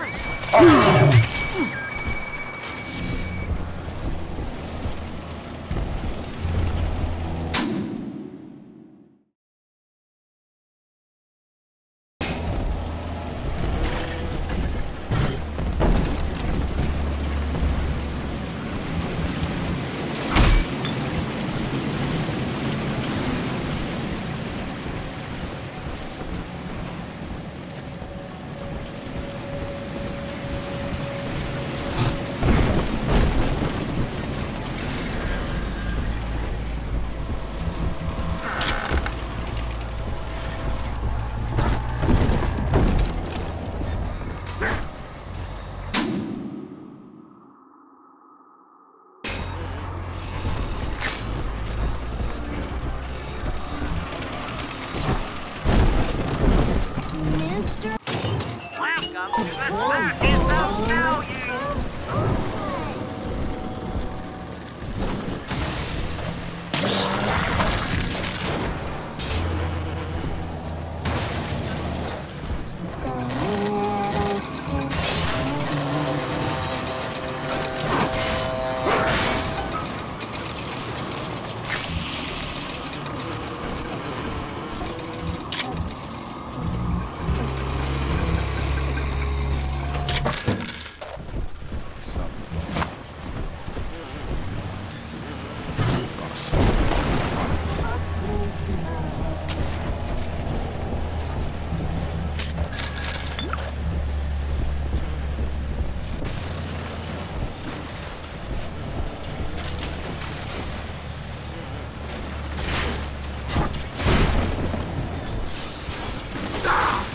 Welcome to the circus of value.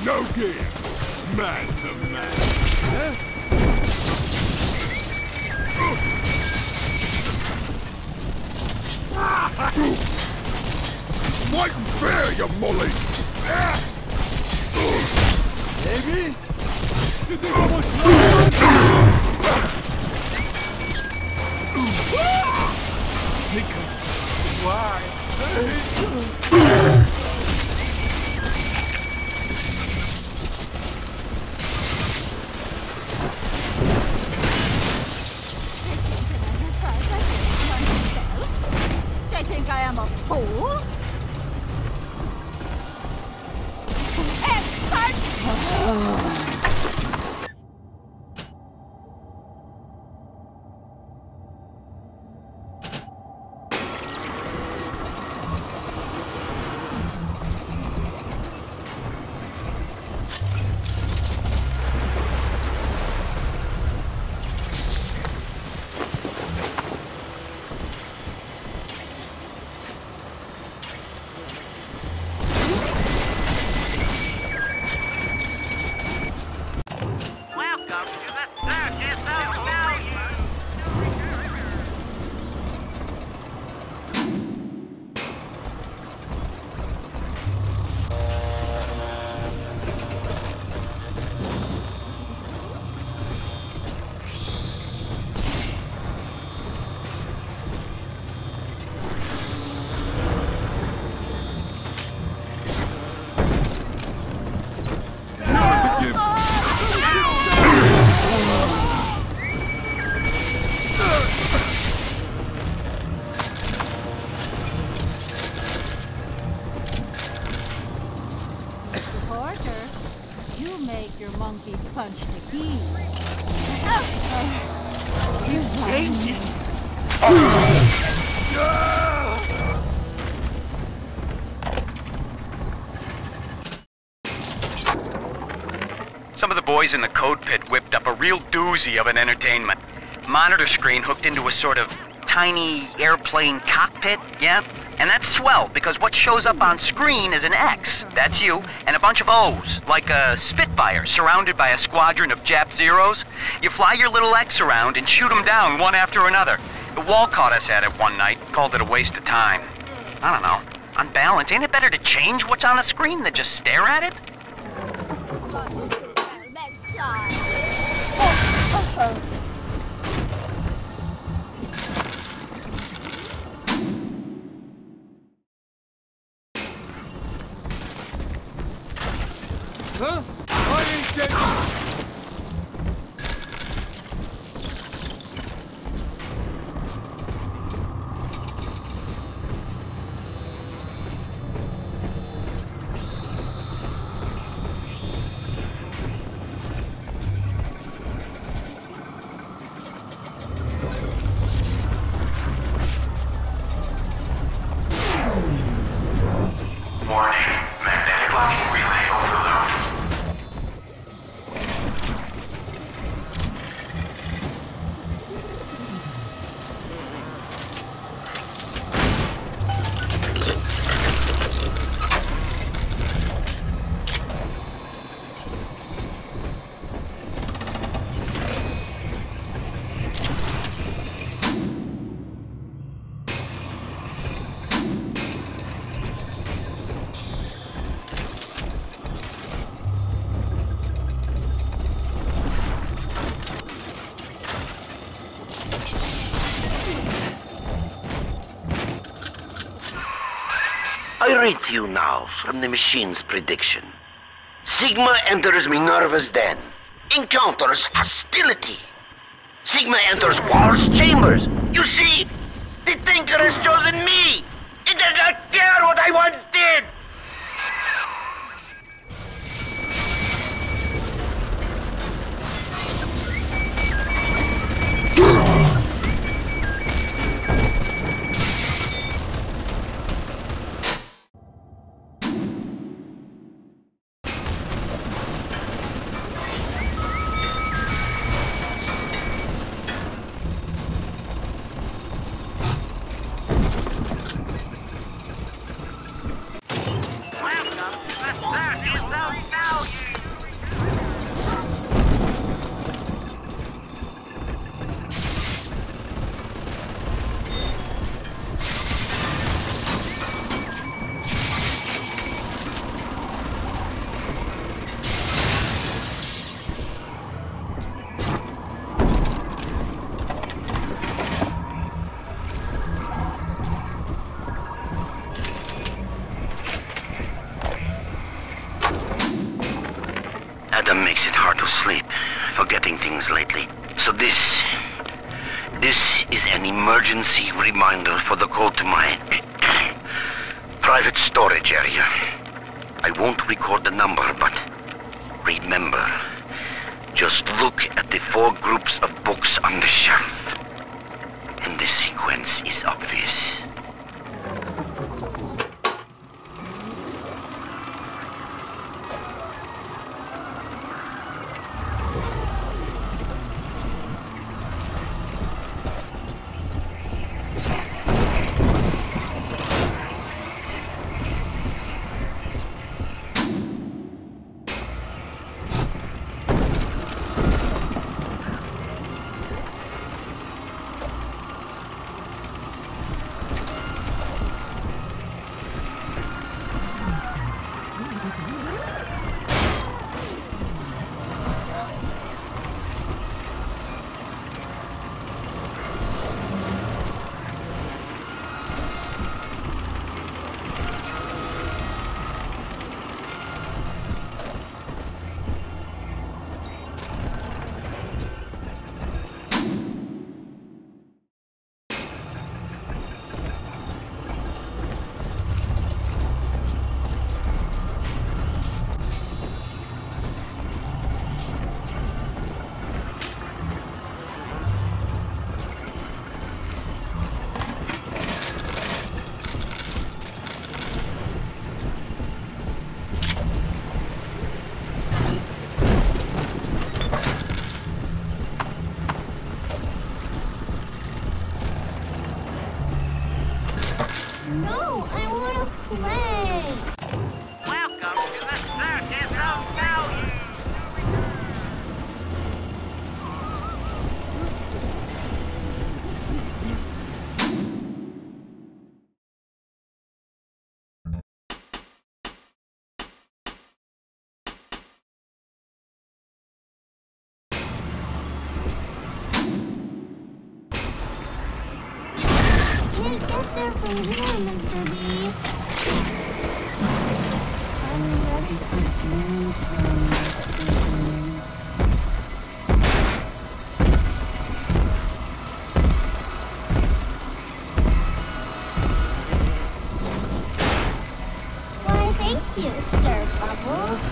No gear. Man to man. Huh? Fighting fair, you molly. Maybe? You think I was why? They think I am a fool? Monkeys punch the key. Here's changing. Some of the boys in the code pit whipped up a real doozy of an entertainment. Monitor screen hooked into a sort of tiny airplane cockpit, yeah? And that's swell, because what shows up on screen is an X, that's you, and a bunch of O's, like a Spitfire surrounded by a squadron of Jap Zeros. You fly your little X around and shoot them down one after another. The wall caught us at it one night, called it a waste of time. I don't know. On balance, ain't it better to change what's on the screen than just stare at it? Huh? I ain't getting... Warning, magnetic locking relay overload. I read to you now from the machine's prediction. Sigma enters Minerva's den. Encounters hostility. Sigma enters Wal's chambers. You see, the Thinker has chosen me. It does not care what I once did. Adam makes it hard to sleep, forgetting things lately. So this is an emergency reminder for the code to my private storage area. I won't record the number, but remember, just look at the 4 groups of books on the shelf. And the sequence is obvious. No, I want to play. can't get there from here, Mr. B. I'm ready for game time, Mr. B. Why, thank you, Sir Bubbles.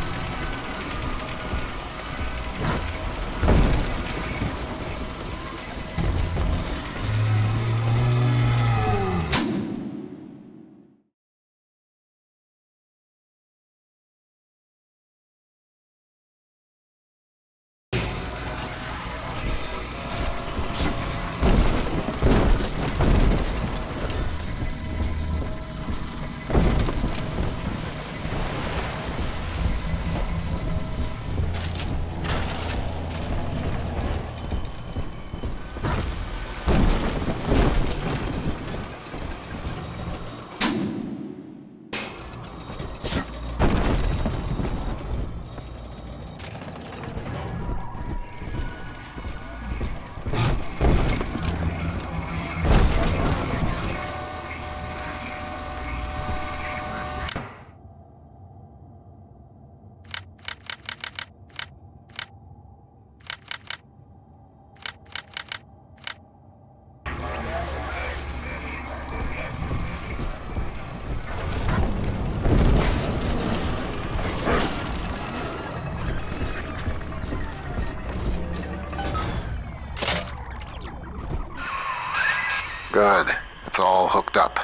Good. It's all hooked up.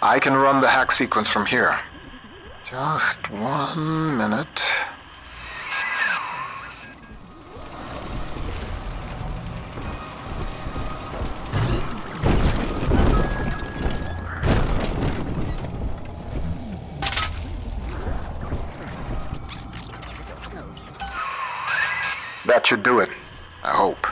I can run the hack sequence from here. Just 1 minute. That should do it. I hope.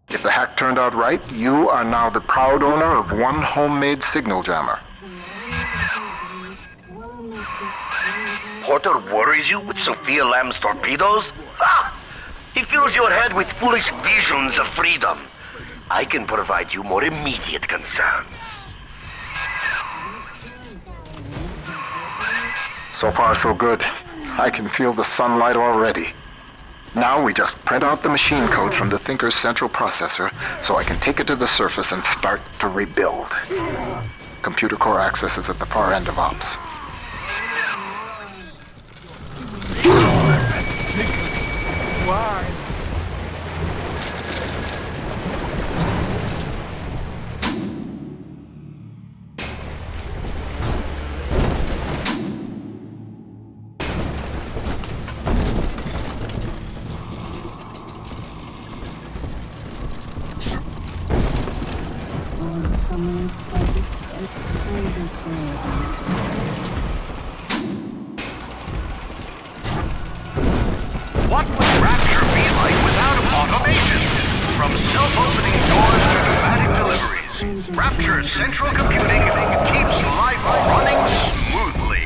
If the hack turned out right, you are now the proud owner of one homemade signal jammer. Porter worries you with Sophia Lamb's torpedoes? Ha! He fills your head with foolish visions of freedom. I can provide you more immediate concerns. So far, so good. I can feel the sunlight already. Now we just print out the machine code from the Thinker's central processor so I can take it to the surface and start to rebuild. Computer core access is at the far end of ops. Why? What would Rapture be like without automation? From self-opening doors to pneumatic deliveries, Rapture's central computing keeps life running smoothly.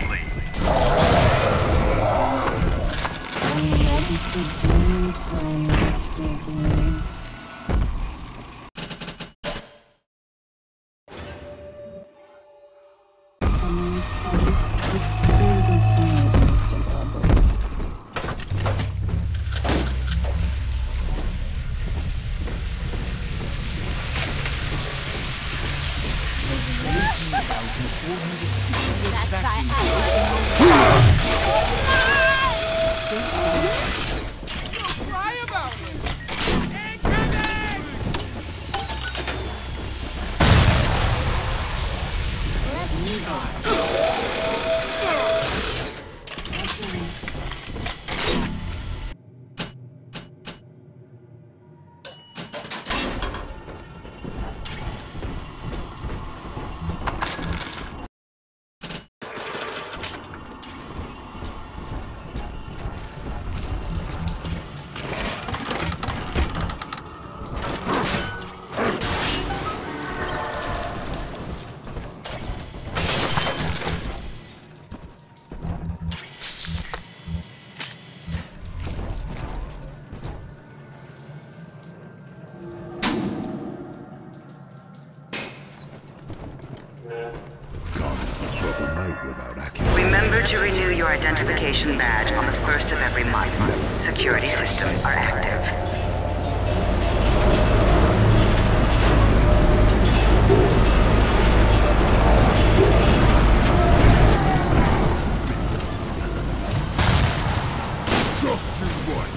to renew your identification badge on the 1st of every month. Security systems are active. Just you wait.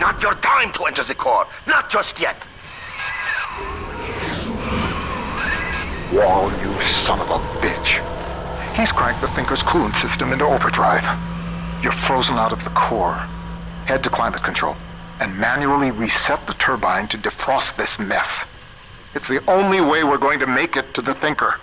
Not your time to enter the core. Not just yet. Wall, you son of a bitch. He's cranked the Thinker's coolant system into overdrive. You're frozen out of the core. Head to climate control and manually reset the turbine to defrost this mess. It's the only way we're going to make it to the Thinker.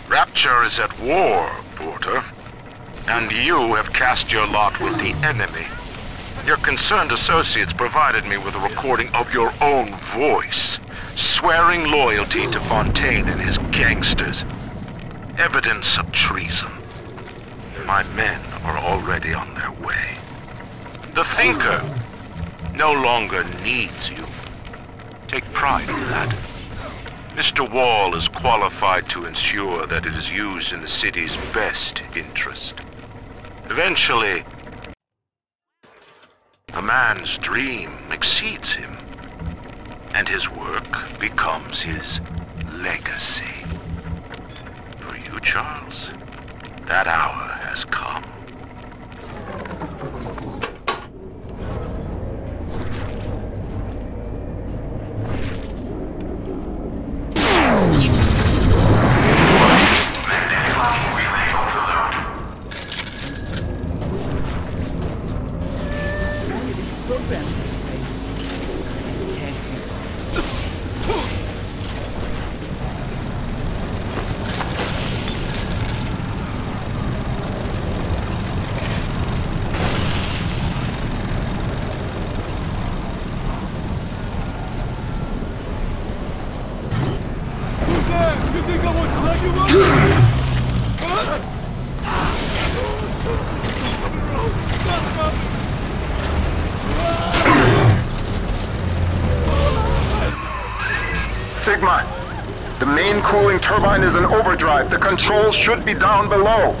Rapture is at war, Porter. And you have cast your lot with the enemy. Your concerned associates provided me with a recording of your own voice, swearing loyalty to Fontaine and his gangsters. Evidence of treason. My men are already on their way. The Thinker no longer needs you. Take pride in that. Mr. Wall is qualified to ensure that it is used in the city's best interest. Eventually, a man's dream exceeds him, and his work becomes his legacy. For you, Charles, that hour has come. back! You think I won't slag you up? Sigma, the main cooling turbine is in overdrive. The controls should be down below.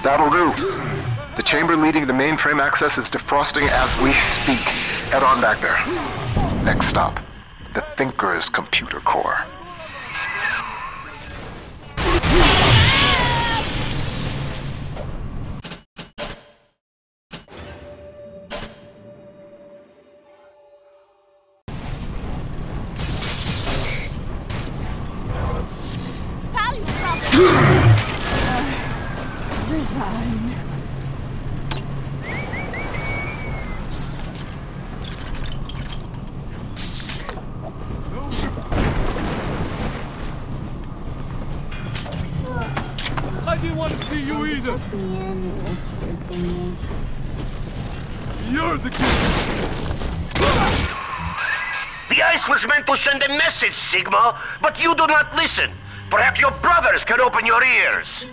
That'll do. The chamber leading to mainframe access is defrosting as we speak. Head on back there. Next stop, the Thinker's computer core. Resign. I didn't want to see you either. Let me in, Mr. Thingy. You're the kid. The ice was meant to send a message, Sigma, but you do not listen. Perhaps your brothers can open your ears.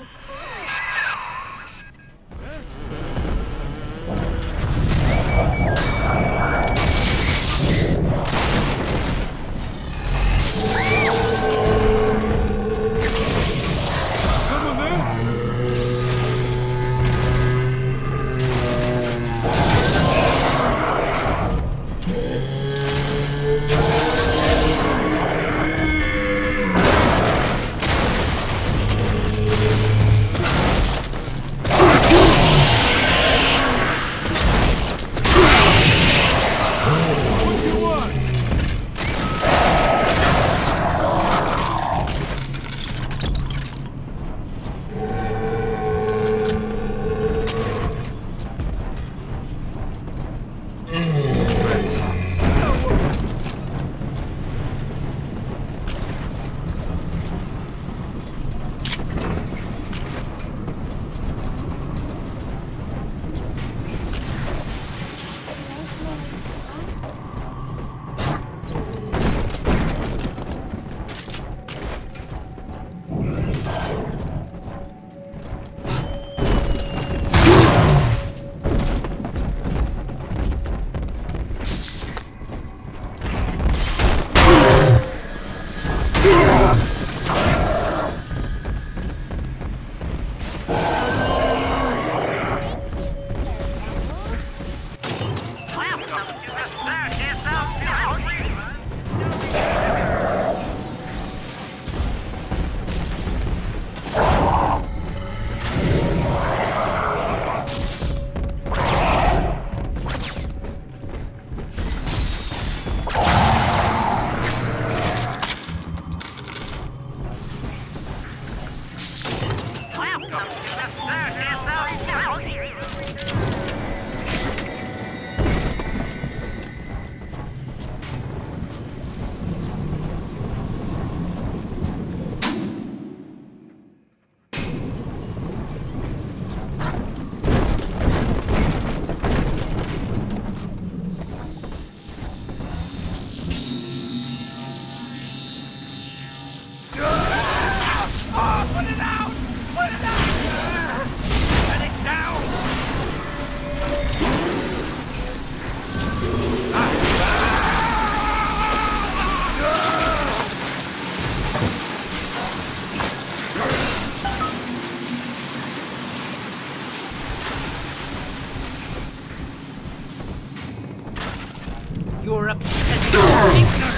a thinker!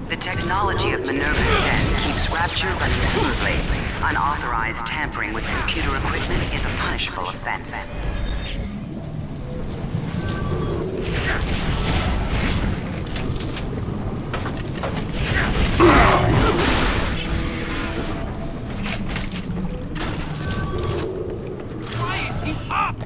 The technology of Minerva's den keeps Rapture running smoothly. Unauthorized tampering with computer equipment is a punishable offense. Quiet! He's up!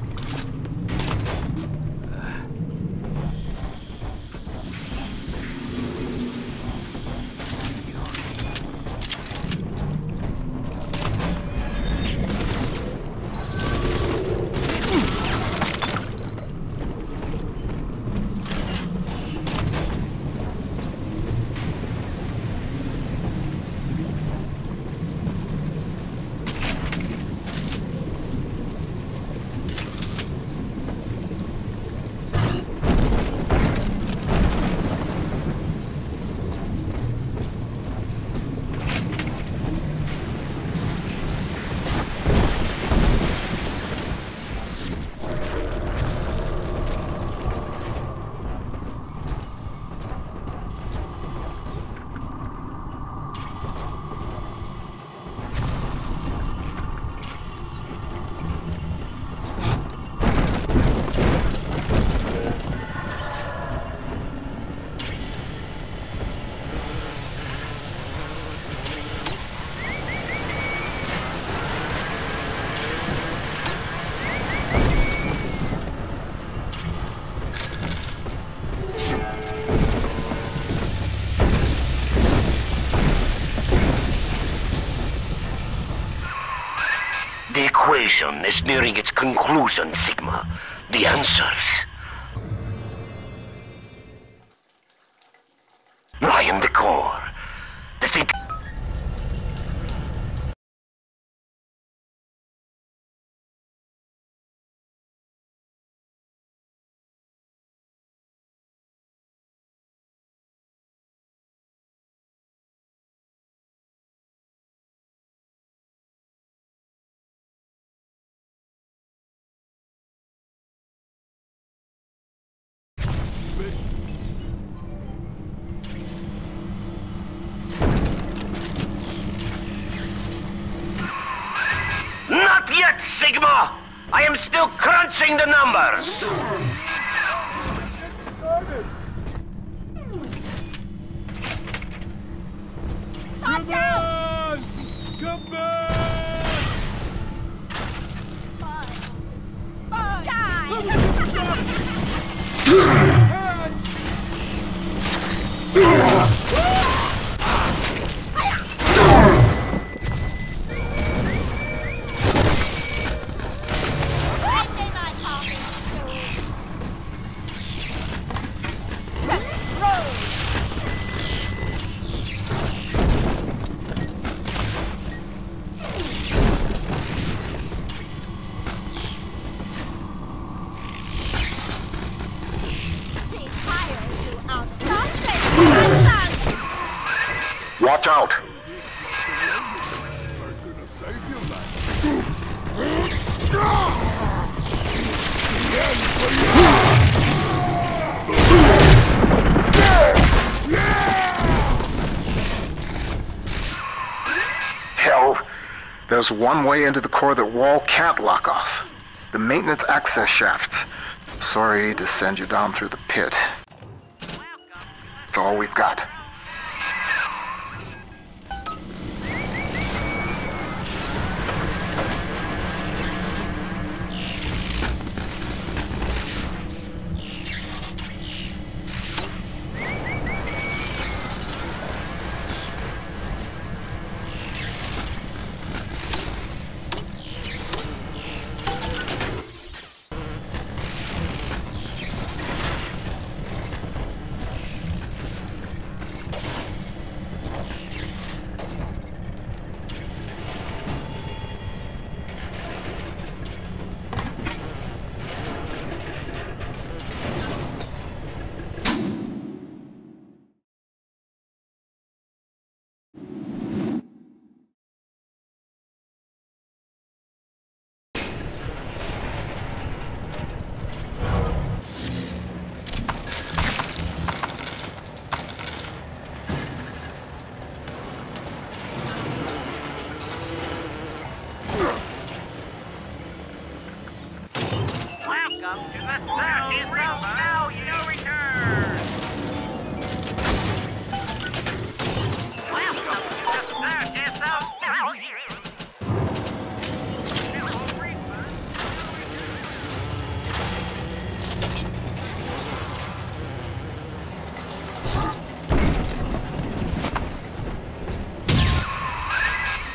The equation is nearing its conclusion, Sigma. The answers lie in the core. The thing. Not yet, Sigma! I am still crunching the numbers! Come on! Come back! Watch out! Hell, there's one way into the core that wall can't lock off. The maintenance access shafts. Sorry to send you down through the pit. That's all we've got.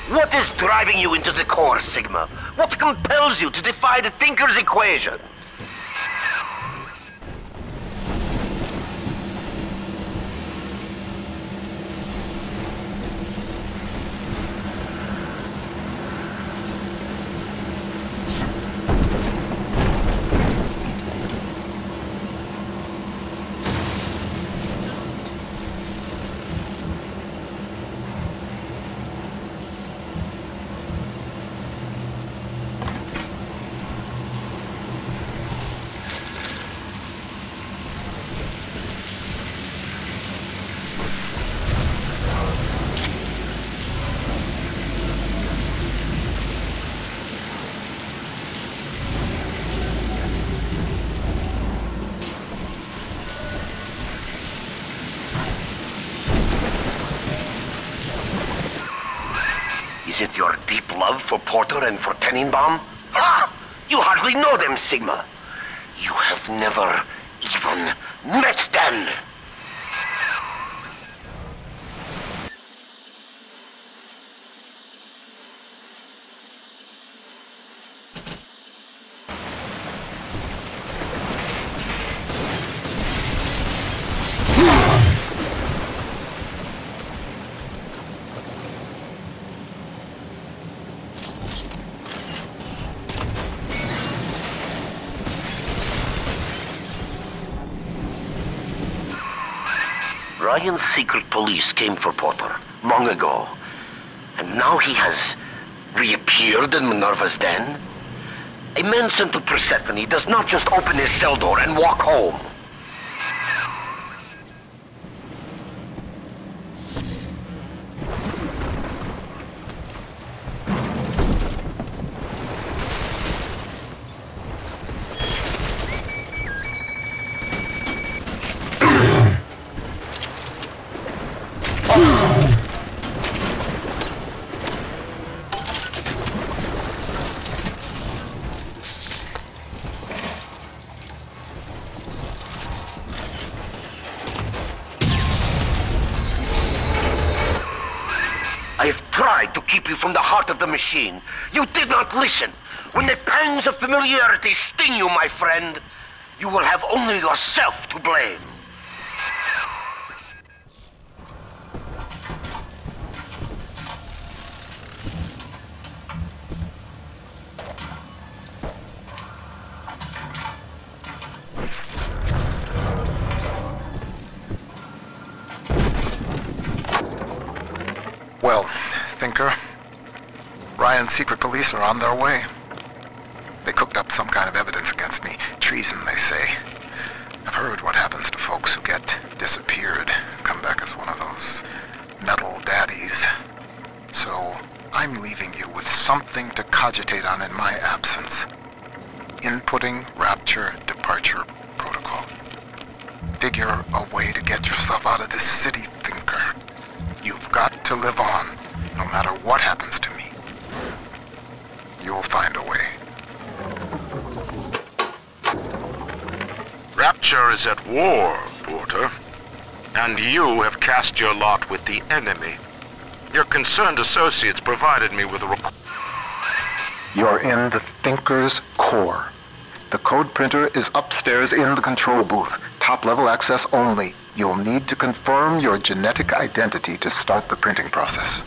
What is driving you into the core, Sigma? What compels you to defy the Thinker's equation? Is it your deep love for Porter and for Tenenbaum? Ha! You hardly know them, Sigma. You have never even met them. Ryan's secret police came for Porter long ago, and now he has reappeared in Minerva's den. A man sent to Persephone does not just open his cell door and walk home. I've tried to keep you from the heart of the machine. You did not listen. When the pangs of familiarity sting you, my friend, you will have only yourself to blame. Well, Thinker, Ryan's secret police are on their way. They cooked up some kind of evidence against me. Treason, they say. I've heard what happens to folks who get disappeared, come back as one of those metal daddies. So, I'm leaving you with something to cogitate on in my absence. Inputting Rapture Departure Protocol. Figure a way to get yourself out of this city, Thinker. You've got to live on, no matter what happens to me. You'll find a way. Rapture is at war, Porter. And you have cast your lot with the enemy. Your concerned associates provided me with a You're in the Thinker's core. The code printer is upstairs in the control booth. Top-level access only. You'll need to confirm your genetic identity to start the printing process.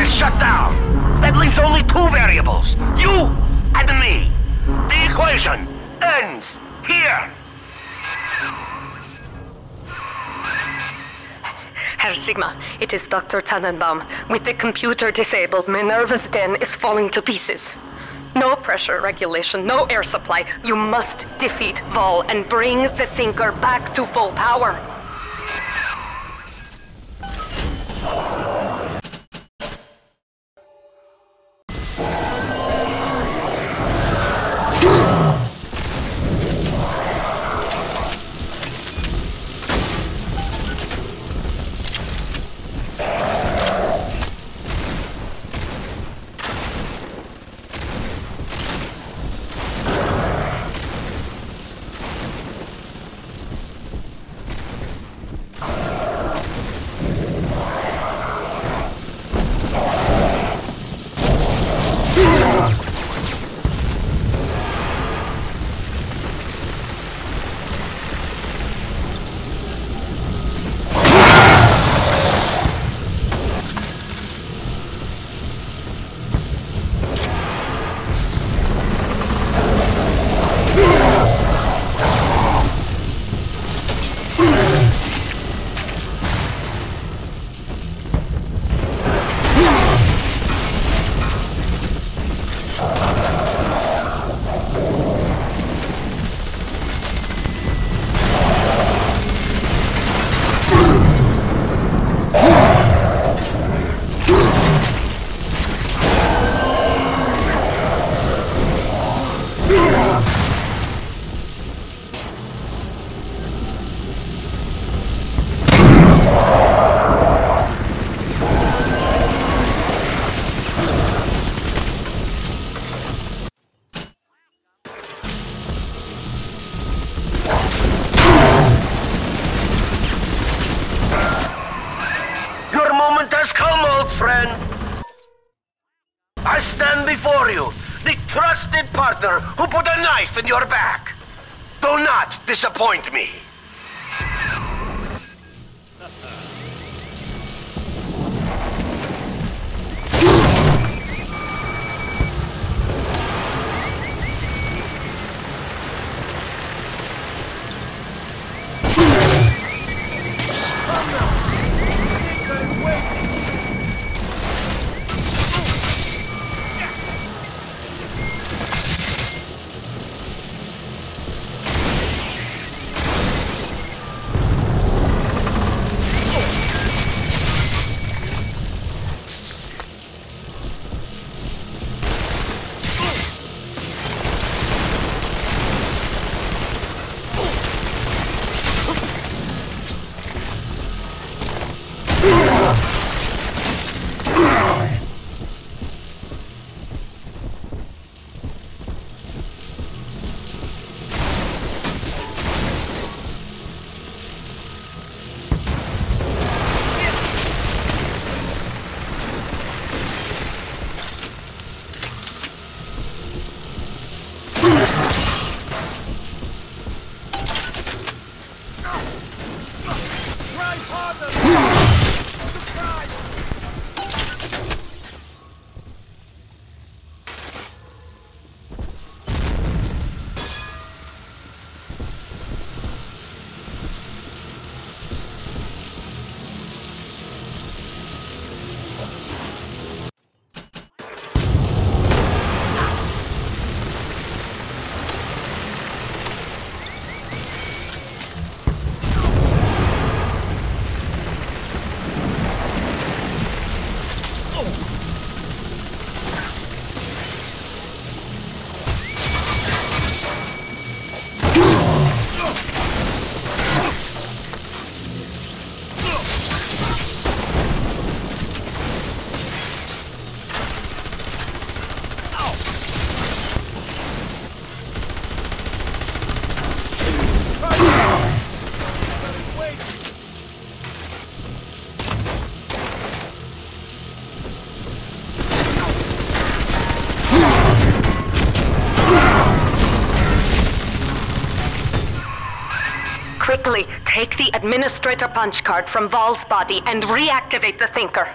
Shut down. That leaves only two variables. You and me. The equation ends here. Herr Sigma, it is Dr. Tannenbaum. With the computer disabled, Minerva's den is falling to pieces. No pressure regulation, no air supply. You must defeat Vol and bring the Thinker back to full power. I stand before you, the trusted partner who put a knife in your back. Do not disappoint me. Quickly, take the administrator punch card from Vol's body and reactivate the Thinker.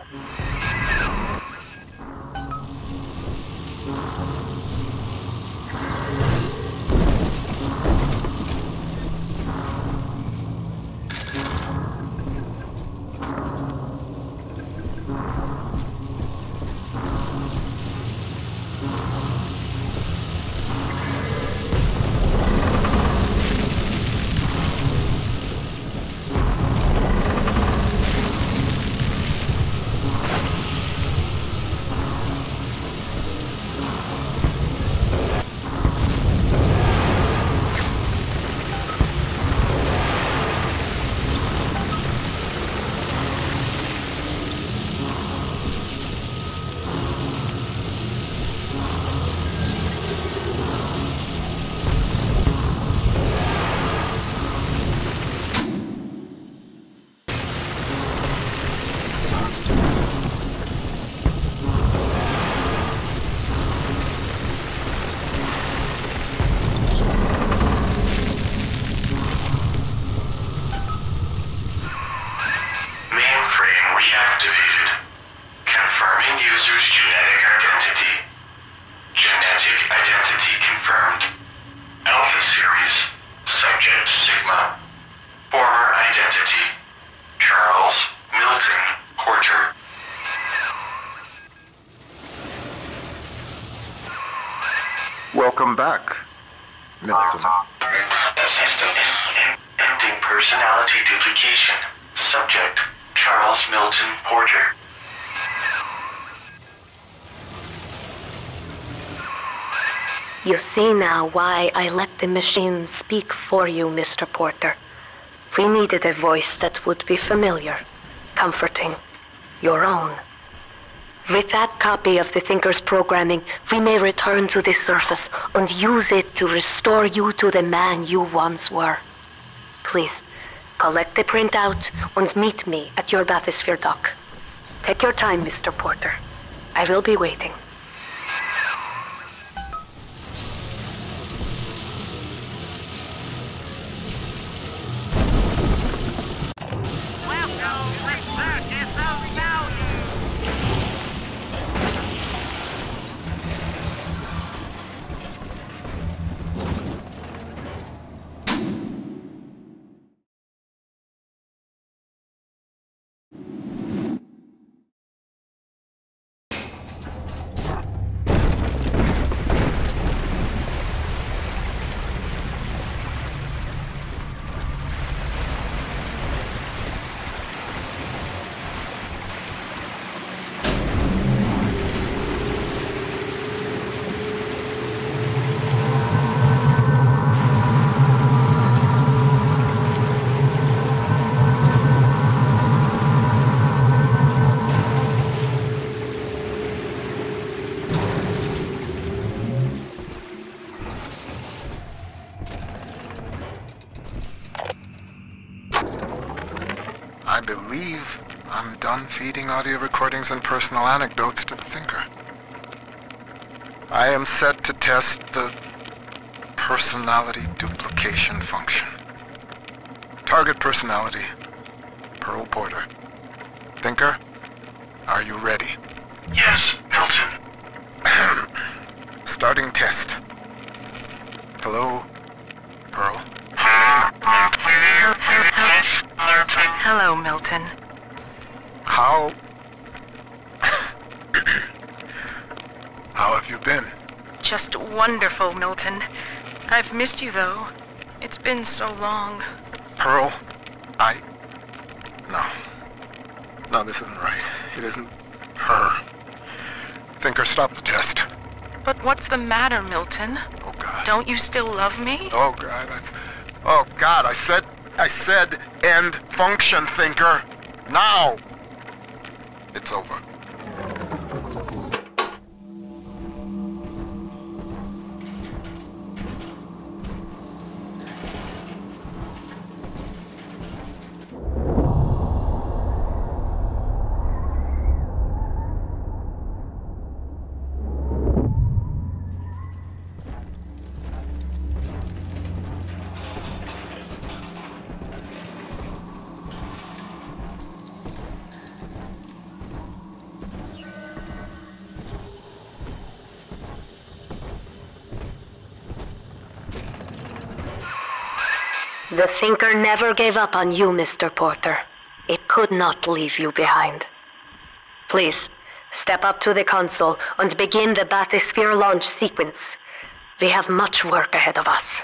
Welcome back, Milton. System ending personality duplication. Subject, Charles Milton Porter. You see now why I let the machine speak for you, Mr. Porter. We needed a voice that would be familiar, comforting, your own. With that copy of the Thinker's programming, we may return to the surface and use it to restore you to the man you once were. Please, collect the printout and meet me at your bathysphere dock. Take your time, Mr. Porter. I will be waiting. I believe I'm done feeding audio recordings and personal anecdotes to the Thinker. I am set to test the personality duplication function. Target personality, Pearl Porter. Thinker, are you ready? Yes, Milton. Starting test. Hello, Pearl. Hello, Milton. How have you been? Just wonderful, Milton. I've missed you, though. It's been so long. Pearl, No, this isn't right. It isn't her. Thinker, stop the test. But what's the matter, Milton? Oh, God. Don't you still love me? Oh, God, I said end function, Thinker. Now! It's over. The Thinker never gave up on you, Mr. Porter. It could not leave you behind. Please, step up to the console and begin the bathysphere launch sequence. We have much work ahead of us.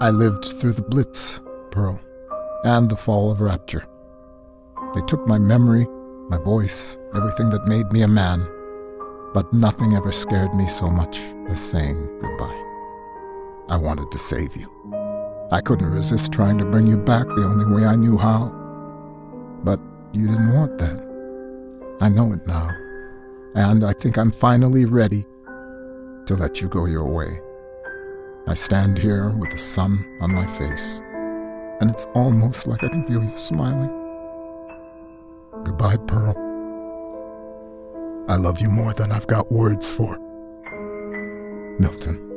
I lived through the Blitz, Pearl, and the fall of Rapture. They took my memory, my voice, everything that made me a man, but nothing ever scared me so much as saying goodbye. I wanted to save you. I couldn't resist trying to bring you back the only way I knew how. But you didn't want that. I know it now, and I think I'm finally ready to let you go your way. I stand here with the sun on my face, and it's almost like I can feel you smiling. Goodbye, Pearl. I love you more than I've got words for. Milton.